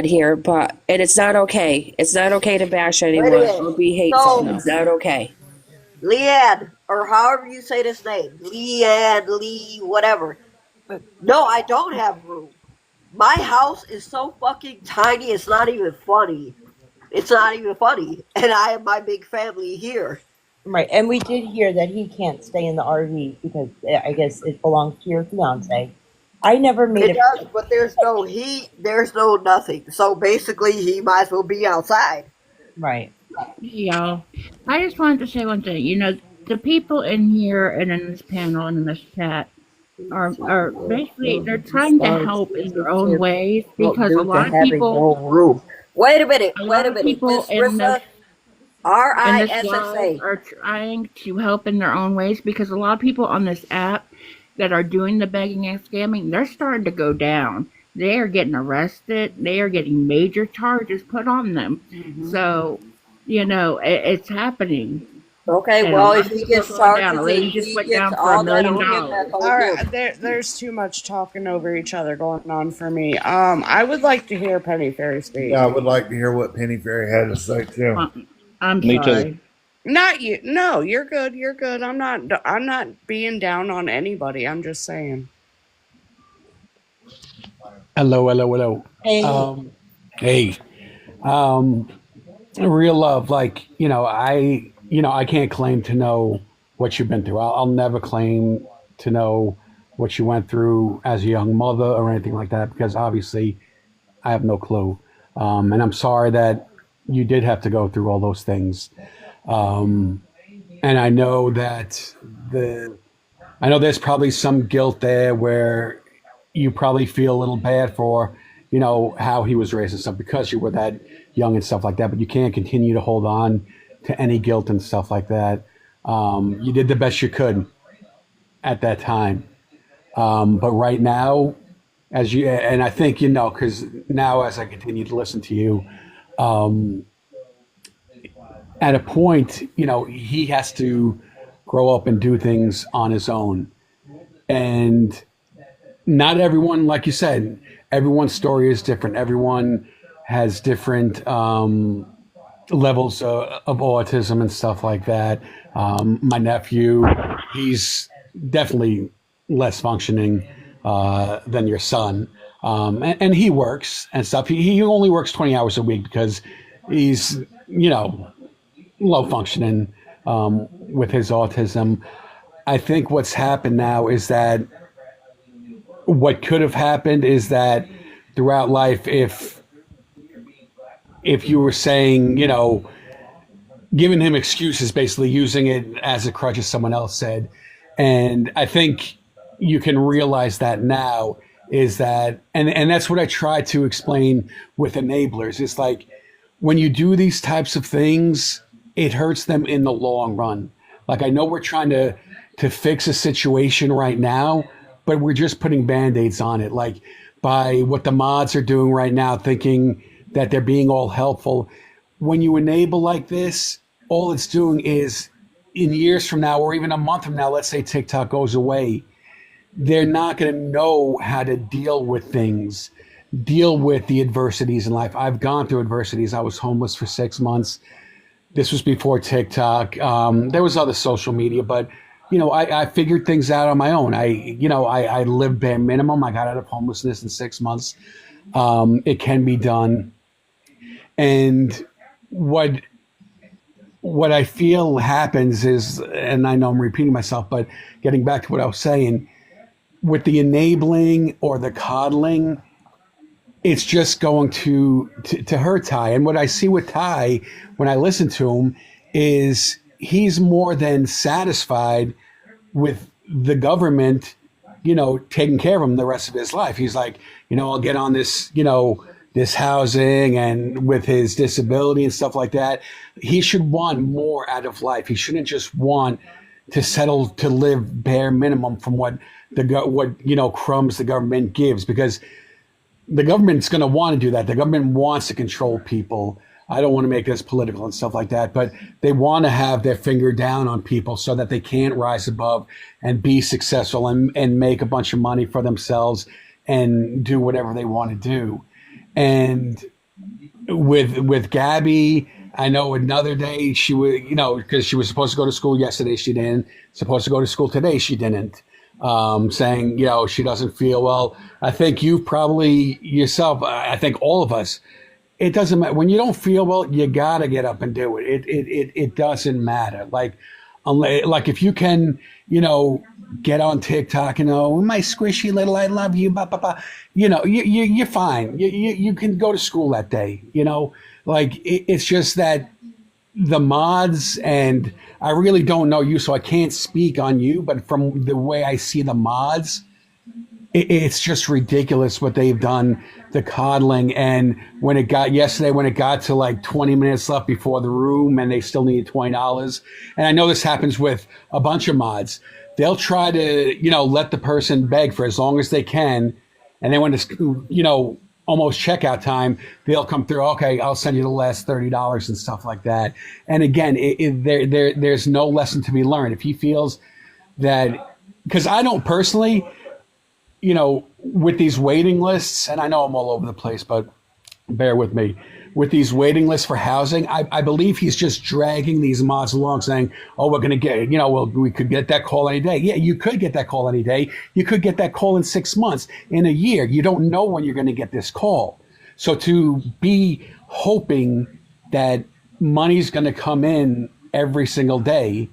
here, and it's not okay. It's not okay to bash anyone or be hateful. It's not okay. Leanne, or however you say this name, Leanne, Lee, whatever. No, I don't have room. My house is so fucking tiny, it's not even funny. It's not even funny. And I have my big family here. Right, and we did hear that he can't stay in the RV because I guess it belongs to your fiance. I never made it. It does, but there's no heat, there's no nothing. So basically, he might as well be outside. Right. Y'all, I just wanted to say one thing. You know, the people in here and in this panel and in this chat are basically, they're trying to help in their own ways because a lot of people. Wait a minute. People in this RISSA are trying to help in their own ways because a lot of people on this app that are doing the begging and scamming, they're starting to go down. They are getting arrested. They are getting major charges put on them. Mm-hmm. So, you know, it's happening. Okay, and well, if he gets charged, a lady just went down for $1 million. All right, there's too much talking over each other going on for me. I would like to hear Penny Fairy speak. Yeah, I would like to hear what Penny Fairy had to say too. I'm sorry. Too. Not you. No, you're good. You're good. I'm not being down on anybody. I'm just saying. Hello. Hey. Hey. Real love, like, I can't claim to know what you've been through. I'll never claim to know what you went through as a young mother or anything like that, because obviously I have no clue. And I'm sorry that you did have to go through all those things. And I know that there's probably some guilt there where you probably feel a little bad for, how he was raised and stuff because you were that young and stuff like that, but you can't continue to hold on to any guilt and stuff like that. You did the best you could at that time. But right now, and I think, because now as I continue to listen to you, at a point, he has to grow up and do things on his own. And not everyone, like you said, everyone's story is different. Everyone has different levels of autism and stuff like that. My nephew, he's definitely less functioning than your son. And he works and stuff. He only works 20 hours a week because he's, low functioning with his autism. I think what's happened now is that what could have happened is that throughout life, if you were saying, giving him excuses, basically using it as a crutch, as someone else said. And I think you can realize that now is that, and that's what I try to explain with enablers. It's like when you do these types of things, it hurts them in the long run. Like I know we're trying to fix a situation right now, but we're just putting Band-Aids on it. Like by what the mods are doing right now, thinking that they're being all helpful. When you enable like this, all it's doing is in years from now, or even a month from now, let's say TikTok goes away, they're not going to know how to deal with things, deal with the adversities in life. I've gone through adversities. I was homeless for 6 months. This was before TikTok. There was other social media, but I figured things out on my own. I lived bare minimum. I got out of homelessness in 6 months. It can be done. And what I feel happens is, and I know I'm repeating myself, but getting back to what I was saying, with the enabling or the coddling, it's just going to hurt Ty. And what I see with Ty when I listen to him is he's more than satisfied with the government, taking care of him the rest of his life. He's like, I'll get on this, this housing, and with his disability and stuff like that. He should want more out of life. He shouldn't just want to settle to live bare minimum from what crumbs the government gives, because the government's going to want to do that. The government wants to control people. I don't want to make this political and stuff like that, but they want to have their finger down on people so that they can't rise above and be successful and make a bunch of money for themselves and do whatever they want to do. And with Gabby, I know another day she was, because she was supposed to go to school yesterday, she didn't. Supposed to go to school today, she didn't. Saying, she doesn't feel well. I think you probably yourself, I think all of us, it doesn't matter. When you don't feel well, you got to get up and do it. It doesn't matter. Like if you can, get on TikTok, my squishy little, I love you, blah, blah, blah. You're fine. You can go to school that day, it's just that the mods, and I really don't know you, so I can't speak on you, but from the way I see the mods, it's just ridiculous what they've done, the coddling. And when it got to like 20 minutes left before the room and they still needed $20, and I know this happens with a bunch of mods, they'll try to, let the person beg for as long as they can. And then when it's, almost checkout time, they'll come through. Okay, I'll send you the last $30 and stuff like that. And again, there's no lesson to be learned. If he feels that, because I don't personally, with these waiting lists, and I know I'm all over the place, but bear with me. With these waiting lists for housing, I believe he's just dragging these mods along, saying, "Oh, we're going to get, we could get that call any day." Yeah, you could get that call any day. You could get that call in 6 months, in a year. You don't know when you're going to get this call. So to be hoping that money's going to come in every single day,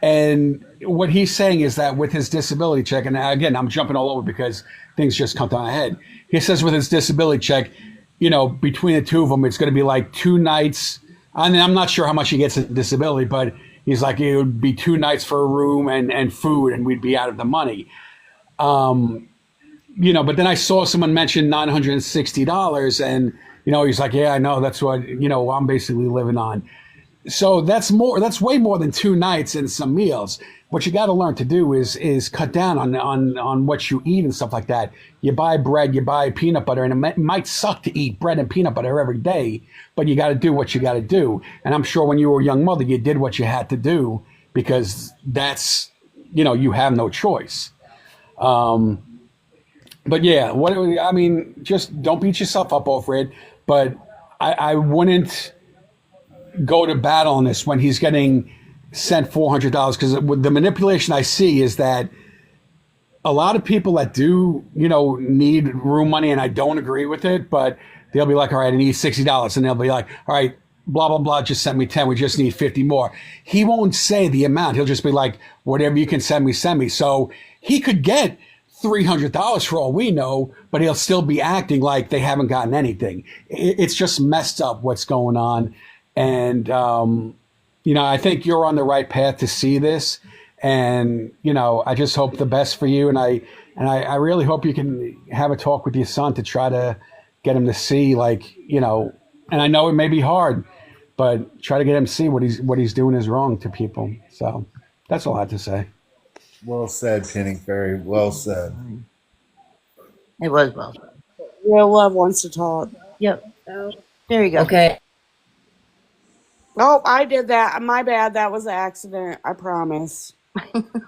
and what he's saying is that with his disability check, and again, I'm jumping all over because things just come to my head. He says with his disability check, between the two of them, it's going to be like 2 nights. And I'm not sure how much he gets in disability, but he's like, it would be 2 nights for a room and food, and we'd be out of the money. But then I saw someone mention $960, and, he's like, yeah, I know, that's what, I'm basically living on. So that's way more than 2 nights and some meals. What you got to learn to do is cut down on what you eat and stuff like that. You buy bread, you buy peanut butter, and it might suck to eat bread and peanut butter every day, but you got to do what you got to do. And I'm sure when you were a young mother, you did what you had to do, because that's, you have no choice. But yeah, just don't beat yourself up over it. But I wouldn't go to battle on this when he's getting sent $400, because the manipulation I see is that a lot of people that do, need room money, and I don't agree with it, but they'll be like, all right, I need $60. And they'll be like, all right, blah, blah, blah, just send me 10. We just need 50 more. He won't say the amount. He'll just be like, whatever you can send me, send me. So he could get $300 for all we know, but he'll still be acting like they haven't gotten anything. It's just messed up what's going on. And, I think you're on the right path to see this. And, I just hope the best for you. And I really hope you can have a talk with your son to try to get him to see, and I know it may be hard, but try to get him to see what he's doing is wrong to people. So that's all I have to say. Well said, Penny Fairy. Well said. It was well said. Real Love wants to talk. Yep. There you go. Okay. Oh, I did that. My bad. That was an accident. I promise.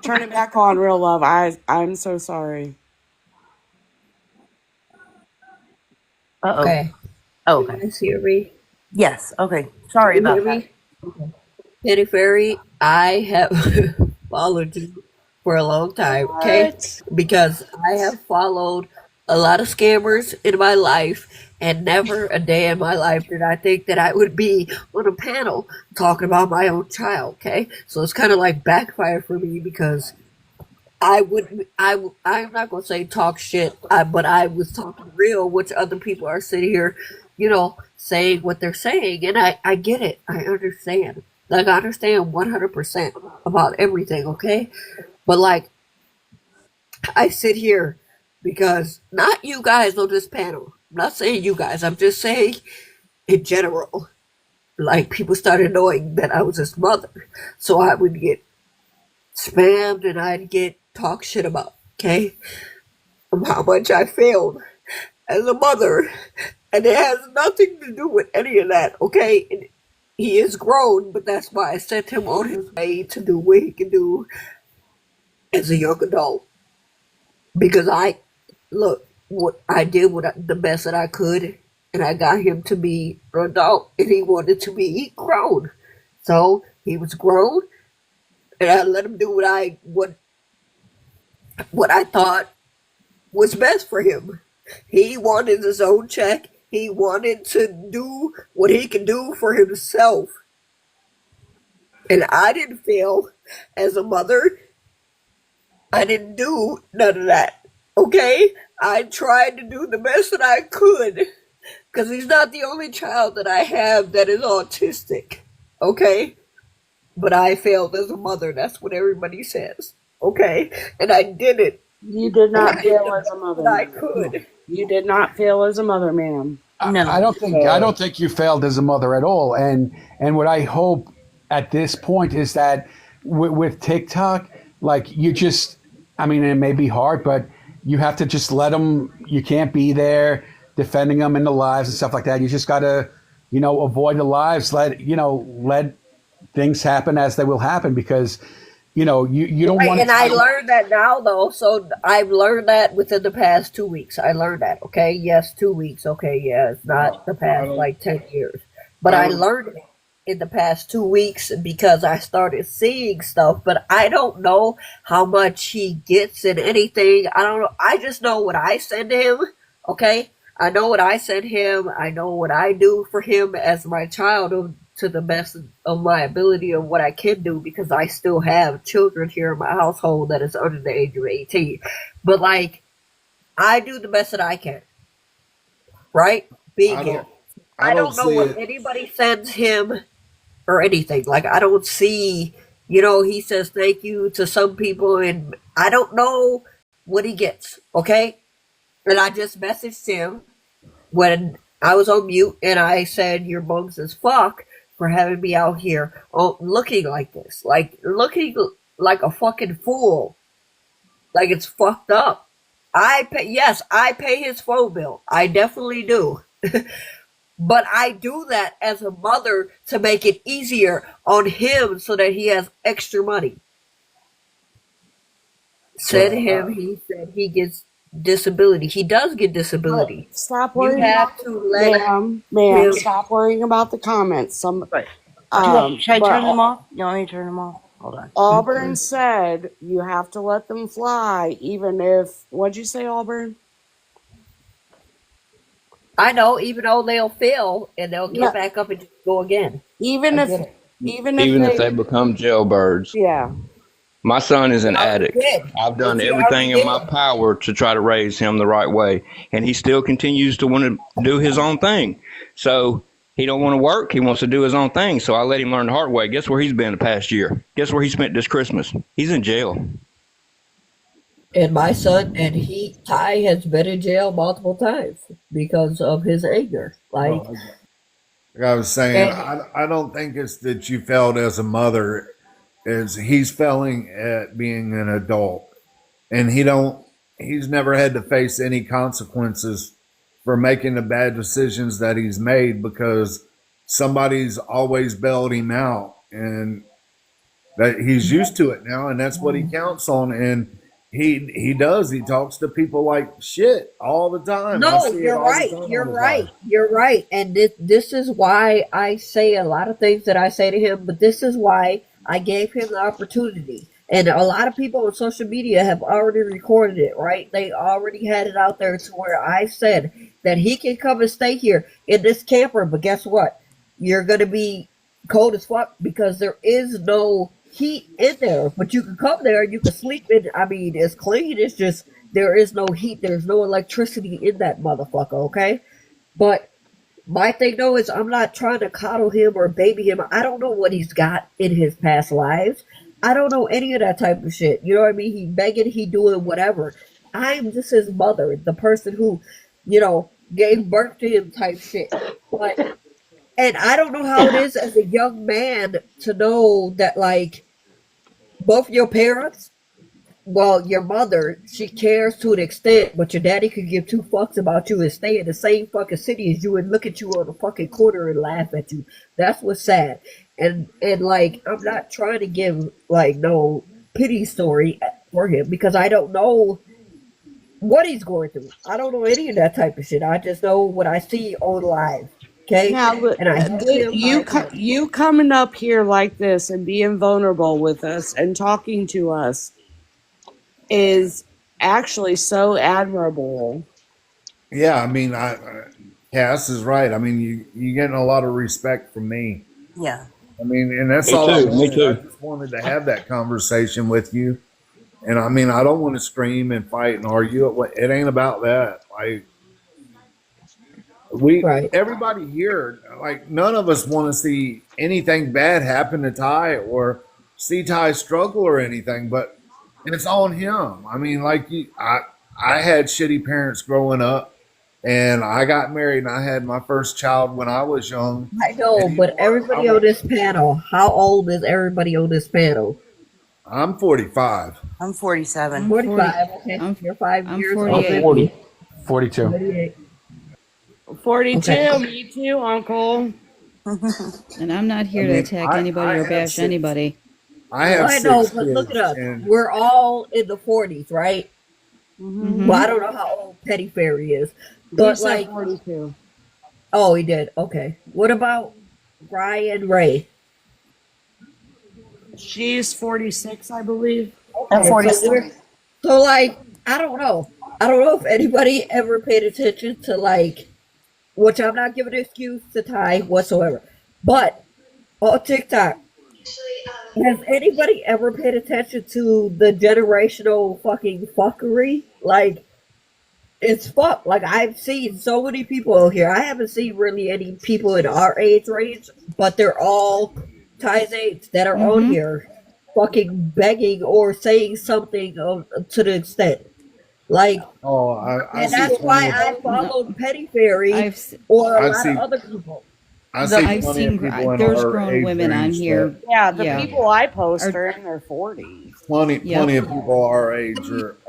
Turn it back on, real love. I'm so sorry. Uh-oh. Okay. Oh, You okay. guys hear me? Yes. Okay. Sorry Can you hear about that. me? Penny Fairy, I have followed you for a long time, okay? What? Because I have followed a lot of scammers in my life, and never a day in my life did I think that I would be on a panel talking about my own child, okay? So it's kind of like backfire for me because I'm not gonna say talk shit, but I was talking real, which other people are sitting here, saying what they're saying, and I get it, I understand, like I understand 100% about everything, okay, but like I sit here because not you guys on this panel. I'm not saying you guys. I'm just saying in general. Like people started knowing that I was his mother, so I would get spammed and I'd get talk shit about. Okay, of how much I failed as a mother, and it has nothing to do with any of that. Okay, and he is grown, but that's why I sent him on his way to do what he can do as a young adult. Because I look what I did, the best that I could, and I got him to be an adult, and he wanted to be grown. So he was grown, and I let him do what I thought was best for him. He wanted his own check. He wanted to do what he could do for himself. And I didn't feel as a mother, I didn't do none of that. Okay? I tried to do the best that I could. Because he's not the only child that I have that is autistic. Okay? But I failed as a mother. That's what everybody says. Okay? And I did it. You did not fail as a mother. I could. You did not fail as a mother, ma'am. No. I don't think you failed as a mother at all. And what I hope at this point is that with TikTok, like you just, I mean, it may be hard, but you have to just let them. You can't be there defending them in the lives and stuff like that. You just got to, avoid the lives. Let things happen as they will happen because, you don't want. And I learned that now, though. So I've learned that within the past 2 weeks. I learned that. Okay, yes, 2 weeks. Okay, yeah, it's not the past like 10 years, but I learned it in the past 2 weeks because I started seeing stuff. But I don't know how much he gets in anything. I don't know. I just know what I send to him. Okay, I know what I send him. I know what I do for him as my child to the best of my ability of what I can do because I still have children here in my household that is under the age of 18. But like, I do the best that I can, right? Being here. I don't know what anybody sends him or anything. Like, I don't see, he says thank you to some people and I don't know what he gets, okay? And I just messaged him when I was on mute and I said, you're bugs as fuck for having me out here looking like this. Like, looking like a fucking fool. Like, it's fucked up. I pay his phone bill. I definitely do. But I do that as a mother to make it easier on him so that he has extra money. Said to him, he said he gets disability. He does get disability. Stop worrying. You have to let ma'am, stop worrying about the comments. Should I turn them off? You want me to turn them off? Hold on. Auburn said you have to let them fly, even if. What'd you say, Auburn? I know, even though they'll fail and they'll get back up and just go again. Even if they become jailbirds. Yeah. My son is an addict. I've done everything in my power to try to raise him the right way, and he still continues to want to do his own thing. So he don't want to work. He wants to do his own thing. So I let him learn the hard way. Guess where he's been the past year? Guess where he spent this Christmas? He's in jail. And my son, Ty has been in jail multiple times because of his anger. Like I was saying, I don't think it's that you failed as a mother. Is he's failing at being an adult, and he's never had to face any consequences for making the bad decisions that he's made because somebody's always bailed him out. And That he's used to it now, and that's what he counts on. And he does. He talks to people like shit all the time. I No, see it you're all the right. time You're on his life. right. You're right. And this is why I say a lot of things that I say to him, but this is why I gave him the opportunity. And a lot of people on social media have already recorded it, right? They already had it out there to where I said that he can come and stay here in this camper, but guess what? You're going to be cold as fuck because there is no heat in there. But you can come there and you can sleep in. I mean, it's clean. It's just there is no heat. There's no electricity in that motherfucker. Okay, but my thing though is I'm not trying to coddle him or baby him. I don't know what he's got in his past lives. I don't know any of that type of shit. You know what I mean? He begging, he doing whatever. I'm just his mother, the person who, gave birth to him type shit. But and I don't know how it is as a young man to know that like both your parents, well, your mother, she cares to an extent, but your daddy could give two fucks about you and stay in the same fucking city as you and look at you on the fucking corner and laugh at you. That's what's sad. And like I'm not trying to give like no pity story for him because I don't know what he's going through. I don't know any of that type of shit. I just know what I see on live. Okay, Now, and I you coming up here like this and being vulnerable with us and talking to us is actually so admirable. Yeah, I mean, Cass is right. I mean, you getting a lot of respect from me. Yeah. I mean, and that's Me all too, I me wanted. too. I just wanted to have that conversation with you. And I mean, I don't want to scream and fight and argue. It ain't about that. Like everybody here, like none of us want to see anything bad happen to Ty or see Ty struggle or anything. But it's on him. I mean, I had shitty parents growing up, and I got married, and I had my first child when I was young. I know, but everybody on this panel, how old is everybody on this panel? I'm 45. I'm 47. 45. Okay, you're 5 years older. I'm 40. 42. 38. 42, Okay. me too, Uncle. And I'm not here to attack anybody or bash anybody. I know, but look it up. We're all in the 40s, right? Mhm. Well, I don't know how old Petty Fairy is, He but said like, 42. oh, he did. Okay. What about Ryan Ray? She's 46, I believe. Okay, so like, I don't know. I don't know if anybody ever paid attention to like, which I'm not giving an excuse to Ty whatsoever, but on TikTok, has anybody ever paid attention to the generational fucking fuckery? Like, it's fuck. Like, I've seen so many people here. I haven't seen really any people in our age range, but they're all Ty's age that are on here fucking begging or saying something to the extent. Like, I and that's why I followed Petty Fairy or a lot of other people. I see plenty of people in there's our grown age women on range here. that- Yeah, the people I post are in their 40s. Plenty of people our age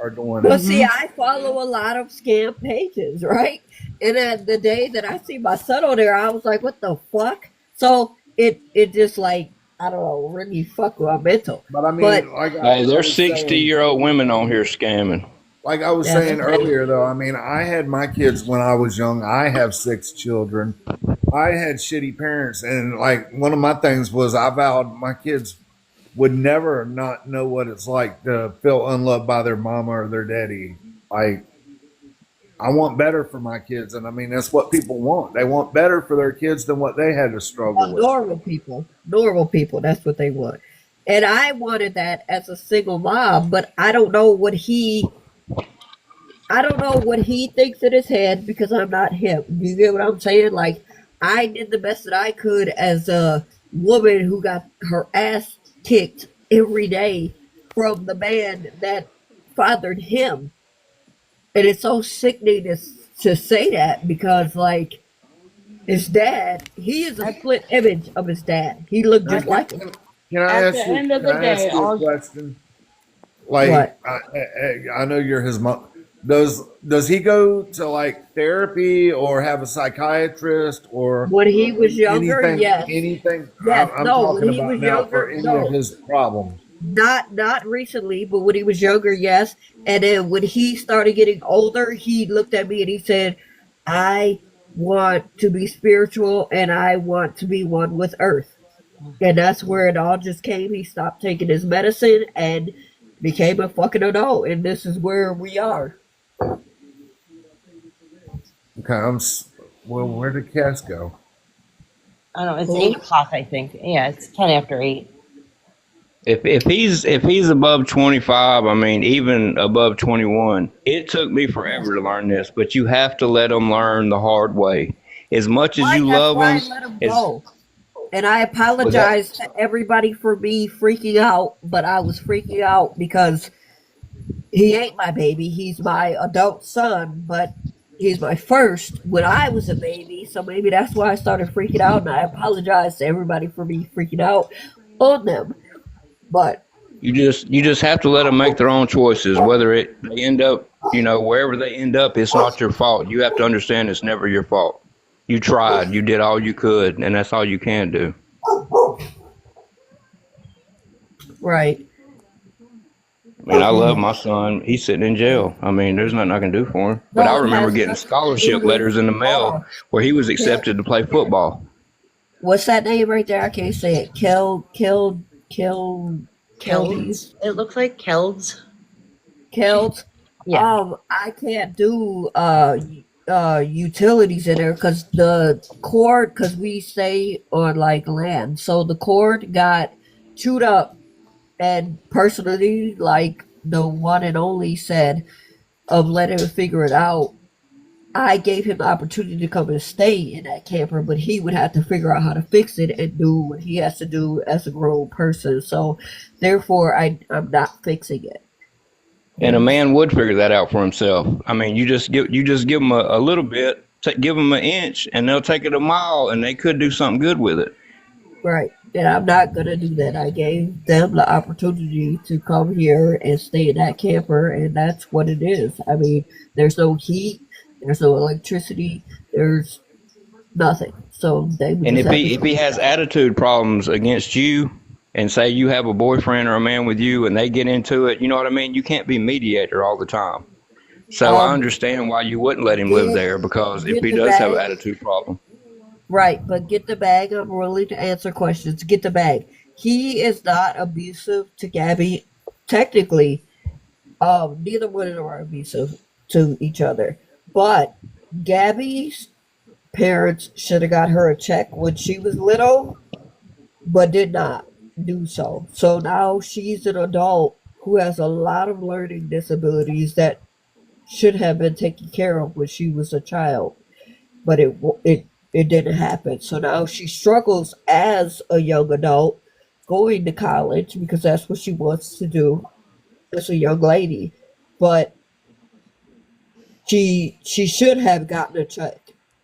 are doing But it. see, I follow a lot of scam pages, right? And then the day that I see my son on there, I was like, what the fuck? So it just like, I don't know, really fuck with my mental. But I mean, Hey, there's 60-year-old women on here scamming. Like I was saying earlier, though, I mean, I had my kids when I was young. I have 6 children. I had shitty parents, and like one of my things was I vowed my kids would never not know what it's like to feel unloved by their mama or their daddy. Like, I want better for my kids, and I mean that's what people want. They want better for their kids than what they had to struggle with. Normal people, that's what they want. And I wanted that as a single mom, but I don't know what he thinks in his head because I'm not him. You get what I'm saying? Like, I did the best that I could as a woman who got her ass kicked every day from the man that fathered him. And it's so sickening to say that because, like, his dad, he is a split image of his dad. He looked just like him. Can I At ask the you, end of can the I ask day, you a all- question? Like, What? I know you're his mom. Does he go to like therapy or have a psychiatrist or When he was younger, anything? yes. Anything? Yes, I'm no, when talking he about was now for younger, any of no. his problems. Not recently, but when he was younger, yes. And then when he started getting older, he looked at me and he said, I want to be spiritual and I want to be one with earth. And that's where it all just came. He stopped taking his medicine and became a fucking adult. And this is where we are. Okay, well, where did Cass go? I don't know. It's 8 o'clock, I think. Yeah, it's 10 after 8. If he's above 25, I mean, even above 21, it took me forever to learn this, but you have to let them learn the hard way. As much as you That's love why I them, let him as go. And I was that apologize to everybody for me freaking out, but I was freaking out because he ain't my baby. He's my adult son, but he's my first when I was a baby. So maybe that's why I started freaking out. And I apologize to everybody for me freaking out on them. But you just have to let them make their own choices. Whether they end up, wherever they end up, it's not your fault. You have to understand it's never your fault. You tried, you did all you could, and that's all you can do. right. I mean, I love my son. He's sitting in jail. I mean, there's nothing I can do for him. But No, I it remember has getting nothing to do scholarship with. letters in the Hold mail where he was on. accepted to play football. What's that name right there? I can't say it. Keldies. It looks like Kelds. Kelt. Yeah. I can't do utilities in there because the cord, because we stay on like land, so the cord got chewed up. And personally, like the one and only said, let him figure it out. I gave him the opportunity to come and stay in that camper, but he would have to figure out how to fix it and do what he has to do as a grown person. So, therefore, I'm not fixing it. And a man would figure that out for himself. I mean, you just give them a little bit, give them an inch, and they'll take it a mile, and they could do something good with it. Right. And I'm not going to do that. I gave them the opportunity to come here and stay in that camper, and that's what it is. I mean, there's no heat, there's no electricity, there's nothing. So they would And just if have he has attitude problems against you, and say you have a boyfriend or a man with you, and they get into it, you know what I mean? You can't be mediator all the time. So I understand why you wouldn't let him live there, because if get he the does have an bag. attitude problem. Right, but get the bag. I'm willing to answer questions. Get the bag. He is not abusive to Gabby. Technically, neither one of them are abusive to each other. But Gabby's parents should have got her a check when she was little, but did not do so. So now she's an adult who has a lot of learning disabilities that should have been taken care of when she was a child, but it didn't happen. So now she struggles as a young adult going to college because that's what she wants to do as a young lady. But she should have gotten a check.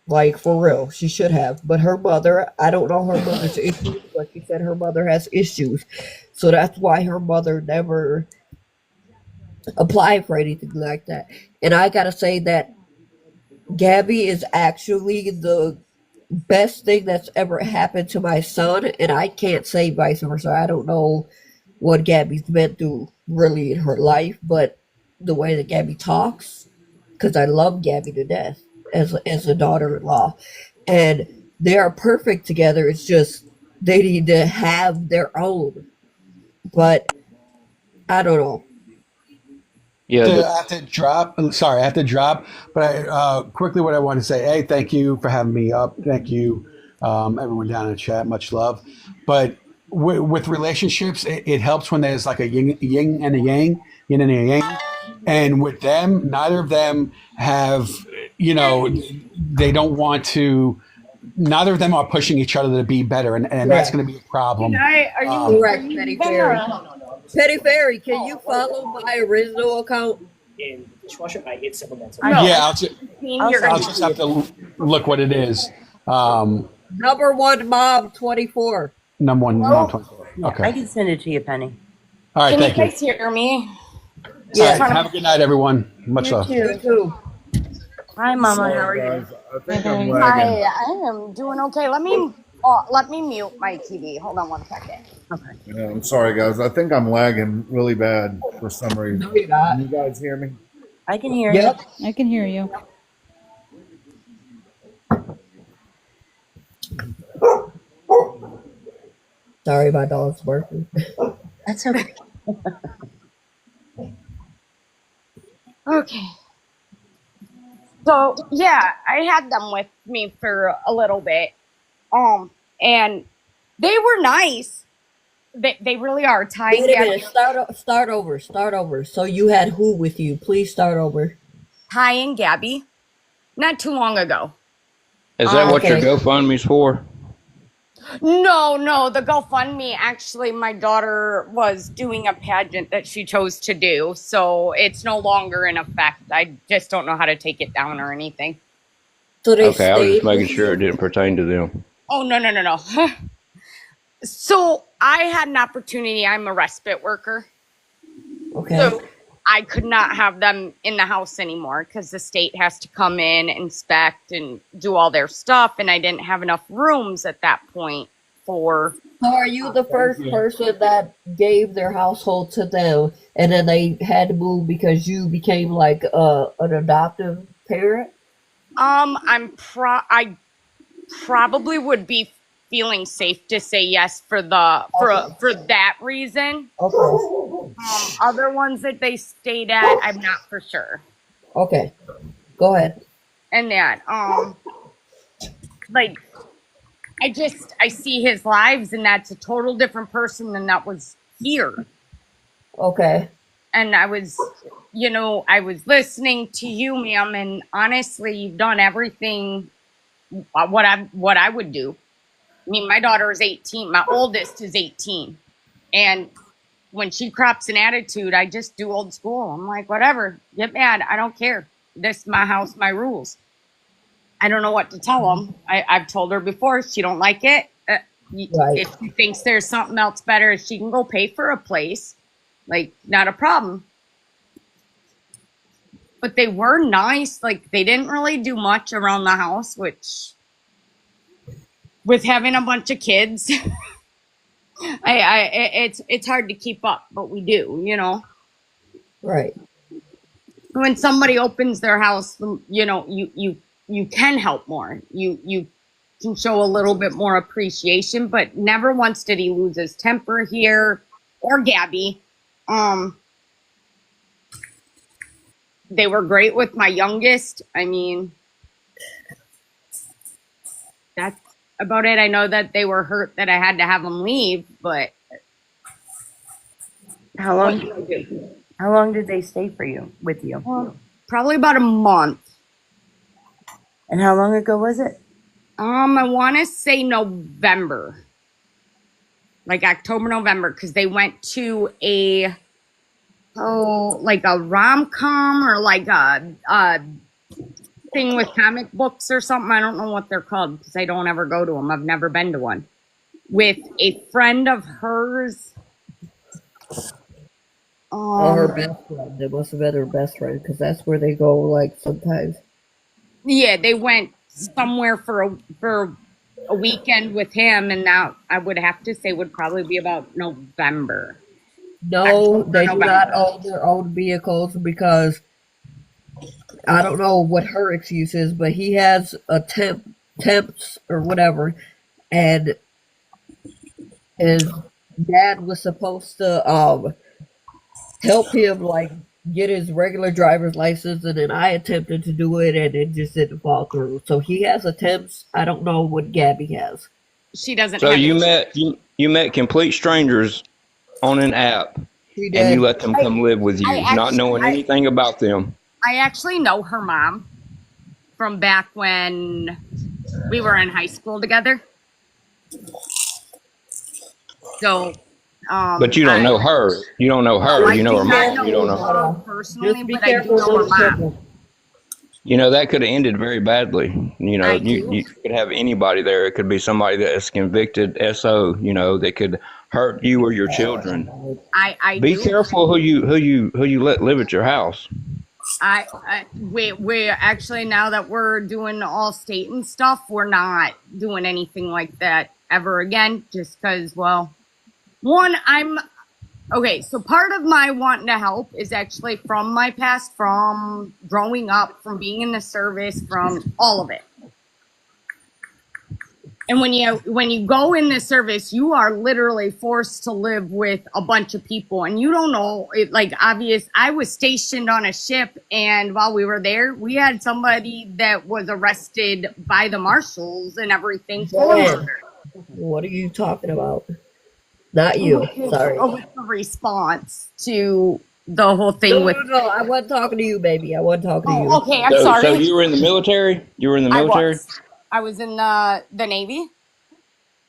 Like for real, she should have. But her mother, I don't know her mother's issues, but she said her mother has issues. So that's why her mother never applied for anything like that. And I gotta say that Gabby is actually the best thing that's ever happened to my son, and I can't say vice versa. I don't know what Gabby's been through really in her life, but the way that Gabby talks, because I love Gabby to death as a daughter-in-law, and they are perfect together. It's just they need to have their own. But I don't know. Yeah, I have to drop. Sorry, I have to drop. But quickly, what I want to say, hey, thank you for having me up. Thank you, everyone down in the chat. Much love. But with relationships, it helps when there's like a yin and a yang, yin and a yang. And with them, neither of them have, they don't want to. Neither of them are pushing each other to be better, and that's going to be a problem. Are you correct, Petty Fairy? Petty Fairy, can you follow my original account? In the dishwasher, I hit supplemental. Yeah, I'll just have to look what it is. Number one mom 24. Number one mom 24. Okay. I can send it to you, Penny. All right, Can thank you guys hear me? All right. Have a good night, everyone. Much love. You too. Hi, Mama. Sorry, How are you? guys. I think I'm Hi, lagging. I am doing okay. Let me mute my TV. Hold on one second. Okay. Yeah, I'm sorry, guys. I think I'm lagging really bad for some reason. No, you're not. Can you guys hear me? I can hear Yep. I can hear you. Sorry, my dog's barking. you. That's okay. Okay. So yeah, I had them with me for a little bit. And they were nice. They really are. Ty and Wait a Gabby. minute. Start over. So you had who with you? Please start over. Ty and Gabby. Not too long ago. Is that what your Okay. GoFundMe's for? No, the GoFundMe, actually, my daughter was doing a pageant that she chose to do, so it's no longer in effect. I just don't know how to take it down or anything. So they Okay, I was just stayed making with sure you? it didn't pertain to them. Oh, no. So I had an opportunity. I'm a respite worker. Okay. So I could not have them in the house anymore because the state has to come in, inspect, and do all their stuff. And I didn't have enough rooms at that point for. So are you the first person that gave their household to them, and then they had to move because you became like an adoptive parent? I probably would be feeling safe to say yes for that reason. Okay. Other ones that they stayed at, I'm not for sure. Okay. Go ahead. And that, like, I see his lives, and that's a total different person than that was here. Okay. And I was listening to you, ma'am, and honestly, you've done everything what I would do. I mean, my daughter is 18. My oldest is 18. And when she crops an attitude, I just do old school. I'm like, whatever, get mad. I don't care. This is my house, my rules. I don't know what to tell them. I've told her before, she don't like it. Right. If she thinks there's something else better, she can go pay for a place. Like, not a problem. But they were nice. Like, they didn't really do much around the house, which, with having a bunch of kids, it's hard to keep up, but we do, Right. When somebody opens their house, you can help more. You can show a little bit more appreciation, but never once did he lose his temper here or Gabby. They were great with my youngest. I mean, that's about it. I know that they were hurt that I had to have them leave, but How long did they stay with you? Probably about a month. And how long ago was it? I want to say November, like October, November, because they went to like a rom-com or like a thing with comic books or something. I don't know what they're called because I don't ever go to them. I've never been to one. With a friend of hers. Her best friend. It must have been her best friend because that's where they go like sometimes. Yeah, they went somewhere for a weekend with him, and that I would have to say would probably be about November. No, they do not own their own vehicles because I don't know what her excuse is, but he has a temps or whatever, and his dad was supposed to help him like get his regular driver's license, and then I attempted to do it, and it just didn't fall through. So he has attempts. I don't know what Gabby has. She doesn't. So have you met complete strangers on an app, She and did. you let them come live with you, I not knowing anything about them. I actually know her mom from back when we were in high school together. So, But you don't know her. You don't know her. You know her mom. You don't know her. her personally, Just be but I do careful know her with mom. people. You know, that could have ended very badly. You know, you could have anybody there. It could be somebody that is convicted SO, that could hurt you or your children. I Be do. careful who you let live at your house. We actually, now that we're doing all state and stuff, we're not doing anything like that ever again, just because, well, one, okay, so part of my wanting to help is actually from my past, from growing up, from being in the service, from all of it. And when you go in the service, you are literally forced to live with a bunch of people, and you don't know it. Like, I was stationed on a ship, and while we were there, we had somebody that was arrested by the marshals and everything for murder. What are you talking about? Not you. Sorry. With the response to the whole thing No, I wasn't talking to you, baby. I wasn't talking to you. Okay, I'm sorry. So you were in the military? You were in the military? I was in the Navy.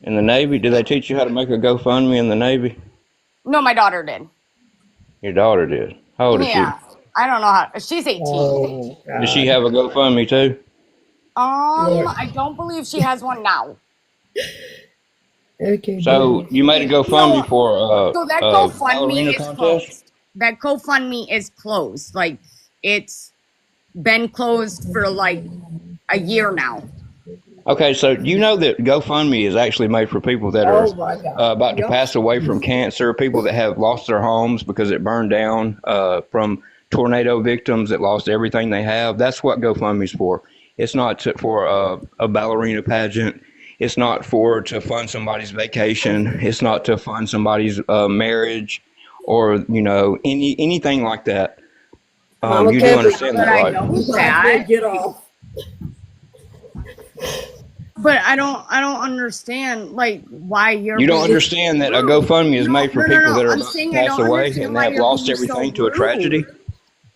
In the Navy? Did they teach you how to make a GoFundMe in the Navy? No, my daughter did. Your daughter did. How old is she? I don't know how. She's 18. Oh, Does she have a GoFundMe too? I don't believe she has one now. Okay. So you made a GoFundMe for so that GoFundMe is closed. That GoFundMe is closed. Like, it's been closed for like a year now. Okay, so you know that GoFundMe is actually made for people that are about to pass away from cancer, people that have lost their homes because it burned down, from tornado victims that lost everything they have. That's what GoFundMe's for. It's not for a ballerina pageant. It's not to fund somebody's vacation. It's not to fund somebody's marriage, or anything like that. You do understand that, right? Get off. But I don't understand, like, why you're. You don't understand that a GoFundMe is made for people that are about to pass away and have lost everything to a tragedy?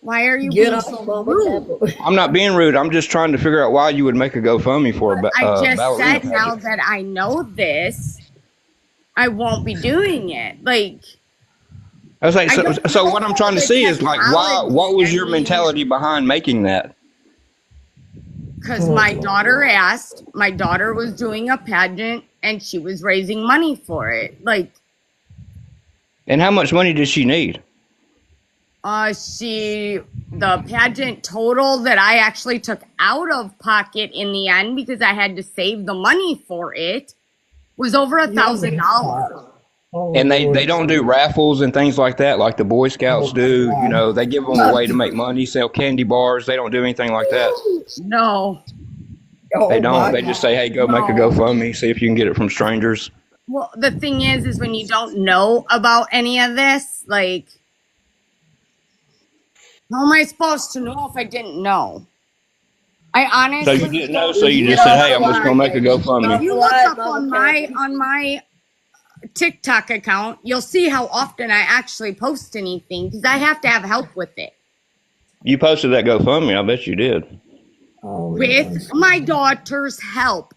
Why are you being so rude? I'm not being rude. I'm just trying to figure out why you would make a GoFundMe for a I just ballerina said, pageant. now that I know this, I won't be doing it. Like, I was like, so what I'm trying to see is, like, what was your mentality behind making that? because my daughter asked. My daughter was doing a pageant and she was raising money for it. Like, and how much money does she need? The pageant total that I actually took out of pocket in the end, because I had to save the money for it, was over $1,000. And they don't do raffles and things like that, like the Boy Scouts do. You know, they give them away to make money, sell candy bars. They don't do anything like that. No. They don't. They just say, hey, go make a GoFundMe, see if you can get it from strangers. Well, the thing is when you don't know about any of this, like, how am I supposed to know if I didn't know? I honestly. So you didn't know, so you just said, hey, I'm just going to make a GoFundMe. If you look up on my TikTok account, you'll see how often I actually post anything, because I have to have help with it. You posted that GoFundMe, I bet you did. With my daughter's help.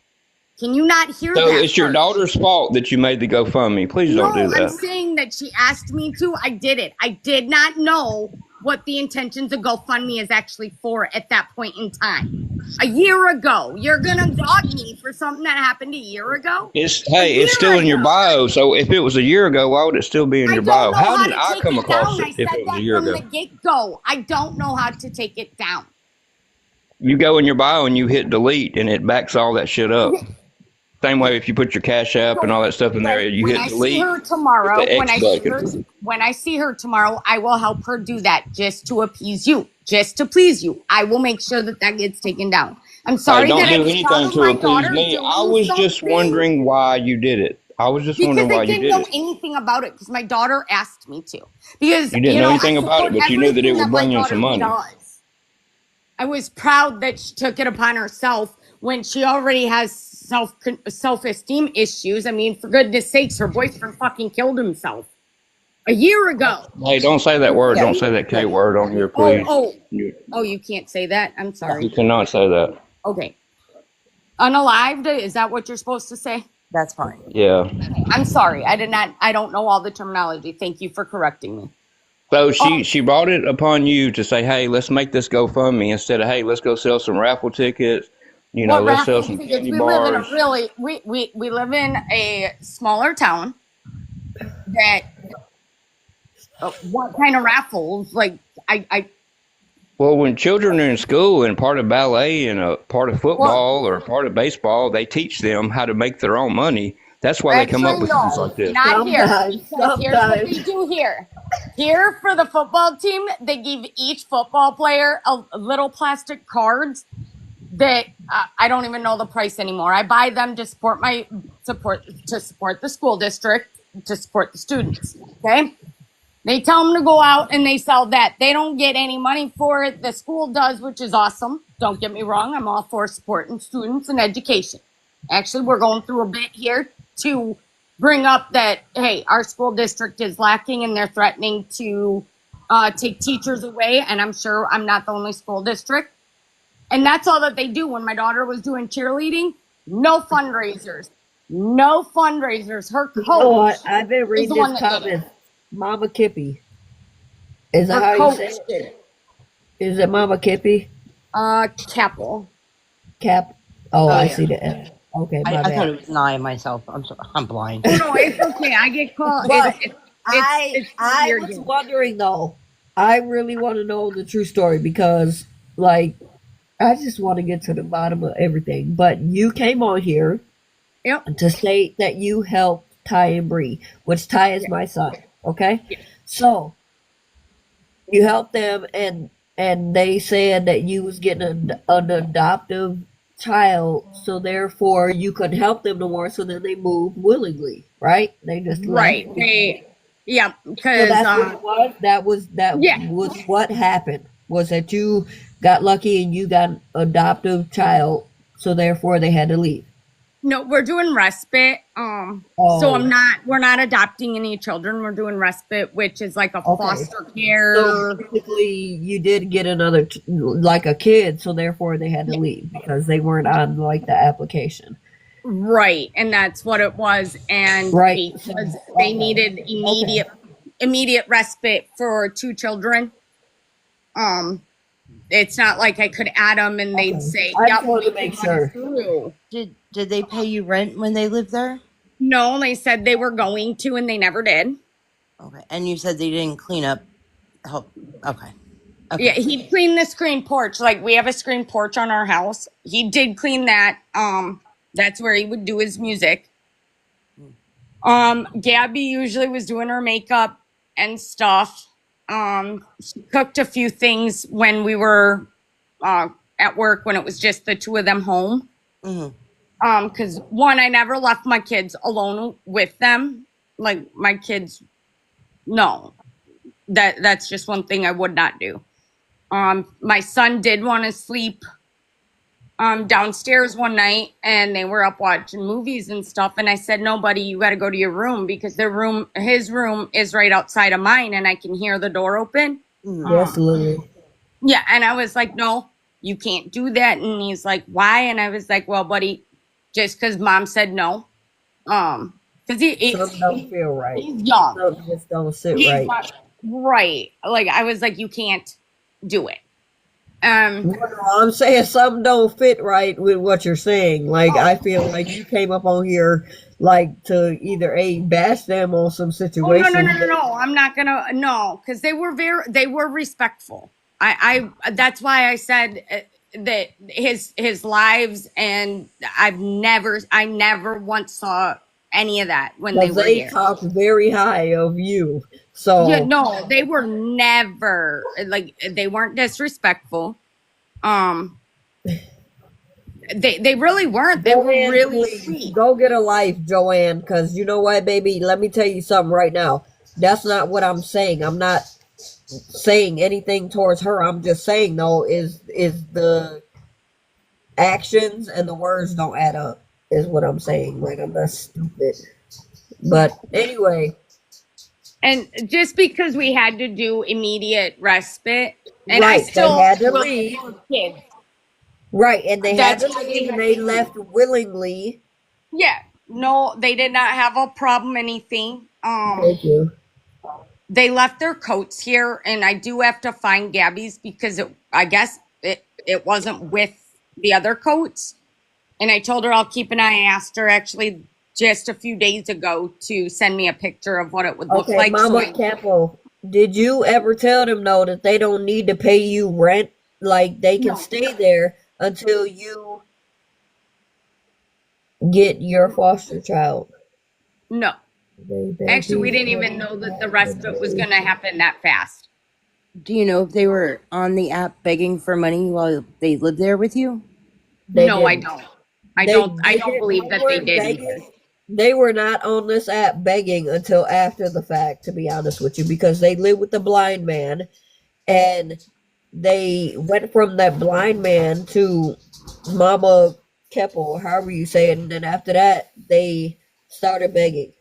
Can you not hear that? So it's your daughter's fault that you made the GoFundMe. Please don't do that. I'm saying that she asked me to. I did it. I did not know what the intentions of GoFundMe is actually for at that point in time. A year ago. You're going to dog me for something that happened a year ago? It's still in your bio. So if it was a year ago, why would it still be in your bio? How did I come across it if it was a year ago? From the get-go. I don't know how to take it down. You go in your bio and you hit delete and it backs all that shit up. Same way if you put your Cash App and all that stuff in there, you hit delete. When I see her tomorrow, I will help her do that just to appease you, just to please you. I will make sure that gets taken down. I'm sorry don't that do anything to appease me. I was just wondering why you did it. I was just wondering why you did it. Because I didn't know anything about it, because my daughter asked me to. Because you didn't know anything about it, but you knew that it would bring in some money. I was proud that she took it upon herself when she already has self-esteem issues. I mean, for goodness sakes, her boyfriend fucking killed himself a year ago. Hey, don't say that word. Don't say that K word on here, please. You can't say that? I'm sorry. You cannot say that. Okay. Unalived, is that what you're supposed to say? That's fine. Yeah. I'm sorry. I don't know all the terminology. Thank you for correcting me. So she brought it upon you to say, hey, let's make this GoFundMe instead of, hey, let's go sell some raffle tickets. You know, let's sell some candy bars. We live in a smaller town. that what kind of raffles? Like I Well, when children are in school and part of ballet and a part of football or part of baseball, they teach them how to make their own money. That's why they come up actually with things no, like this. not here. Sometimes, Because here's what they sometimes. do here. Here for the football team, they give each football player a little plastic cards that I don't even know the price anymore. I buy them to support the school district, to support the students. Okay. They tell them to go out and they sell that. They don't get any money for it. The school does, which is awesome. Don't get me wrong. I'm all for supporting students and education. Actually, we're going through a bit here to bring up that, hey, our school district is lacking and they're threatening to take teachers away. And I'm sure I'm not the only school district. And that's all that they do. When my daughter was doing cheerleading, no fundraisers. No fundraisers. Her coach You know what? I've been is reading the one this that did it. comment. Mama Kippy. Is that Her how you coach say it? did it. Is it Mama Kippy? Capel. Cap. Oh, Oh I yeah. see the F. Okay, my I thought bad. it was an I myself. I'm blind. No, it's okay. I get called. But It's I weird. was wondering though. I really want to know the true story because, like, I just want to get to the bottom of everything. But you came on here to say that you helped Ty and Bre, which Ty is my son. Okay, so you helped them, and they said that you was getting an adoptive child, so therefore you couldn't help them no more. So then they moved willingly, right? They just Right. left. Yeah, So because that's what it was. That was what happened. Was that you got lucky and you got an adoptive child, so therefore they had to leave. no, we're doing respite. So we're not adopting any children. We're doing respite, which is like a foster care. So basically, you did get another, like a kid, so therefore they had to leave because they weren't on like the application. Right, and that's what it was. And Right. because they needed immediate respite for 2 children. It's not like I could add them and they'd say, I "Yep, just wanted to we make can run sure. through." Did they pay you rent when they lived there? No, they said they were going to, and they never did. Okay. And you said they didn't clean up. Help. Okay. Yeah, he cleaned the screen porch. Like, we have a screen porch on our house. He did clean that. That's where he would do his music. Gabby usually was doing her makeup and stuff. She cooked a few things when we were at work, when it was just the 2 of them home. Because one, I never left my kids alone with them. Like, my kids, no, that's just one thing I would not do. My son did want to sleep downstairs one night, and they were up watching movies and stuff, and I said, "No, buddy, you got to go to your room, because his room is right outside of mine, and I can hear the door open." Yes, Lily. Yeah, and I was like, "No, you can't do that." And he's like, "Why?" And I was like, "Well, buddy, just because mom said no." Because Some don't feel right. he's young. Some just don't sit He's right. not- right. Like, I was like, "You can't do it." No, I'm saying some don't fit right with what you're saying. Like, I feel like you came up on here like to either bash them on some Oh, situation. no. I'm not gonna, no, because they were respectful. I that's why I said that his lives, and I never once saw any of that when they Because were they here. talked very high of you. So Yeah, no, they were never, like, they weren't disrespectful. They really weren't. They were Joanne, really please, sweet. go get a life, Joanne, because you know what, baby? Let me tell you something right now. That's not what I'm saying. I'm not saying anything towards her. I'm just saying, though, is the actions and the words don't add up, is what I'm saying. Like, I'm not stupid. But anyway. And just because we had to do immediate respite, and Right, I still they had to love leave. kids. Right, and they had That's to why leave, and had they to left willingly. Yeah, no, they did not have a problem, anything. Thank you. They left their coats here, and I do have to find Gabby's, because I guess it wasn't with the other coats. And I told her I'll keep an eye. I asked her actually just a few days ago to send me a picture of what it would look Okay, like. Mama Capo, did you ever tell them though that they don't need to pay you rent? Like they can stay there until you get your foster child. No. Actually, we didn't even know that the rest of it was going to happen that fast. Do you know if they were on the app begging for money while they lived there with you? No, I don't. I don't believe that they did either. They were not on this app begging until after the fact, to be honest with you, because they live with the blind man, and they went from that blind man to Mama Keppel, however you say it, and then after that, they started begging.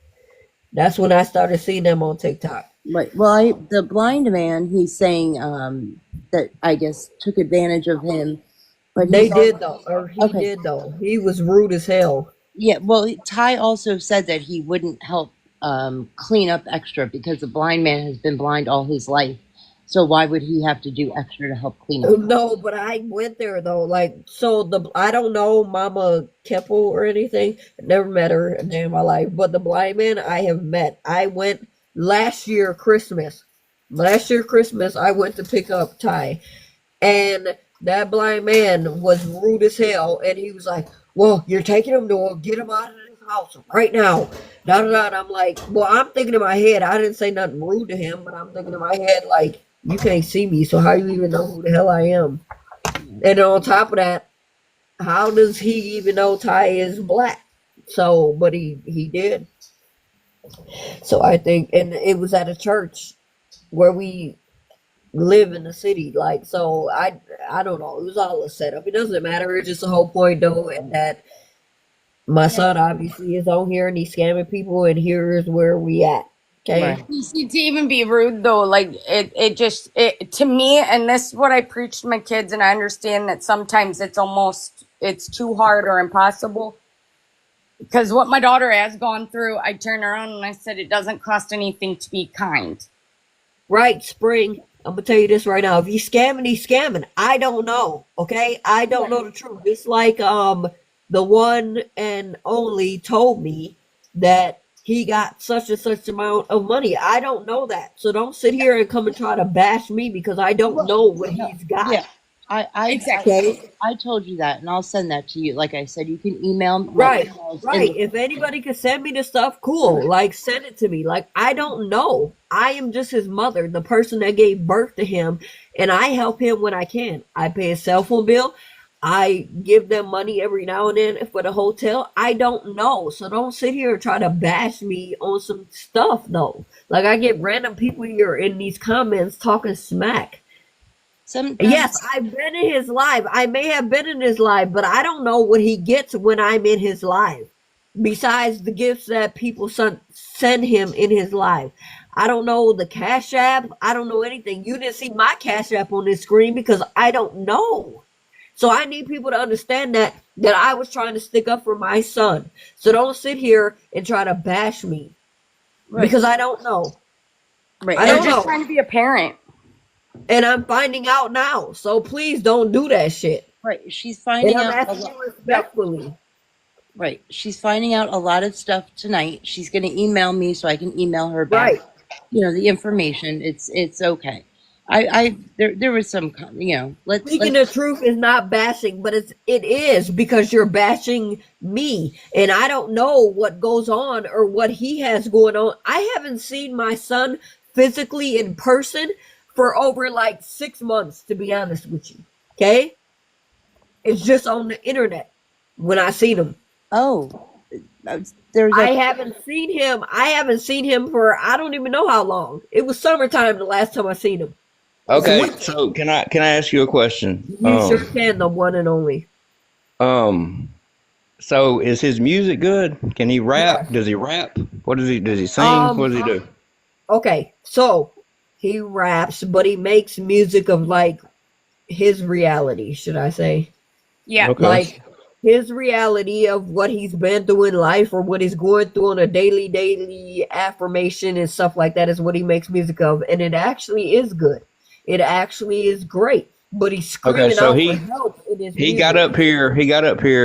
That's when I started seeing them on TikTok. Right. Well, the blind man, he's saying that I guess took advantage of him, but They did though, or he did though. He was rude as hell. Yeah. Well, Ty also said that he wouldn't help clean up extra because the blind man has been blind all his life. So why would he have to do extra to help clean up? No, but I went there though. Like, so I don't know Mama Keppel or anything. Never met her a day in my life. But the blind man I have met. I went last year Christmas. Last year Christmas, I went to pick up Ty, and that blind man was rude as hell. And he was like, "Well, you're taking him to get him out of this house right now." Da da da. And I'm like, well, I'm thinking in my head. I didn't say nothing rude to him, but I'm thinking in my head like, you can't see me, so how you even know who the hell I am? And on top of that, how does he even know Ty is black? So, but he did. So I think, and it was at a church where we live in the city. Like, so I don't know. It was all a setup. It doesn't matter. It's just the whole point though, and that my son obviously is on here and he's scamming people, and here's where we at. Okay. Right. You see, to even be rude though, like it just to me, and this is what I preach to my kids, and I understand that sometimes it's too hard or impossible. Because what my daughter has gone through, I turned around and I said it doesn't cost anything to be kind. Right, Spring. I'm gonna tell you this right now. If he's scamming, he's scamming. I don't know. Okay, I don't know the truth. It's like the one and only told me that he got such and such amount of money. I don't know that. So don't sit here and come and try to bash me because I don't know what he's got. Yeah. I told you that, and I'll send that to you. Like I said, you can email me. Right. If anybody can send me the stuff, cool. Like, send it to me. Like, I don't know. I am just his mother, the person that gave birth to him, and I help him when I can. I pay his cell phone bill. I give them money every now and then for the hotel. I don't know. So don't sit here and try to bash me on some stuff, though. Like, I get random people here in these comments talking smack. Yes, I've been in his live. I may have been in his live, but I don't know what he gets when I'm in his live. Besides the gifts that people send him in his live. I don't know the Cash App. I don't know anything. You didn't see my Cash App on this screen because I don't know. So I need people to understand that I was trying to stick up for my son. So don't sit here and try to bash me. Right. Because I don't know. Right. I'm just trying to be a parent. And I'm finding out now. So please don't do that shit. Right. She's finding and I'm out asking you respectfully. Right. She's finding out a lot of stuff tonight. She's going to email me so I can email her back. Right. You know, the information. It's okay. There was some, you know, Speaking the truth is not bashing, but it is because you're bashing me, and I don't know what goes on or what he has going on. I haven't seen my son physically in person for over like 6 months, to be honest with you. Okay, it's just on the internet when I seen him. Oh, I haven't seen him. I haven't seen him for I don't even know how long. It was summertime the last time I seen him. Okay, so can I ask you a question? You sure can, the one and only. So is his music good? Can he rap? Yeah. Does he rap? What does he sing? What does he do? Okay, so he raps, but he makes music of like his reality, should I say? Yeah. Okay. Like his reality of what he's been through in life or what he's going through on a daily affirmation and stuff like that is what he makes music of, and it actually is good. It actually is great, but he's screaming out for help in his music. He got up here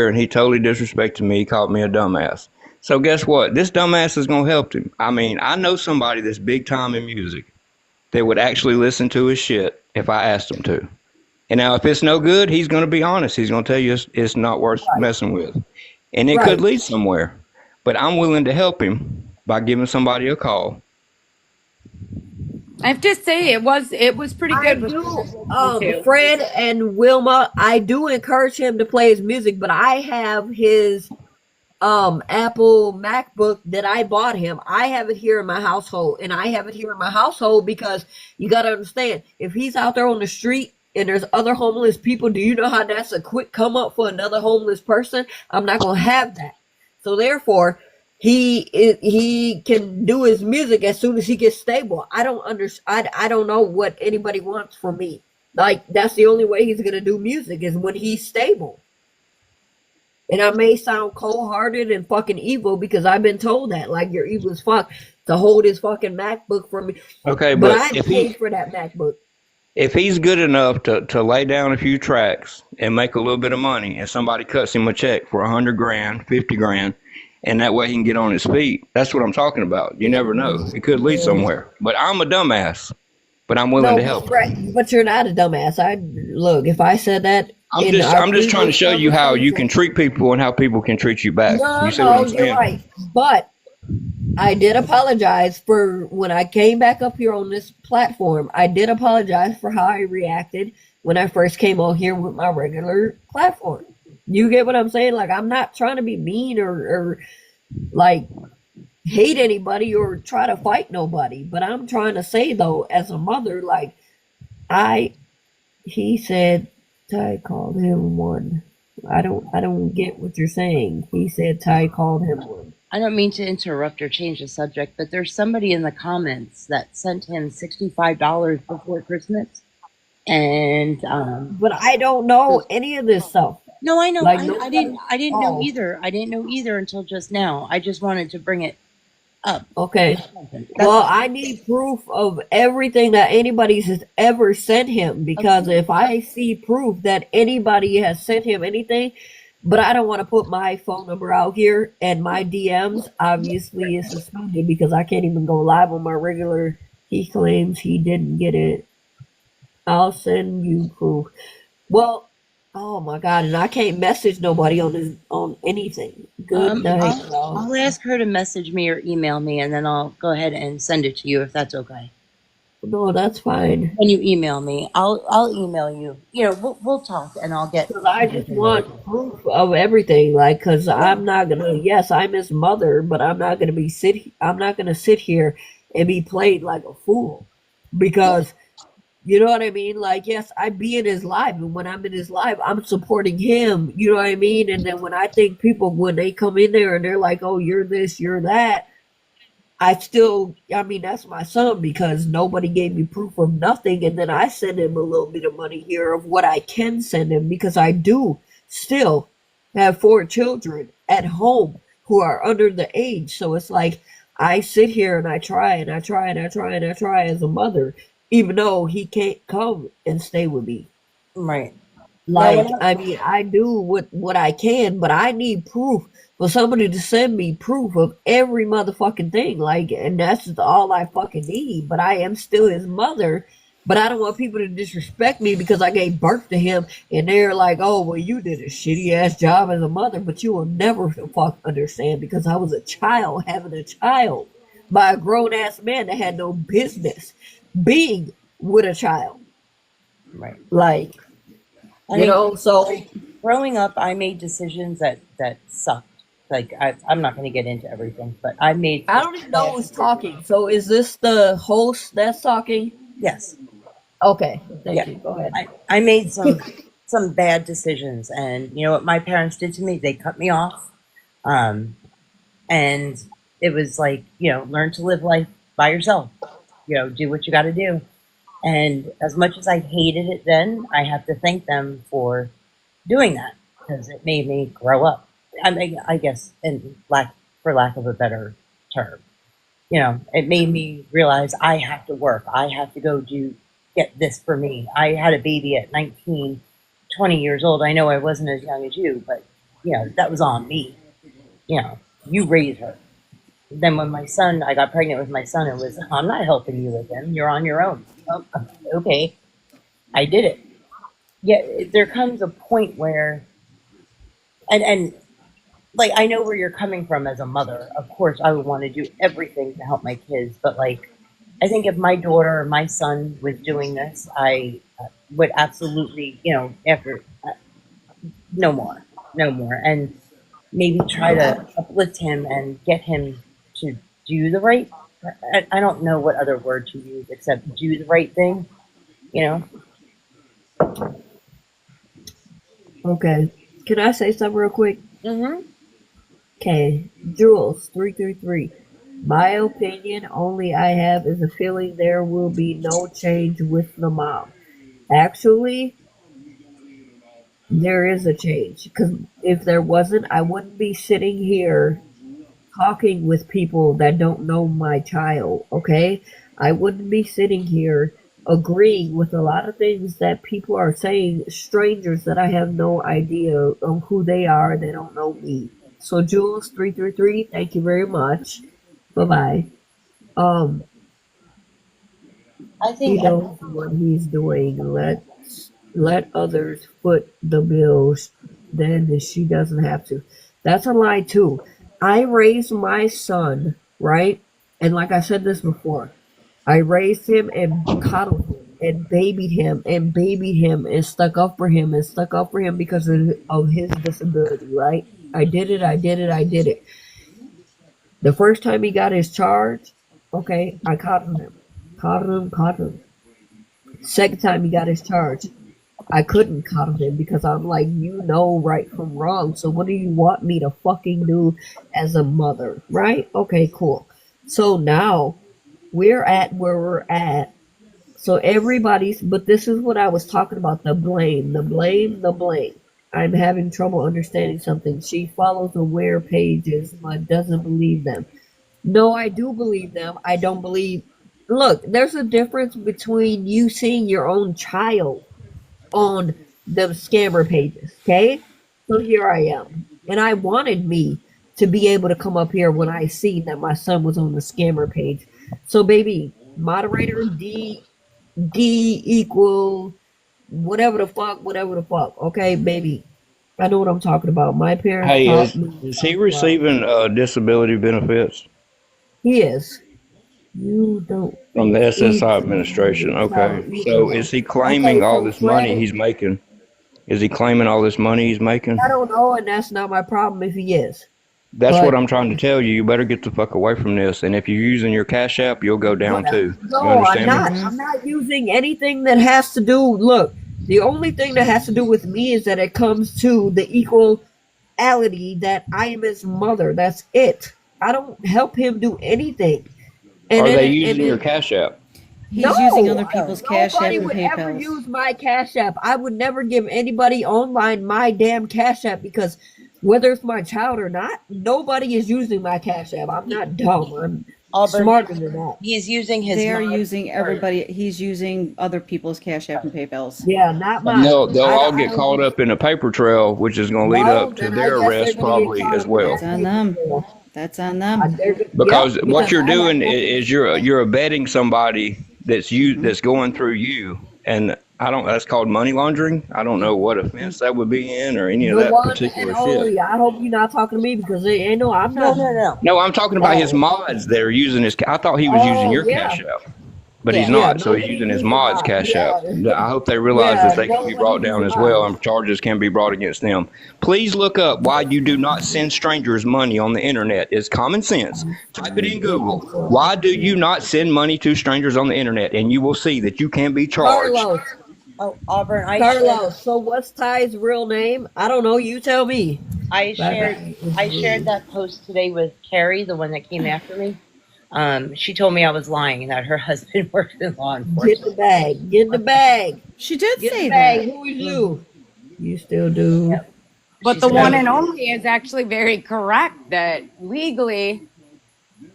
and he totally disrespected me. He called me a dumbass. So guess what? This dumbass is gonna help him. I mean, I know somebody that's big time in music that would actually listen to his shit if I asked him to. And now, if it's no good, he's gonna be honest. He's gonna tell you it's not worth messing with, and it could lead somewhere. But I'm willing to help him by giving somebody a call. I have to say it was pretty good. Fred and Wilma, I do encourage him to play his music, but I have his Apple MacBook that I bought him. I have it here in my household, and I have it here in my household because you got to understand, if he's out there on the street and there's other homeless people, do you know how that's a quick come up for another homeless person? I'm not going to have that. So therefore, he can do his music as soon as he gets stable. I don't know what anybody wants from me. Like, that's the only way he's going to do music is when he's stable. And I may sound cold-hearted and fucking evil because I've been told that, like, you're evil as fuck to hold his fucking MacBook from me. Okay, but but I paid for that MacBook. If he's good enough to lay down a few tracks and make a little bit of money, and somebody cuts him a check for 100 grand, 50 grand, and that way he can get on his feet, that's what I'm talking about. You never know. It could lead somewhere. But I'm a dumbass, but I'm willing to help. But you're not a dumbass. Look, if I said that, I'm just trying to show you how you can treat people and how people can treat you back. No, you see what I'm saying? you're right. But I did apologize for when I came back up here on this platform. I did apologize for how I reacted when I first came on here with my regular platform. You get what I'm saying? Like, I'm not trying to be mean or like hate anybody or try to fight nobody. But I'm trying to say though, as a mother, like he said Ty called him one. I don't get what you're saying. He said Ty called him one. I don't mean to interrupt or change the subject, but there's somebody in the comments that sent him $65 before Christmas. And but I don't know any of this stuff. No, I know. Like, I didn't know either. I didn't know either until just now. I just wanted to bring it up. Okay. Well, I need proof of everything that anybody has ever sent him, because if I see proof that anybody has sent him anything, but I don't want to put my phone number out here, and my DMs obviously is suspended because I can't even go live on my regular. He claims he didn't get it. I'll send you proof. Well, oh my God, and I can't message nobody on anything. Good night. I'll ask her to message me or email me, and then I'll go ahead and send it to you if that's okay. No, that's fine. When you email me, I'll email you. You know, we'll talk, and I'll get. Because I just want proof of everything, like, because I'm not gonna. Yes, I'm his mother, but I'm not gonna I'm not gonna sit here and be played like a fool, because. You know what I mean? Like, yes, I be in his life, and when I'm in his life, I'm supporting him. You know what I mean? And then when I think people, when they come in there and they're like, oh, you're this, you're that, I mean, that's my son, because nobody gave me proof of nothing. And then I send him a little bit of money here of what I can send him, because I do still have 4 children at home who are under the age. So it's like, I sit here and I try and I try and I try and I try as a mother, even though he can't come and stay with me. Right. Like, I mean, I do what I can, but I need proof for somebody to send me proof of every motherfucking thing. Like, and that's just all I fucking need. But I am still his mother. But I don't want people to disrespect me because I gave birth to him, and they're like, oh, well, you did a shitty ass job as a mother, but you will never fuck understand, because I was a child having a child by a grown ass man that had no business being with a child. Right. Like, so growing up, I made decisions that sucked. Like, I'm not going to get into everything, but I don't even know who's talking. So is this the host that's talking? Yes. Okay. Thank you. Go ahead. I made some bad decisions, and you know what my parents did to me? They cut me off. And it was like, learn to live life by yourself. Do what you got to do. And as much as I hated it then, I have to thank them for doing that, because it made me grow up. I mean, I guess, for lack of a better term, it made me realize I have to work. I have to go get this for me. I had a baby at 19, 20 years old. I know I wasn't as young as you, but that was on me. You raise her. Then when I got pregnant with my son, it was, I'm not helping you with him. You're on your own. Oh, okay. I did it. Yeah, there comes a point where, and like, I know where you're coming from as a mother. Of course, I would want to do everything to help my kids, but like, I think if my daughter or my son was doing this, I would absolutely, after no more, no more, and maybe try to uplift him and get him to do the right. I don't know what other word to use except do the right thing. Okay. Can I say something real quick? Mm-hmm. Okay. Jules 333. My opinion only I have is a feeling there will be no change with the mom. Actually, there is a change. Because if there wasn't, I wouldn't be sitting here talking with people that don't know my child, okay? I wouldn't be sitting here agreeing with a lot of things that people are saying, strangers that I have no idea of who they are, they don't know me. So Jules 333, thank you very much. Bye-bye. I He think knows what he's doing. Let others foot the bill. Then she doesn't have to. That's a lie too. I raised my son, right? And like I said this before, I raised him and coddled him and babied him and stuck up for him because of his disability, right? I did it. The first time he got his charge, okay, I coddled him. Second time he got his charge, I couldn't coddle him because I'm like, you know right from wrong. So what do you want me to fucking do as a mother, right? Okay, cool. So now we're at where we're at. So but this is what I was talking about, the blame. I'm having trouble understanding something. She follows aware pages but doesn't believe them. No, I do believe them. I don't believe. Look, there's a difference between you seeing your own child on the scammer pages, okay? So here I am. And I wanted me to be able to come up here when I seen that my son was on the scammer page. So baby, moderator D equal whatever the fuck. Okay, baby. I know what I'm talking about. My parents Hey, taught is me. is he receiving disability benefits He is. You don't from the eat SSI administration? Okay, so is he Okay, claiming all so this money Fred, he's making? Is he claiming all this money he's I making? don't know, and that's not my problem if he is. That's what But I'm trying to tell you. You better get the fuck away from this. And if you're using your Cash App, you'll go down too. You no, I'm understand me? not. I'm not using anything that has to do. Look, the only thing that has to do with me is that it comes to the equality that I am his mother. That's it. I don't help him do anything. And Are then they and using your then Cash App? no, He's using other people's Cash App nobody and would ever PayPals. use my Cash App. I would never give anybody online my damn Cash App because whether it's my child or not, nobody is using my Cash App. I'm not dumb. I'm Auburn, smarter than that. he's using his They're mod using card. everybody. He's using other people's Cash App and PayPals. Yeah, not And mine. they'll I, all I get don't caught use. up in a paper trail, which is going to lead No, up to then I their guess they're arrest gonna get probably caught as up in well. That's that on paper them. trail. That's on them. Because Yep, what because you're I have doing nothing. is you're abetting somebody that's going through you, and I don't. That's called money laundering. I don't know what offense that would be in or any of The that one and particular shit. only. I hope you're not talking to me because they ain't no. I'm No, not. no, no. No, I'm talking about his Oh, mods that are using his. I thought he was using oh your yeah, Cash App, but he's Yeah. yeah. not. So he's Nobody's using his using mods my. Cash App. Yeah, I hope they realize that yeah. they can be brought Nobody's down using as well, mine. and charges can be brought against them. Please look up why you do not send strangers money on the internet. It's common sense. Type it in Google. Why do you not send money to strangers on the internet? And you will see that you can be charged. Carlos. Oh, Auburn, Carlos. So what's Ty's real name? I don't know. You tell me. I Bye shared bye. I shared that post today with Carrie, the one that came after me. She told me I was lying that her husband works in law Get the enforcement. bag. Get the bag. She did Get the say bag. that. Who is you? You still do. Yep. But She the said one I and was. only is actually very correct that legally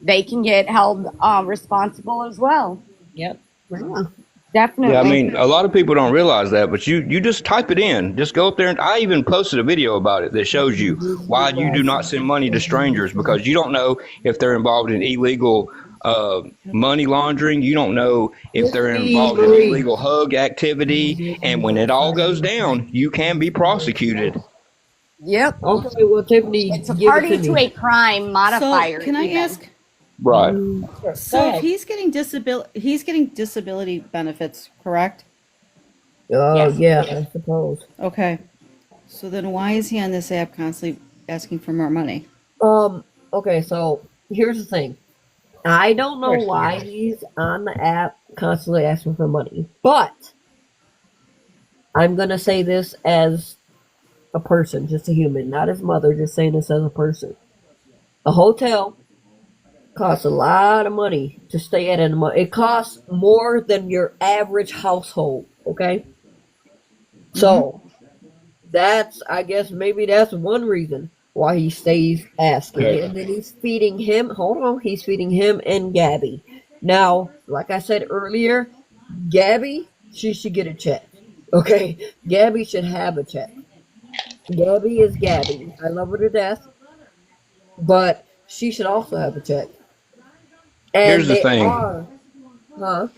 they can get held responsible as well. Yep. Yeah. Definitely. Yeah, I mean, a lot of people don't realize that, but you just type it in. Just go up there, and I even posted a video about it that shows you why you do not send money to strangers, because you don't know if they're involved in illegal money laundering. You don't know if they're involved in illegal hug activity, and when it all goes down, you can be prosecuted. Yep. Okay, well, Tiffany, It's a give it party to to me. a crime modifier. So can I even. ask? Right. So if he's getting disability benefits, correct? Oh, yeah, I suppose. Okay. So then why is he on this app constantly asking for more money? Okay, so here's the thing. I don't know why he's on the app constantly asking for money, but I'm going to say this as a person, just a human, not his mother, just saying this as a person. A hotel costs a lot of money to stay at, and it costs more than your average household, okay? So that's, I guess maybe that's one reason why he stays asking. Okay. And then he's feeding him, he's feeding him and Gabby. Now, like I said earlier, Gabby, she should get a check. Okay? Gabby should have a check. Gabby is Gabby. I love her to death. But she should also have a check. And Here's the they thing. are,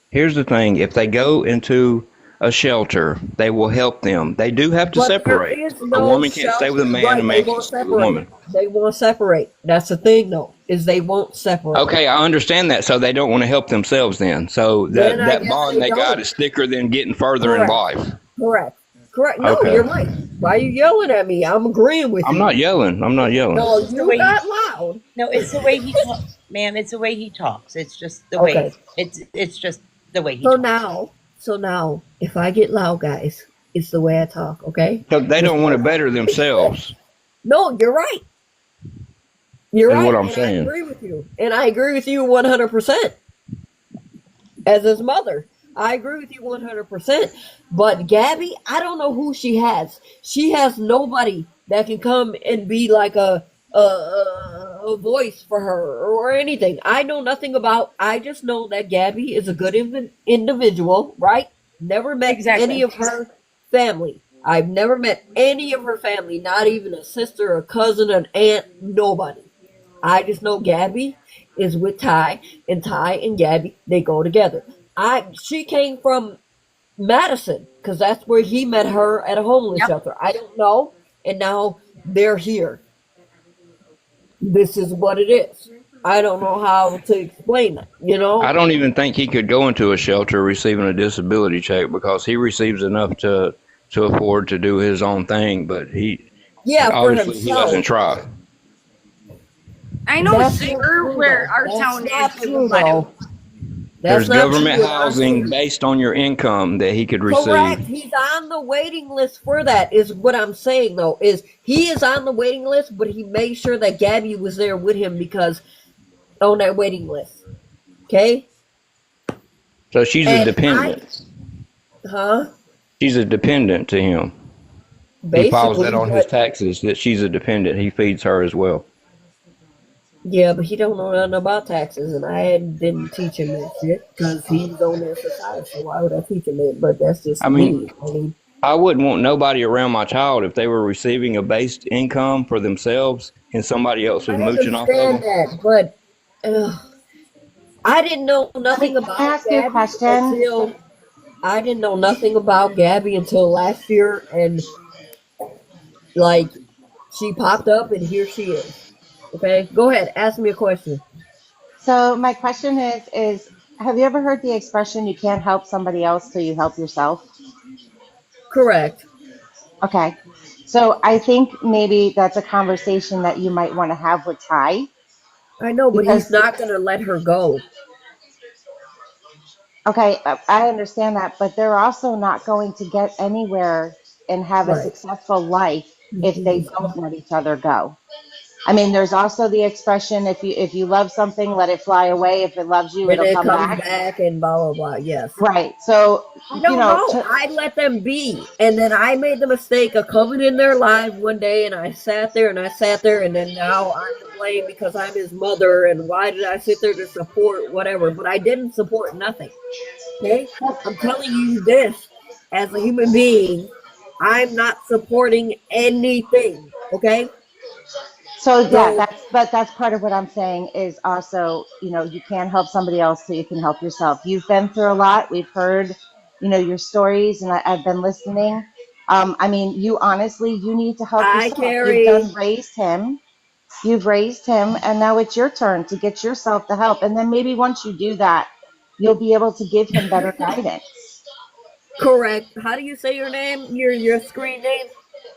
Here's the thing. If they go into a shelter, they will help them. They do have to But separate. there is A no woman can't stay with a man, right, a man they can't won't stay with a separate. woman. They won't separate. That's the thing, though, is they won't separate. Okay, I understand that. So they don't want to help themselves then. So Then I that guess bond they they got don't. is thicker than getting further in Correct. life. Correct. No, Okay. you're right. Why are you yelling at me? I'm agreeing with I'm you. not yelling. No, It's the you way got loud. No, it's the way he talks, ma'am. It's the way he talks. It's just the way. Okay. It's just the way he So talks. now, if I get loud, guys, it's the way I talk, okay? So they don't want to better themselves. No, you're right. You're Is right. what I'm and saying. I agree with you. And I agree with you 100%. As his mother, I agree with you 100%. But Gabby, I don't know who she has. She has nobody that can come and be like a voice for her or anything. I know nothing about. I just know that Gabby is a good individual, right? Never met any of her family. I've never met any of her family, not even a sister, a cousin, an aunt, nobody. I just know Gabby is with Ty, and Ty and Gabby, they go together. She came from Madison, because that's where he met her at a homeless shelter. I don't know, and now they're here. This is what it is. I don't know how to explain it, you know? I don't even think he could go into a shelter receiving a disability check, because he receives enough to afford to do his own thing, but for obviously he himself. doesn't try. I know That's Singer, not where true, our though. town That's is, not it would true, let him. though. There's That's not government true. housing based on your income that he could Correct. receive. He's on the waiting list for that, is what I'm saying, though, is he is on the waiting list, but he made sure that Gabby was there with him because on that waiting list. Okay? So she's a dependent. She's a dependent to him. He files that on his taxes that she's a dependent. He feeds her as well. Yeah, but he don't know nothing about taxes, and I didn't teach him that shit because he's on their society. So why would I teach him it? But that's just I me. mean, I wouldn't want nobody around my child if they were receiving a base income for themselves and somebody else was mooching off of them. that, but I didn't know nothing about ask you a question? I didn't know nothing about Gabby until last year, and like she popped up, and here she is. Okay, go ahead, ask me a question. So my question is have you ever heard the expression you can't help somebody else till you help yourself? Correct. Okay. So I think maybe that's a conversation that you might want to have with Ty. I know, but he's not going to let her go. Okay, I understand that, but they're also not going to get anywhere and have a successful life if they don't let each other go. I mean, there's also the expression, if you love something, let it fly away. If it loves you, And it'll it come comes back. and blah blah blah. Yes. Right. So I don't know. I let them be, and then I made the mistake of coming in their live one day, and I sat there, and then now I'm to blame because I'm his mother, and why did I sit there to support whatever? But I didn't support nothing. Okay? I'm telling you this as a human being. I'm not supporting anything. Okay? So yeah, So that's part of what I'm saying is also, you can't help somebody else so you can help yourself. You've been through a lot. We've heard, your stories, and I've been listening. I mean, you honestly, you need to help I yourself. You've carry. done raised him. You've raised him, and now it's your turn to get yourself the help. And then maybe once you do that, you'll be able to give him better guidance. Correct. How do you say your name? Your screen name?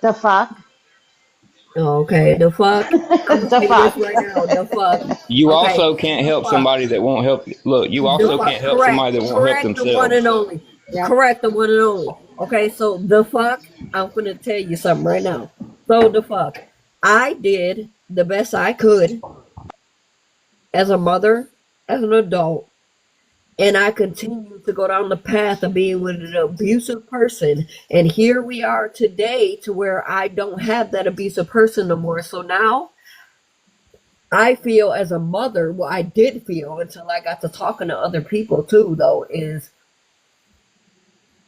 The fuck? Okay, the fuck. I'm gonna The say this fuck? right now. The fuck. You Okay, also can't the help fuck. somebody that won't help. Look, you The also fuck. can't help somebody Correct. that won't help Correct. The one and themselves. only. Yep. Correct. The one and only. Okay, so the fuck. I'm gonna tell you something right now. So the fuck. I did the best I could as a mother, as an adult, and I continue to go down the path of being with an abusive person. And here we are today to where I don't have that abusive person no more. So now I feel as a mother, what I did feel until I got to talking to other people too, though, is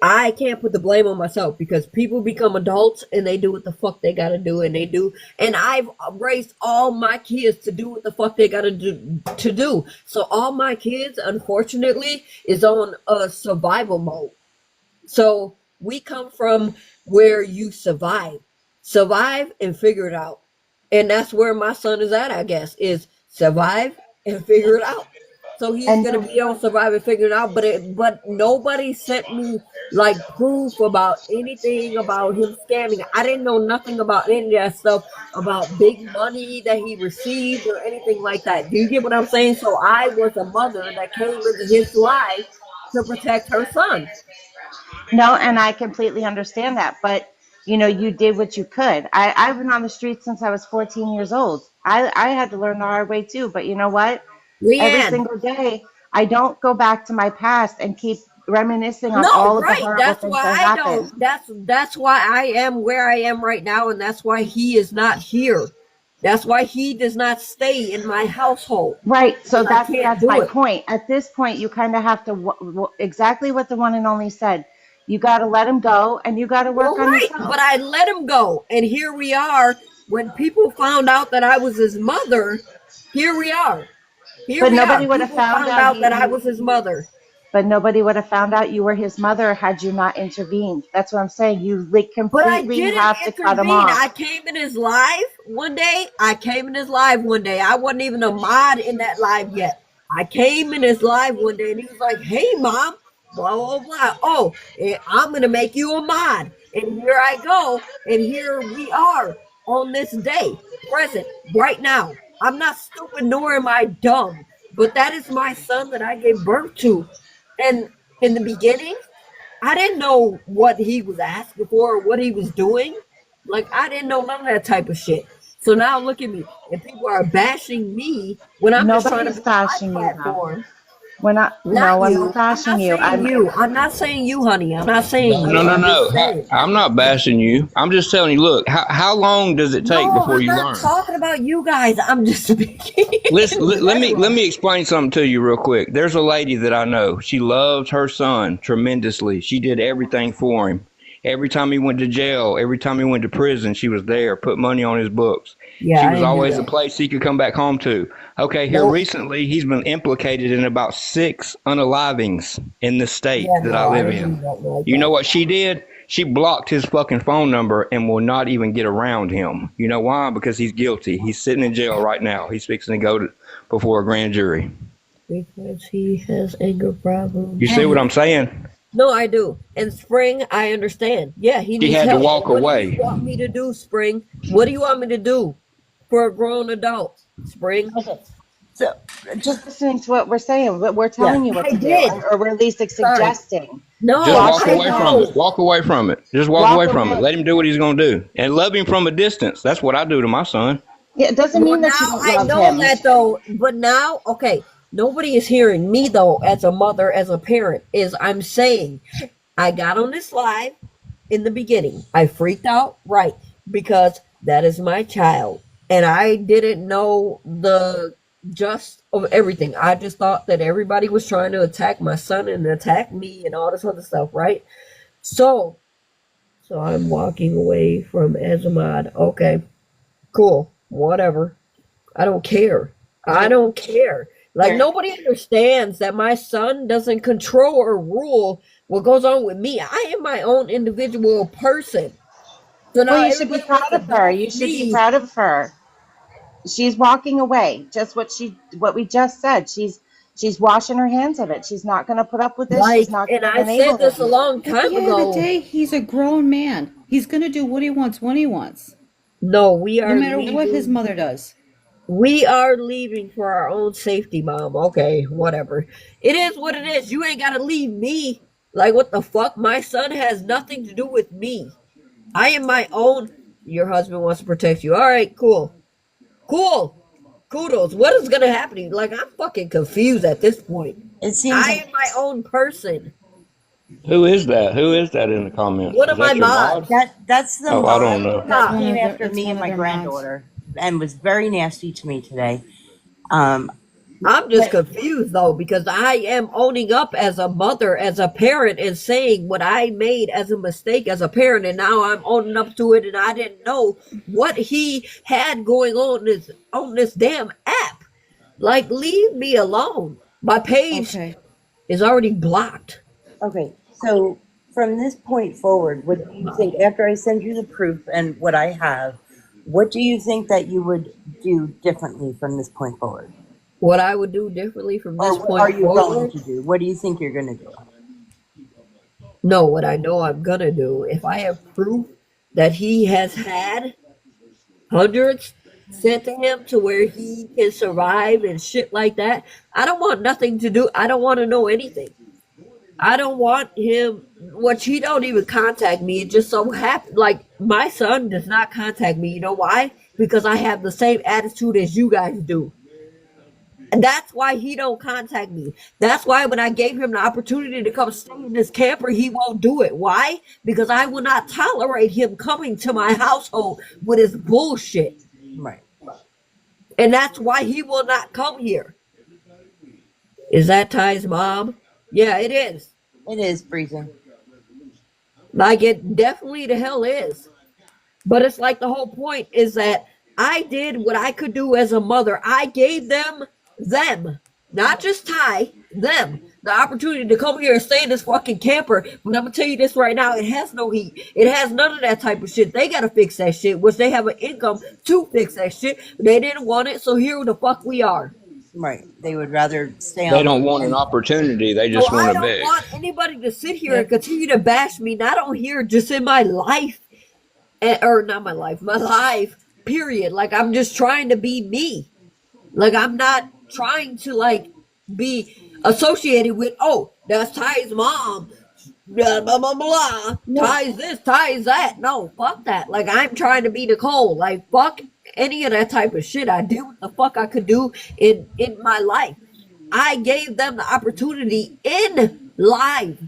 I can't put the blame on myself because people become adults and they do what the fuck they gotta do, and they do. And I've raised all my kids to do what the fuck they gotta do. So all my kids, unfortunately, is on a survival mode. So we come from where you survive and figure it out. And that's where my son is at, I guess, is survive and figure it out. So he's And gonna be on survive and figure it out, but nobody sent me like proof about anything about him scamming. I didn't know nothing about any of that stuff about big money that he received or anything like that. Do you get what I'm saying? So I was a mother that came into his life to protect her son. No, and I completely understand that. But you did what you could. I've been on the streets since I was 14 years old. I had to learn the hard way too. But you know what? Every Leanne. single day, I don't go back to my past and keep reminiscing on No, all of the right. horrible That's things why that I happened. don't. That's why I am where I am right now, and that's why he is not here. That's why he does not stay in my household Right. So because I that's can't that's do my it. point. At this point, you kind of have to exactly what the one and only said. You got to let him go, and you got to Well, work on right, yourself. but I let him go, and here we are. When people found out that I was his mother, here we are. Here But we are. nobody would have People found found out out that I you. was his mother. But nobody would have found out you were his mother had you not intervened. That's what I'm saying. You But I completely didn't have to cut him intervene. off. I came in his live one day. I wasn't even a mod in that live yet. I came in his live one day and he was like, "Hey, mom, blah, blah, blah. Oh, I'm going to make you a mod." And here I go. And here we are on this day, present, right now. I'm not stupid nor am I dumb, but that is my son that I gave birth to. And in the beginning, I didn't know what he was asking for or what he was doing. Like, I didn't know none of that type of shit. So now look at me. And people are bashing me when I'm just trying to Nobody's be on my bashing you though. platform. We're not. No, Not we're not you. I'm bashing not you. saying you. I'm not saying you, honey. I'm not saying No, you. no, I'm no. just saying. I'm not bashing you. I'm just telling you. Look, how long does it take No, before I'm you not learn? talking about you guys. I'm just speaking Listen, in let general. me explain something to you real quick. There's a lady that I know. She loved her son tremendously. She did everything for him. Every time he went to jail, every time he went to prison, she was there, put money on his books. Yeah, She I was didn't do always a that. place he could come back home to. Okay, here Nope. recently, he's been implicated in about 6 unalivings in the state Yeah, that I no, I live didn't in. do nothing like You know that. what she did? She blocked his fucking phone number and will not even get around him. You know why? Because he's guilty. He's sitting in jail right now. He's fixing to go before a grand jury. Because he has anger problems. You see what I'm saying? No, I do. And Spring, I understand. Yeah, he She needs had to help. walk What do you away. want me to do, Spring? What do you want me to do for a grown adult, Spring? Okay. So just listening to what we're saying, but we're Yeah, telling you what I to do, did. or we're at least Sorry. suggesting. Just No, Walk walk I away from away. it. know. Walk away from it. Just walk Walk away from it. away. Let him do what he's going to do. And love him from a distance. That's what I do to my son. Yeah, it doesn't Well, mean that you now don't I love know him. that though. But now, okay, nobody is hearing me though, as a mother, as a parent, is I'm saying I got on this live in the beginning. I freaked out, right? Because that is my child. And I didn't know just of everything. I just thought that everybody was trying to attack my son and attack me and all this other stuff, right? So I'm walking away from Azamad. Okay, cool, whatever. I don't care. I don't care. Like, nobody understands that my son doesn't control or rule what goes on with me. I am my own individual person. So now Well, you should be proud of her. You should be proud of her. She's walking away. Just what we just said. She's washing her hands of it. She's not going to put up with this. Like, She's not and going to I enable said this a this. long At the time end of ago. the day, he's a grown man. He's going to do what he wants when he wants. No, we are no matter leaving. what his mother does. We are leaving for our own safety, Mom. Okay, whatever. It is what it is. You ain't gotta leave me. Like, what the fuck? My son has nothing to do with me. I am my own. Your husband wants to protect you. All right, cool. Cool. Kudos. What is gonna happen to you? Like, I'm fucking confused at this point. It seems I am my own person. Who is that? Who is that in the comments? One Is of my that your mods. mod? That's the Oh, I don't know. mod that came one of after their- me it's and one my of their mods. granddaughter and was very nasty to me today. I'm just confused though, because I am owning up as a mother, as a parent, and saying what I made as a mistake as a parent, and now I'm owning up to it, and I didn't know what he had going on this damn app. Like, leave me alone. My page is already blocked. Okay, so from this point forward, what do you think, after I send you the proof and what I have, what do you think that you would do differently from this point forward? What I would do differently from this Or what point are you going forward? to do? What do you think you're going to do? No, what I know I'm gonna do, if I have proof that he has had hundreds sent to him to where he can survive and shit like that, I don't want nothing to do. I don't want to know anything. I don't want him, which he don't even contact me. It just so happened, like, my son does not contact me. You know why? Because I have the same attitude as you guys do. And that's why he don't contact me. That's why when I gave him the opportunity to come stay in this camper, he won't do it. Why? Because I will not tolerate him coming to my household with his bullshit. Right. And that's why he will not come here. Is that Ty's mom? Yeah, it is. It is, Breezy. Like, it definitely the hell is. But it's like the whole point is that I did what I could do as a mother. I gave them, not just Ty, them, the opportunity to come here and stay in this fucking camper. But I'm gonna tell you this right now, it has no heat. It has none of that type of shit. They gotta fix that shit, which they have an income to fix that shit. They didn't want it, so here the fuck we are. Right. They would rather stay They on. don't want an opportunity. They just So want I to don't beg. want anybody to sit here and continue to bash me, not on here, just in my life. Or not my life, my life, period. Like, I'm just trying to be me. Like, I'm not trying to, like, be associated with, oh, that's Ty's mom. Blah, blah, blah, blah. Ty's this, Ty's that. No, fuck that. Like, I'm trying to be Nicole. Like, fuck any of that type of shit. I did what the fuck I could do in my life. I gave them the opportunity in live.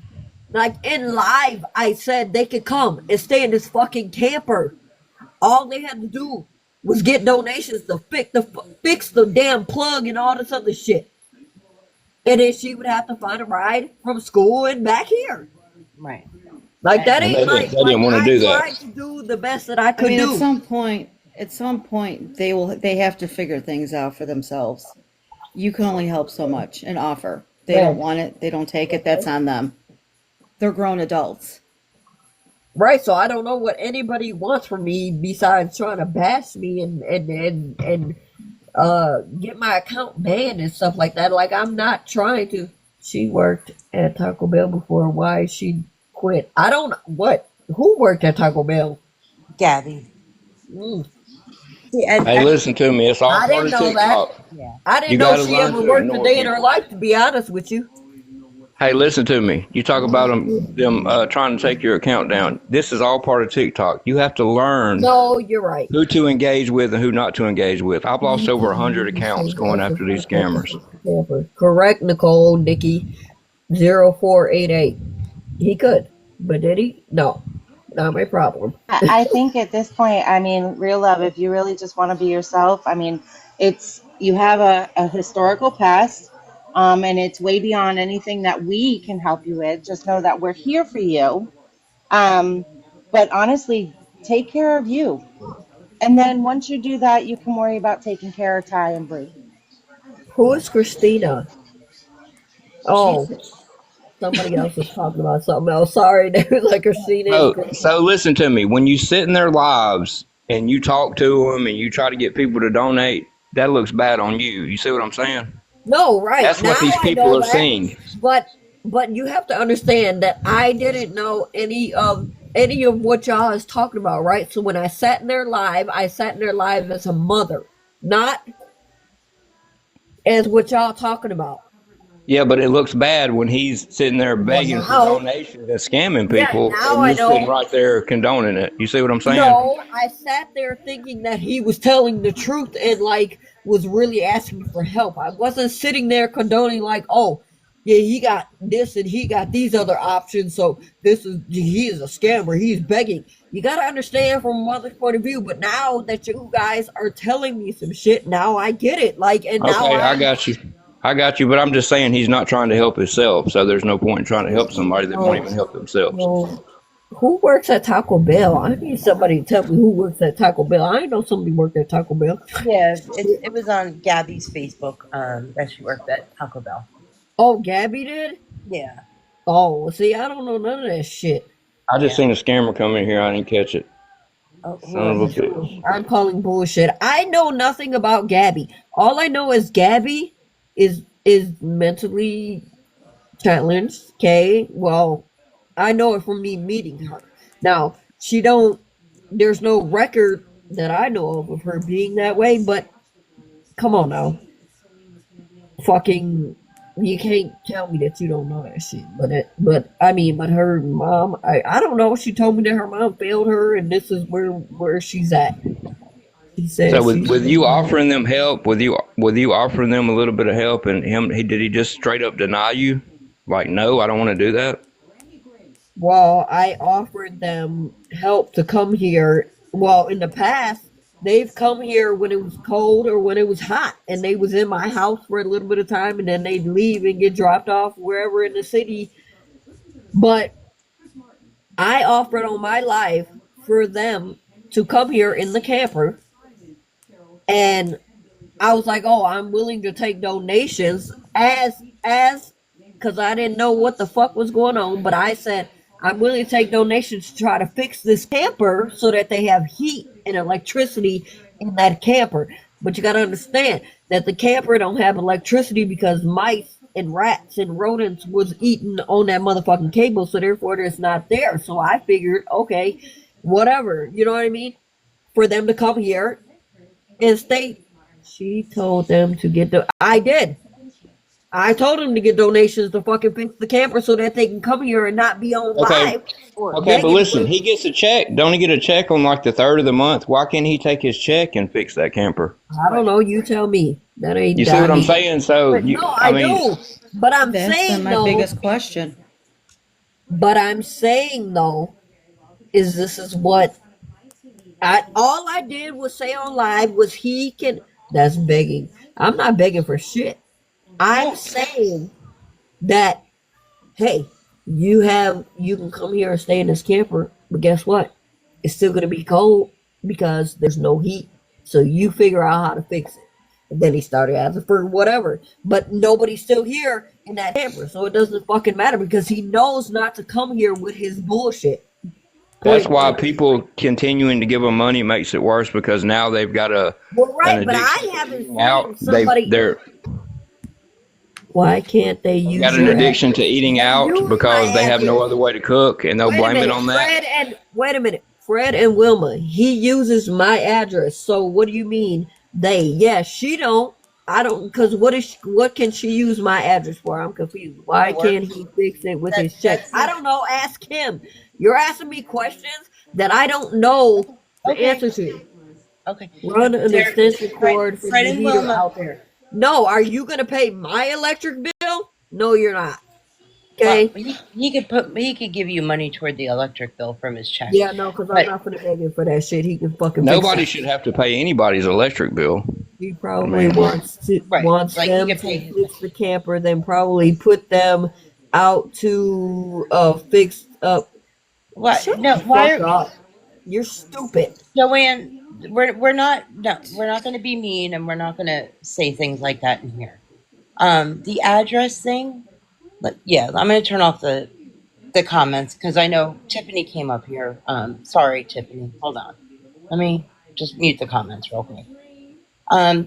Like, in live, I said they could come and stay in this fucking camper. All they had to do was get donations to fix the damn plug and all this other shit. And then she would have to find a ride from school and back here. Right. Like, that And ain't they didn't want to do I that. tried to do the best that I could I mean, do. at some point, they have to figure things out for themselves. You can only help so much and offer. They don't want it. They don't take it. That's on them. They're grown adults. Right, so I don't know what anybody wants from me besides trying to bash me and get my account banned and stuff like that. Like, I'm not trying to. She worked at Taco Bell before. Why she quit? I don't. What? Who worked at Taco Bell? Gabby. See, Hey, listen to me. It's all I part didn't of know TikTok. that. Yeah. I didn't You know gotta she learn ever to worked a ignore day in her people. life, to be honest with you. Hey, listen to me. You talk about them trying to take your account down. This is all part of TikTok. You have to learn No, you're right. who to engage with and who not to engage with. I've lost over 100 accounts going after these scammers. Correct, Nicole, Nikki, 0488. He could, but did he? No. Not my problem. I think at this point, I mean, real love, if you really just want to be yourself, I mean, it's you have a historical past, and it's way beyond anything that we can help you with. Just know that we're here for you. Um, but honestly, take care of you. And then once you do that, you can worry about taking care of Ty and Bree. Who is Christina? She's Oh, somebody else was talking about something else. Sorry, there was like Christina and So listen to me. When you sit in their lives and you talk to them and you try to get people to donate, that looks bad on you. You see what I'm saying? No, right. That's Now what these I people know are that. seeing. But you have to understand that I didn't know any of what y'all is talking about, right? So when I sat in their live, I sat in their live as a mother, not as what y'all talking about. Yeah, but it looks bad when he's sitting there Well, begging for now, donations and scamming yeah, people, now and I you're sitting know. right there condoning it. You see what I'm saying? No, I sat there thinking that he was telling the truth and like was really asking for help. I wasn't sitting there condoning like, oh, yeah, he got this and he got these other options, so he is a scammer. He's begging. You gotta understand from a mother's point of view. But now that you guys are telling me some shit, now I get it. Like, and now Okay, I got you. I got you, but I'm just saying he's not trying to help himself, so there's no point in trying to help somebody that won't even help themselves. No. Who works at Taco Bell? I need somebody to tell me who works at Taco Bell. I know somebody worked at Taco Bell. Yeah, it was on Gabby's Facebook that she worked at Taco Bell. Oh, Gabby did? Yeah. Oh, see, I don't know none of that shit. I just seen a scammer come in here. I didn't catch it. Oh, Son of a bitch. I'm calling bullshit. I know nothing about Gabby. All I know is Gabby is mentally challenged. Okay, well, I know it from me meeting her. Now she don't. There's no record that I know of her being that way. But come on now, fucking. You can't tell me that you don't know that shit. But her mom, I don't know. She told me that her mom failed her, and this is where she's at. She said, So with you offering them help, with you offering them a little bit of help, and did he just straight up deny you? Like, no, I don't want to do that. well, I offered them help to come here. Well, in the past, they've come here when it was cold or when it was hot, and they was in my house for a little bit of time, and then they'd leave and get dropped off wherever in the city. But I offered on my life for them to come here in the camper, and I was like, "Oh, I'm willing to take donations as because I didn't know what the fuck was going on, but I said I'm willing to take donations to try to fix this camper so that they have heat and electricity in that camper. But you got to understand that the camper don't have electricity because mice and rats and rodents was eating on that motherfucking cable, so therefore it's not there. So I figured, okay, whatever, you know what I mean? For them to come here and stay. She told them to get I did. I told them to get donations to fucking fix the camper so that they can come here and not be on Okay. live. Okay, but listen, he gets a check. Don't he get a check on like the 3rd of the month? Why can't he take his check and fix that camper? I don't know. You tell me. That ain't. You see what I'm saying? So But no, I do. But I'm That's saying my though. biggest question. But I'm saying though, is this is what all I did was say on live was he can. That's begging. I'm not begging for shit. I'm saying that hey, you can come here and stay in this camper, but guess what? It's still gonna be cold because there's no heat. So you figure out how to fix it. And then he started asking for whatever. But nobody's still here in that camper. So it doesn't fucking matter because he knows not to come here with his bullshit. That's why people continuing to give them money makes it worse because now they've got an but I addiction haven't seen out. somebody. They're Why can't they use got an addiction to eating out because they have no other way to cook, and they'll blame it on that. Wait a minute. Fred and Wilma, he uses my address. So what do you mean they? Yeah, she don't. I don't. Because what can she use my address for? I'm confused. Why can't he fix it with his check? I don't know. Ask him. You're asking me questions that I don't know the answer to. Okay. Run an extension cord from Fred the and heater Wilma. out there. No, are you going to pay my electric bill? No, you're not. Okay. He could give you money toward the electric bill from his check. Yeah, no, because I'm But not gonna beg him for that shit. He can fucking fix Nobody that. should have to pay anybody's electric bill. He I probably mean, wants like he them could to pay. fix the camper, then probably put them out to fix up. What? Shut No. the Why? fuck up. You're stupid. Joanne, we're not. No, we're not going to be mean, and we're not going to say things like that in here. The address thing. Yeah, I'm going to turn off the comments because I know Tiffany came up here. Sorry, Tiffany. Hold on. Let me just mute the comments real quick.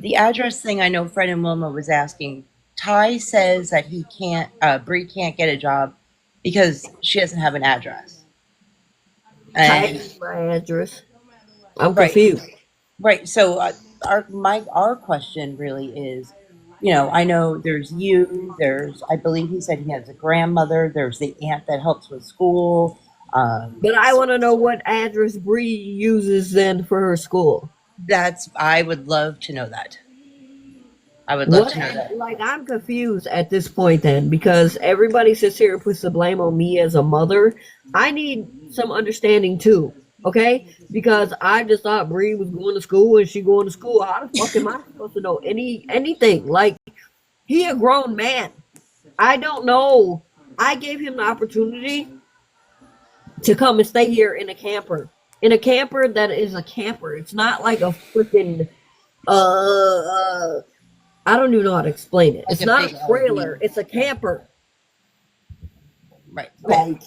The address thing. I know Fred and Wilma was asking. Ty says that he can't. Bre can't get a job because she doesn't have an address. Type And my address. I'm right. confused. Right. So our question really is, I know there's you. I believe he said he has a grandmother. There's the aunt that helps with school. But I want to know what address Bre uses then for her school. I would love to know that. I would love to know that. Like, I'm confused at this point then, because everybody sits here and puts the blame on me as a mother. I need some understanding too, okay? Because I just thought Bre was going to school and she going to school. How the fuck am I supposed to know anything? Like, he a grown man. I don't know. I gave him the opportunity to come and stay here in a camper. In a camper that is a camper. It's not like a freaking I don't even know how to explain it. It's not a trailer. It's a camper. Right. Like,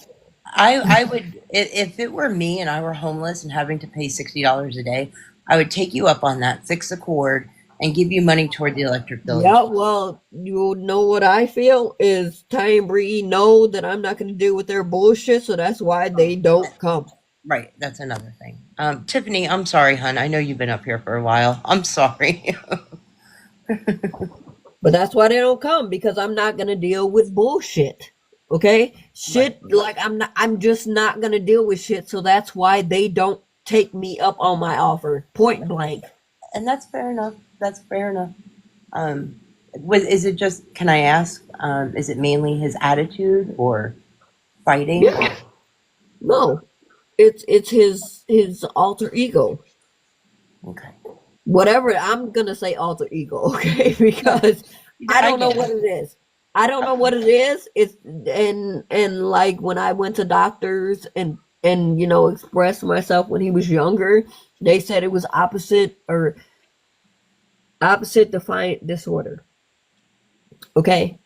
I would, if it were me and I were homeless and having to pay $60 a day, I would take you up on that, fix the cord, and give you money toward the electric bill. Yeah, well, you know what I feel is Ty and Bre know that I'm not going to deal with their bullshit, so that's why they don't come. Right, that's another thing. Tiffany, I'm sorry, hon. I know you've been up here for a while. I'm sorry. But that's why they don't come, because I'm not going to deal with bullshit. Okay? Shit, like I'm just not going to deal with shit, so that's why they don't take me up on my offer. Point blank. And that's fair enough. That's fair enough. Is it just, can I ask, is it mainly his attitude or fighting? Yeah. No. It's his alter ego. Okay. Whatever, I'm gonna say alter ego, okay? Because I don't know what it is. I don't know what it is. It's and like when I went to doctors and expressed myself when he was younger, they said it was opposite defiant disorder. Okay?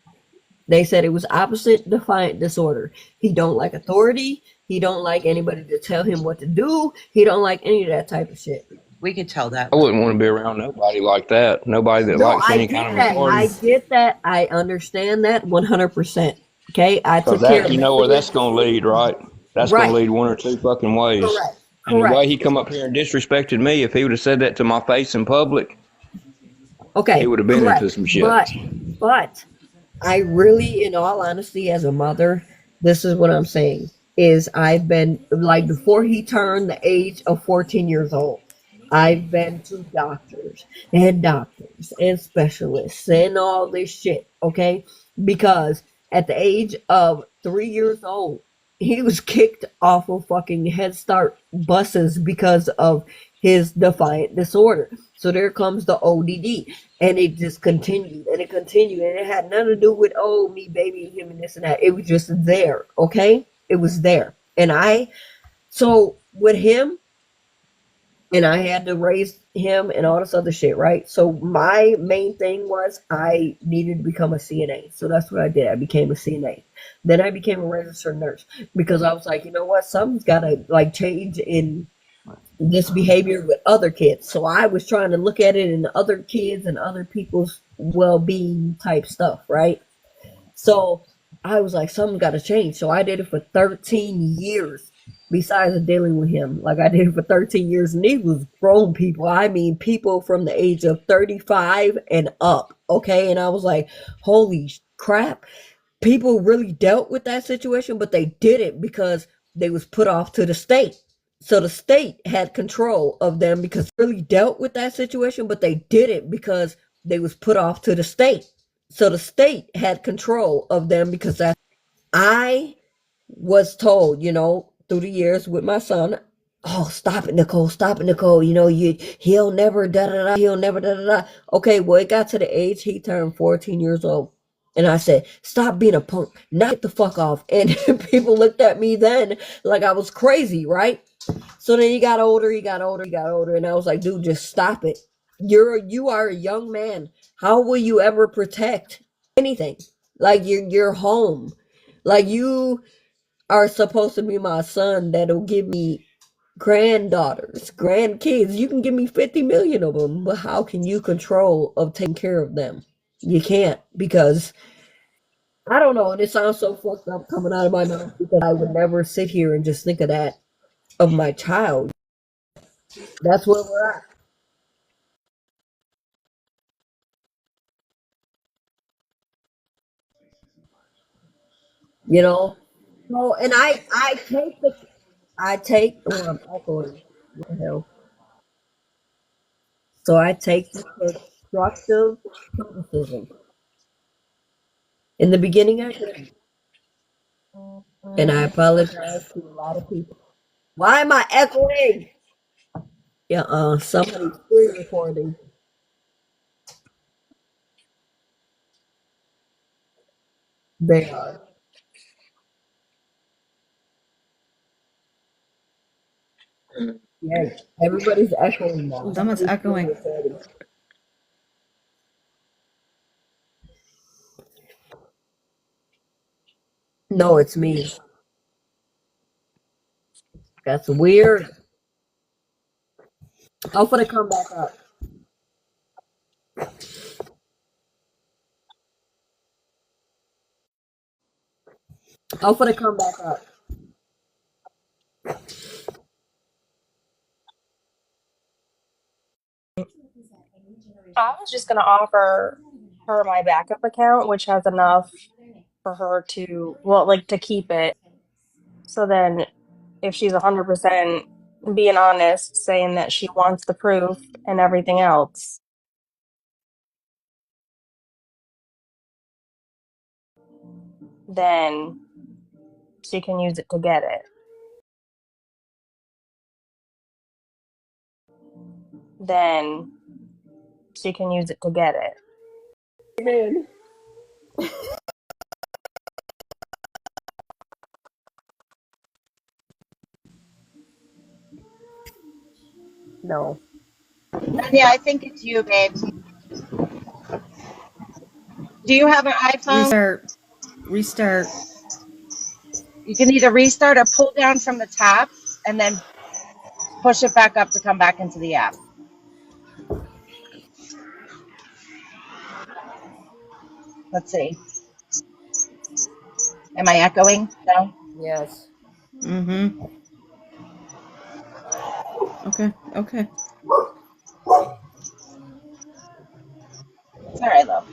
They said it was opposite defiant disorder. He don't like authority. He don't like anybody to tell him what to do. He don't like any of that type of shit. We could tell that. I wouldn't want to be around nobody like that. Nobody that likes any kind of authority. I get that. I understand that 100%. Okay? I took care of you know where that's going to lead, right? That's going to lead one or two fucking ways. Correct. And the way he come up here and disrespected me, if he would have said that to my face in public, he would have been into some shit. But I really, in all honesty, as a mother, this is what I'm saying, is I've been, like, before he turned the age of 14 years old, I've been to doctors and specialists and all this shit, okay? Because at the age of 3 years old, he was kicked off of fucking Head Start buses because of his defiant disorder. So there comes the ODD. And it just continued and it continued. And it had nothing to do with, me babying him and this and that. It was just there, okay? It was there. So with him, and I had to raise him and all this other shit, right? So my main thing was I needed to become a CNA. So that's what I did. I became a CNA. Then I became a registered nurse because I was like, you know what? Something's got to like change in this behavior with other kids. So I was trying to look at it in other kids and other people's well-being type stuff, right? So I was like, something's got to change. So I did it for 13 years. Besides dealing with him, like I did it for 13 years, and these was grown people. I mean, people from the age of 35 and up. Okay, and I was like, holy crap! People really dealt with that situation, but they did it because they was put off to the state. So the state had control of them because they really dealt with that situation, but they did it because they was put off to the state. So the state had control of them because that. I was told, through the years with my son, oh, stop it, Nicole, stop it, Nicole. He'll never da da da, he'll never da da da. Okay, well, it got to the age he turned 14 years old. And I said, stop being a punk, knock the fuck off. And people looked at me then like I was crazy, right? So then he got older, and I was like, dude, just stop it. You are a young man. How will you ever protect anything? Like your home. Like you are supposed to be my son that'll give me granddaughters, grandkids. You can give me 50 million of them, but how can you control of taking care of them? You can't, because I don't know, and it sounds so fucked up coming out of my mouth, because I would never sit here and just think of that of my child. That's where we're at. No, and oh, I'm echoing. What the hell? So I take the constructive criticism. In the beginning, I did, and I apologize to a lot of people. Why am I echoing? Yeah, somebody's screen recording. They are. Yeah, everybody's echoing now. Someone's Somebody's screen echoing. recording. No, it's me. That's weird. Hopefully, come back up. Hopefully, come back up. I was just gonna offer her my backup account, which has enough for her to, well, like to keep it. So then, if she's 100% being honest, saying that she wants the proof and everything else, then she can use it to get it. Then she can use it to get it. Man. No. Yeah, I think it's you, babe. Do you have an iPhone? Restart. You can either restart or pull down from the top and then push it back up to come back into the app. Let's see. Am I echoing? No? Yes. Mm-hmm. Okay. It's all right, love.